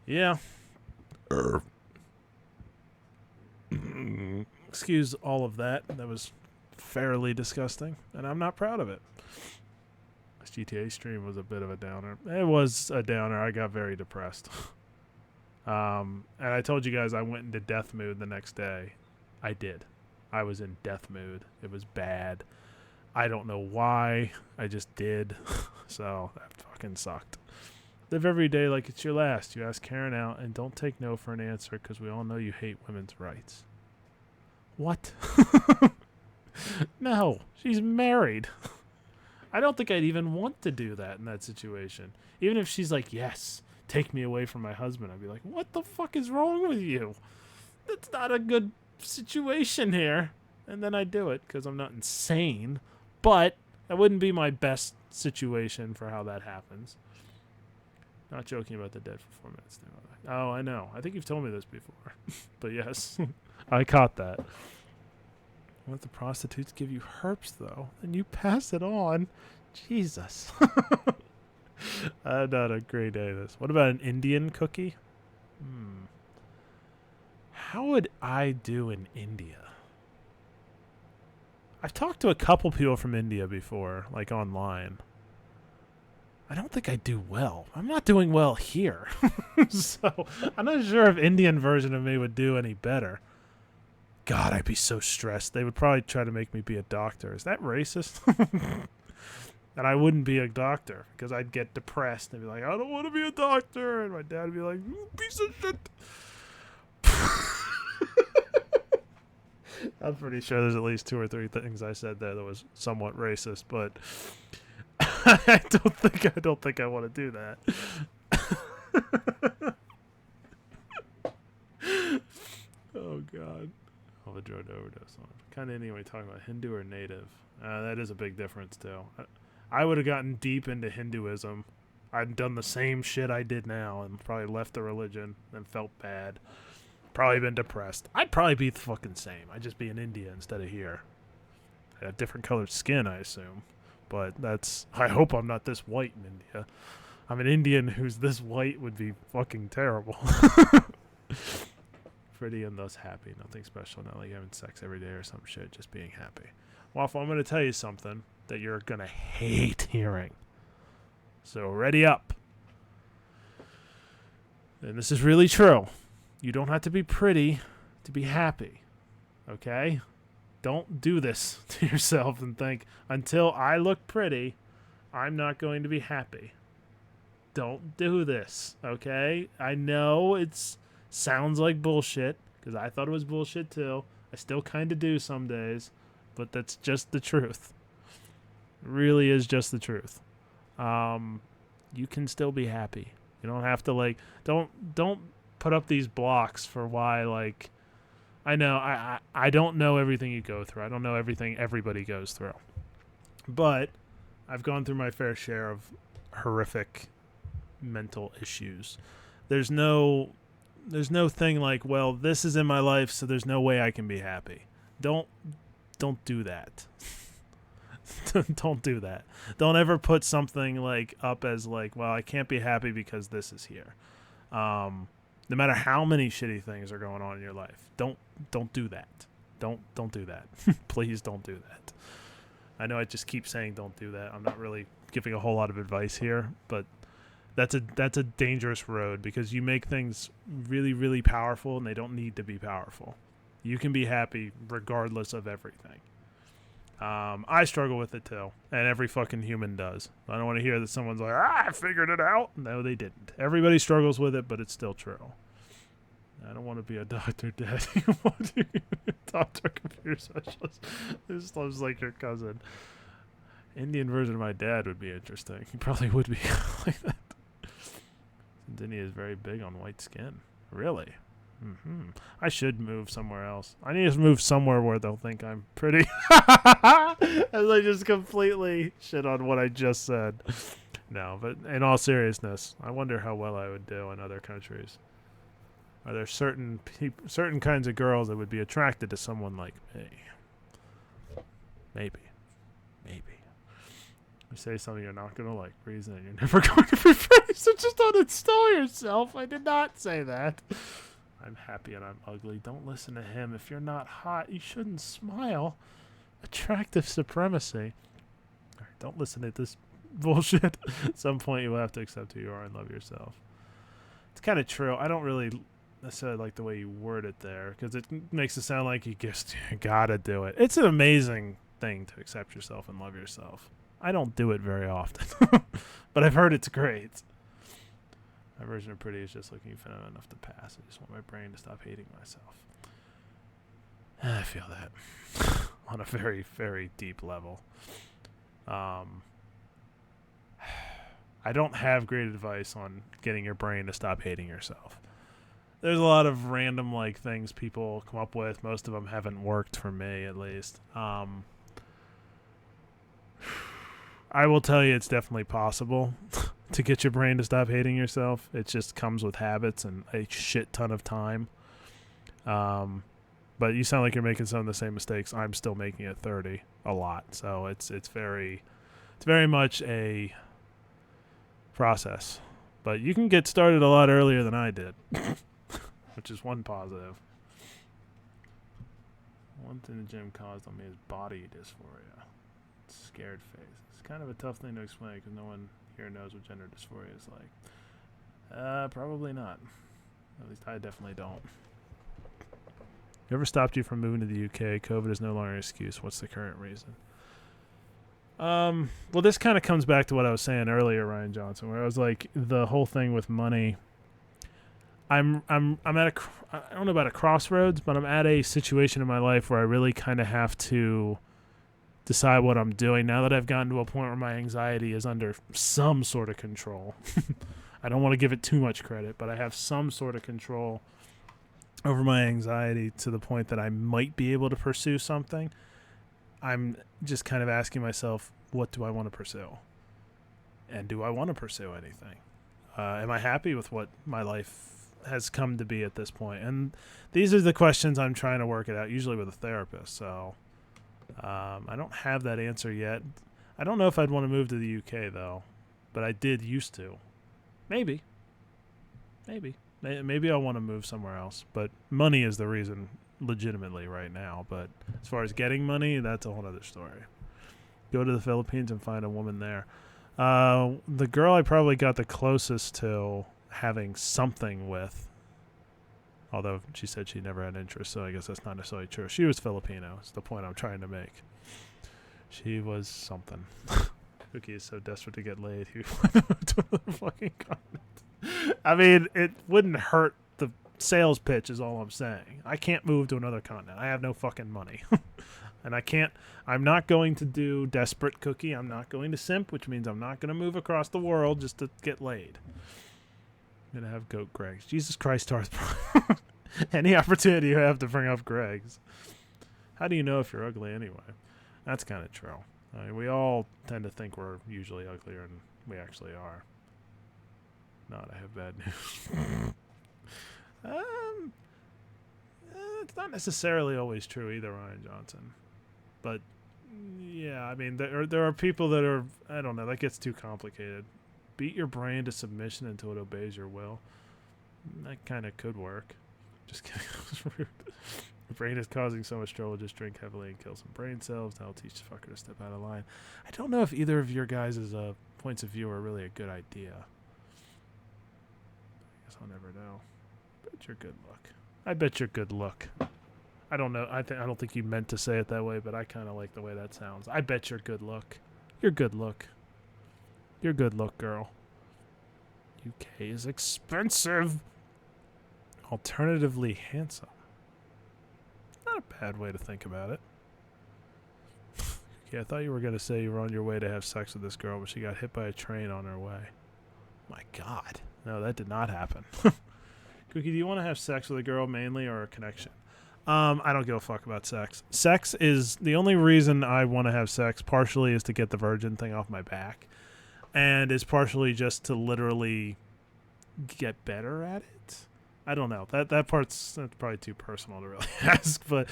S2: Yeah. Excuse all of that. That was fairly disgusting, and I'm not proud of it. This GTA stream was a bit of a downer. It was a downer. I got very depressed. And I told you guys I went into death mood the next day. I did. I was in death mood. It was bad. I don't know why. I just did. So that fucking sucked. Live every day like it's your last. You ask Karen out and don't take no for an answer because we all know you hate women's rights. What? No, she's married. I don't think I'd even want to do that in that situation. Even if she's like, yes, take me away from my husband, I'd be like, what the fuck is wrong with you? That's not a good situation here. And then I do it because I'm not insane. But that wouldn't be my best situation for how that happens. Not joking about the dead for 4 minutes. Oh, I know. I think you've told me this before. But yes, I caught that. What if the prostitutes give you herpes, though? And you pass it on? Jesus. Not a great day, this. What about an Indian cookie? How would I do in India? I've talked to a couple people from India before, like online. I don't think I do well. I'm not doing well here. So I'm not sure if Indian version of me would do any better. God, I'd be so stressed. They would probably try to make me be a doctor. Is that racist? And I wouldn't be a doctor because I'd get depressed and be like, I don't want to be a doctor. And my dad would be like, you piece of shit. I'm pretty sure there's at least 2 or 3 things I said there that was somewhat racist, but I don't think I want to do that. Oh God. Of a drug overdose on. Kind of anyway, talking about Hindu or native. That is a big difference too. I would have gotten deep into Hinduism. I'd done the same shit I did now and probably left the religion and felt bad. Probably been depressed. I'd probably be the fucking same. I'd just be in India instead of here. I had different colored skin, I assume. But I hope I'm not this white in India. I'm an Indian who's this white would be fucking terrible. Pretty and thus happy. Nothing special. Not like having sex every day or some shit. Just being happy. Waffle, I'm going to tell you something that you're going to hate hearing. So ready up. And this is really true. You don't have to be pretty to be happy. Okay? Don't do this to yourself and think, until I look pretty, I'm not going to be happy. Don't do this. Okay? I know it sounds like bullshit, because I thought it was bullshit too. I still kind of do some days, but that's just the truth. It really is just the truth. You can still be happy. You don't have to don't put up these blocks for why I know I don't know everything you go through. I don't know everything everybody goes through. But I've gone through my fair share of horrific mental issues. There's no thing like, well, this is in my life, so there's no way I can be happy. Don't do that. Don't do that. Don't ever put something up as well, I can't be happy because this is here. No matter how many shitty things are going on in your life, don't do that. Don't do that. Please don't do that. I know I just keep saying don't do that. I'm not really giving a whole lot of advice here, but that's a dangerous road because you make things really, really powerful and they don't need to be powerful. You can be happy regardless of everything. I struggle with it too, and every fucking human does. I don't want to hear that someone's like, I figured it out. No, they didn't. Everybody struggles with it, but it's still true. I don't want to be a doctor, Dad. You want to be a doctor, computer specialist. This loves like your cousin. Indian version of my dad would be interesting. He probably would be like that. Since India is very big on white skin. Really? I should move somewhere else. I need to move somewhere where they'll think I'm pretty. As I just completely shit on what I just said. No, but in all seriousness, I wonder how well I would do in other countries. Are there certain kinds of girls that would be attracted to someone like me? Maybe. You say something you're not going to like, reason, and you're never going to be friends, so just uninstall yourself. I did not say that. I'm happy and I'm ugly. Don't listen to him. If you're not hot, you shouldn't smile. Attractive supremacy. All right, don't listen to this bullshit. At some point, you will have to accept who you are and love yourself. It's kind of true. I don't really necessarily like the way you word it there because it makes it sound like you just gotta do it. It's an amazing thing to accept yourself and love yourself. I don't do it very often, but I've heard it's great. My version of pretty is just looking feminine enough to pass. I just want my brain to stop hating myself. I feel that on a very, very deep level. I don't have great advice on getting your brain to stop hating yourself. There's a lot of random like things people come up with. Most of them haven't worked for me, at least. I will tell you it's definitely possible to get your brain to stop hating yourself. It just comes with habits and a shit ton of time. But you sound like you're making some of the same mistakes I'm still making at 30 a lot. So it's very much a process. But you can get started a lot earlier than I did, which is one positive. One thing the gym caused on me is body dysphoria. Scared face. It's kind of a tough thing to explain because no one here knows what gender dysphoria is like. Probably not. At least I definitely don't. Whoever stopped you from moving to the UK? COVID is no longer an excuse. What's the current reason? Well, this kind of comes back to what I was saying earlier, Ryan Johnson, where I was like, the whole thing with money. I'm at I don't know about a crossroads, but I'm at a situation in my life where I really kind of have to decide what I'm doing now that I've gotten to a point where my anxiety is under some sort of control. I don't want to give it too much credit, but I have some sort of control over my anxiety to the point that I might be able to pursue something. I'm just kind of asking myself, what do I want to pursue? And do I want to pursue anything? Am I happy with what my life has come to be at this point? And these are the questions I'm trying to work it out, usually with a therapist. So I don't have that answer yet. I don't know if I'd want to move to the UK, though. But I did used to. Maybe I'll want to move somewhere else. But money is the reason legitimately right now. But as far as getting money, that's a whole other story. Go to the Philippines and find a woman there. The girl I probably got the closest to having something with, although she said she never had interest, so I guess that's not necessarily true. She was Filipino, is the point I'm trying to make. She was something. Cookie is so desperate to get laid, he went to another fucking continent. I mean, it wouldn't hurt the sales pitch is all I'm saying. I can't move to another continent. I have no fucking money. And I'm not going to do desperate Cookie. I'm not going to simp, which means I'm not going to move across the world just to get laid. I'm going to have goat Gregs. Jesus Christ, Darth. Any opportunity you have to bring up Gregs. How do you know if you're ugly anyway? That's kind of true. I mean, we all tend to think we're usually uglier than we actually are. Not, I have bad news. It's not necessarily always true either, Ryan Johnson. But, yeah, I mean, there are people that are, I don't know, that gets too complicated. Beat your brain to submission until it obeys your will. That kind of could work. Just kidding. That was rude. brain is causing so much trouble. Just drink heavily and kill some brain cells. That'll teach the fucker to step out of line. I don't know if either of your guys' points of view are really a good idea. I guess I'll never know. Bet you're good luck. I bet you're good luck. I don't know. I don't think you meant to say it that way, but I kind of like the way that sounds. I bet you're good luck. You're good luck. You're good luck, girl. UK is expensive. Alternatively handsome. Not a bad way to think about it. Yeah, I thought you were going to say you were on your way to have sex with this girl, but she got hit by a train on her way. My God. No, that did not happen. Cookie, do you want to have sex with a girl mainly or a connection? I don't give a fuck about sex. Sex is the only reason I want to have sex. Partially is to get the virgin thing off my back, and is partially just to literally get better at it. I don't know. That's probably too personal to really ask, but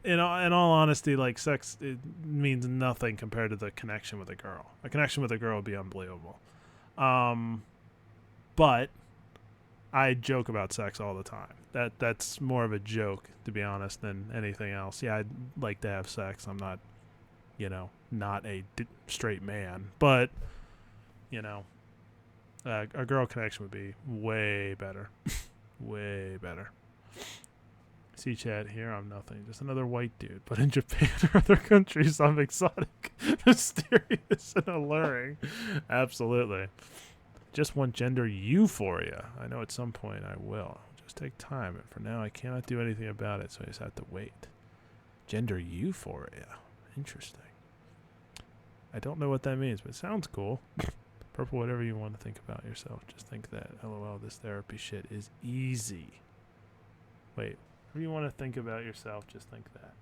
S2: in all honesty, like sex, it means nothing compared to the connection with a girl. A connection with a girl would be unbelievable. But I joke about sex all the time. That's more of a joke, to be honest, than anything else. Yeah, I'd like to have sex. I'm not, not a straight man, but a girl connection would be way better. Way better. See chat, here I'm nothing. Just another white dude. But in Japan or other countries, I'm exotic, mysterious, and alluring. Absolutely. Just want gender euphoria. I know at some point I will. Just take time. And for now, I cannot do anything about it, so I just have to wait. Gender euphoria. Interesting. I don't know what that means, but it sounds cool. Purple, whatever you want to think about yourself, just think that, LOL, this therapy shit is easy. Wait, whatever you want to think about yourself, just think that.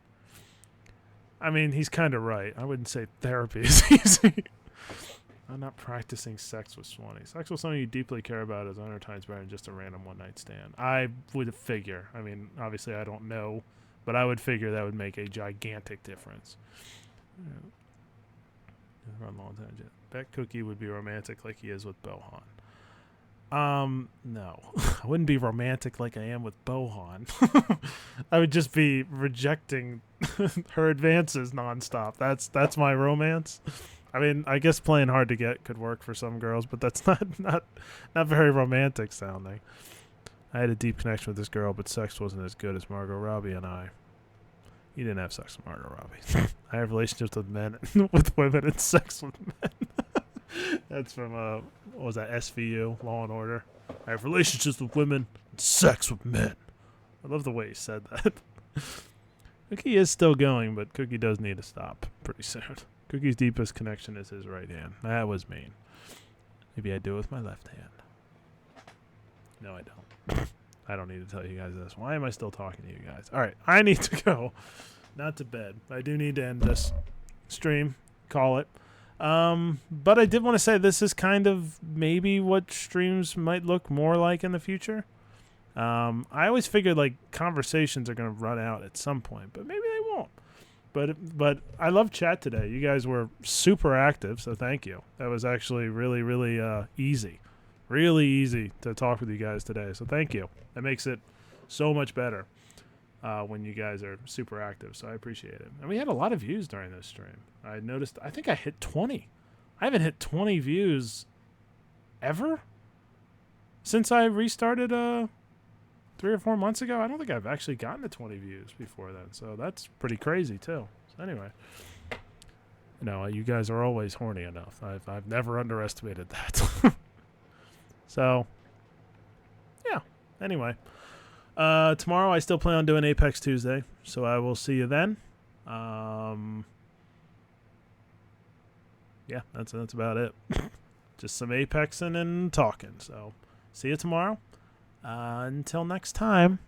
S2: I mean, he's kind of right. I wouldn't say therapy is easy. I'm not practicing sex with Swanee. Sex with someone you deeply care about is 100 times better than just a random one-night stand. I would figure. I mean, obviously I don't know, but I would figure that would make a gigantic difference. Run long tangent. Bet Cookie would be romantic like he is with Bohan. No. I wouldn't be romantic like I am with Bohan. I would just be rejecting her advances nonstop. That's my romance. I mean, I guess playing hard to get could work for some girls, but that's not very romantic sounding. I had a deep connection with this girl, but sex wasn't as good as Margot Robbie and I. You didn't have sex with Margot Robbie. I have relationships with men, with women, and sex with men. That's from, what was that, SVU, Law and Order. I have relationships with women and sex with men. I love the way he said that. Cookie is still going, but Cookie does need to stop pretty soon. Cookie's deepest connection is his right hand. That was mean. Maybe I do it with my left hand. No, I don't. I don't need to tell you guys this. Why am I still talking to you guys? All right, I need to go. Not to bed. I do need to end this stream. Call it. But I did want to say this is kind of maybe what streams might look more like in the future. I always figured like conversations are going to run out at some point, but maybe they won't. But I love chat today. You guys were super active, so thank you. That was actually really, really easy. Really easy to talk with you guys today, so thank you. That makes it so much better when you guys are super active, so I appreciate it. And we had a lot of views during this stream. I noticed, I think I hit 20. I haven't hit 20 views ever since I restarted 3 or 4 months ago. I don't think I've actually gotten to 20 views before then, so that's pretty crazy too. So anyway, you guys are always horny enough. I've never underestimated that. So, yeah. Anyway, tomorrow I still plan on doing Apex Tuesday, so I will see you then. Yeah, that's about it. Just some Apexing and talking. So, see you tomorrow. Until next time.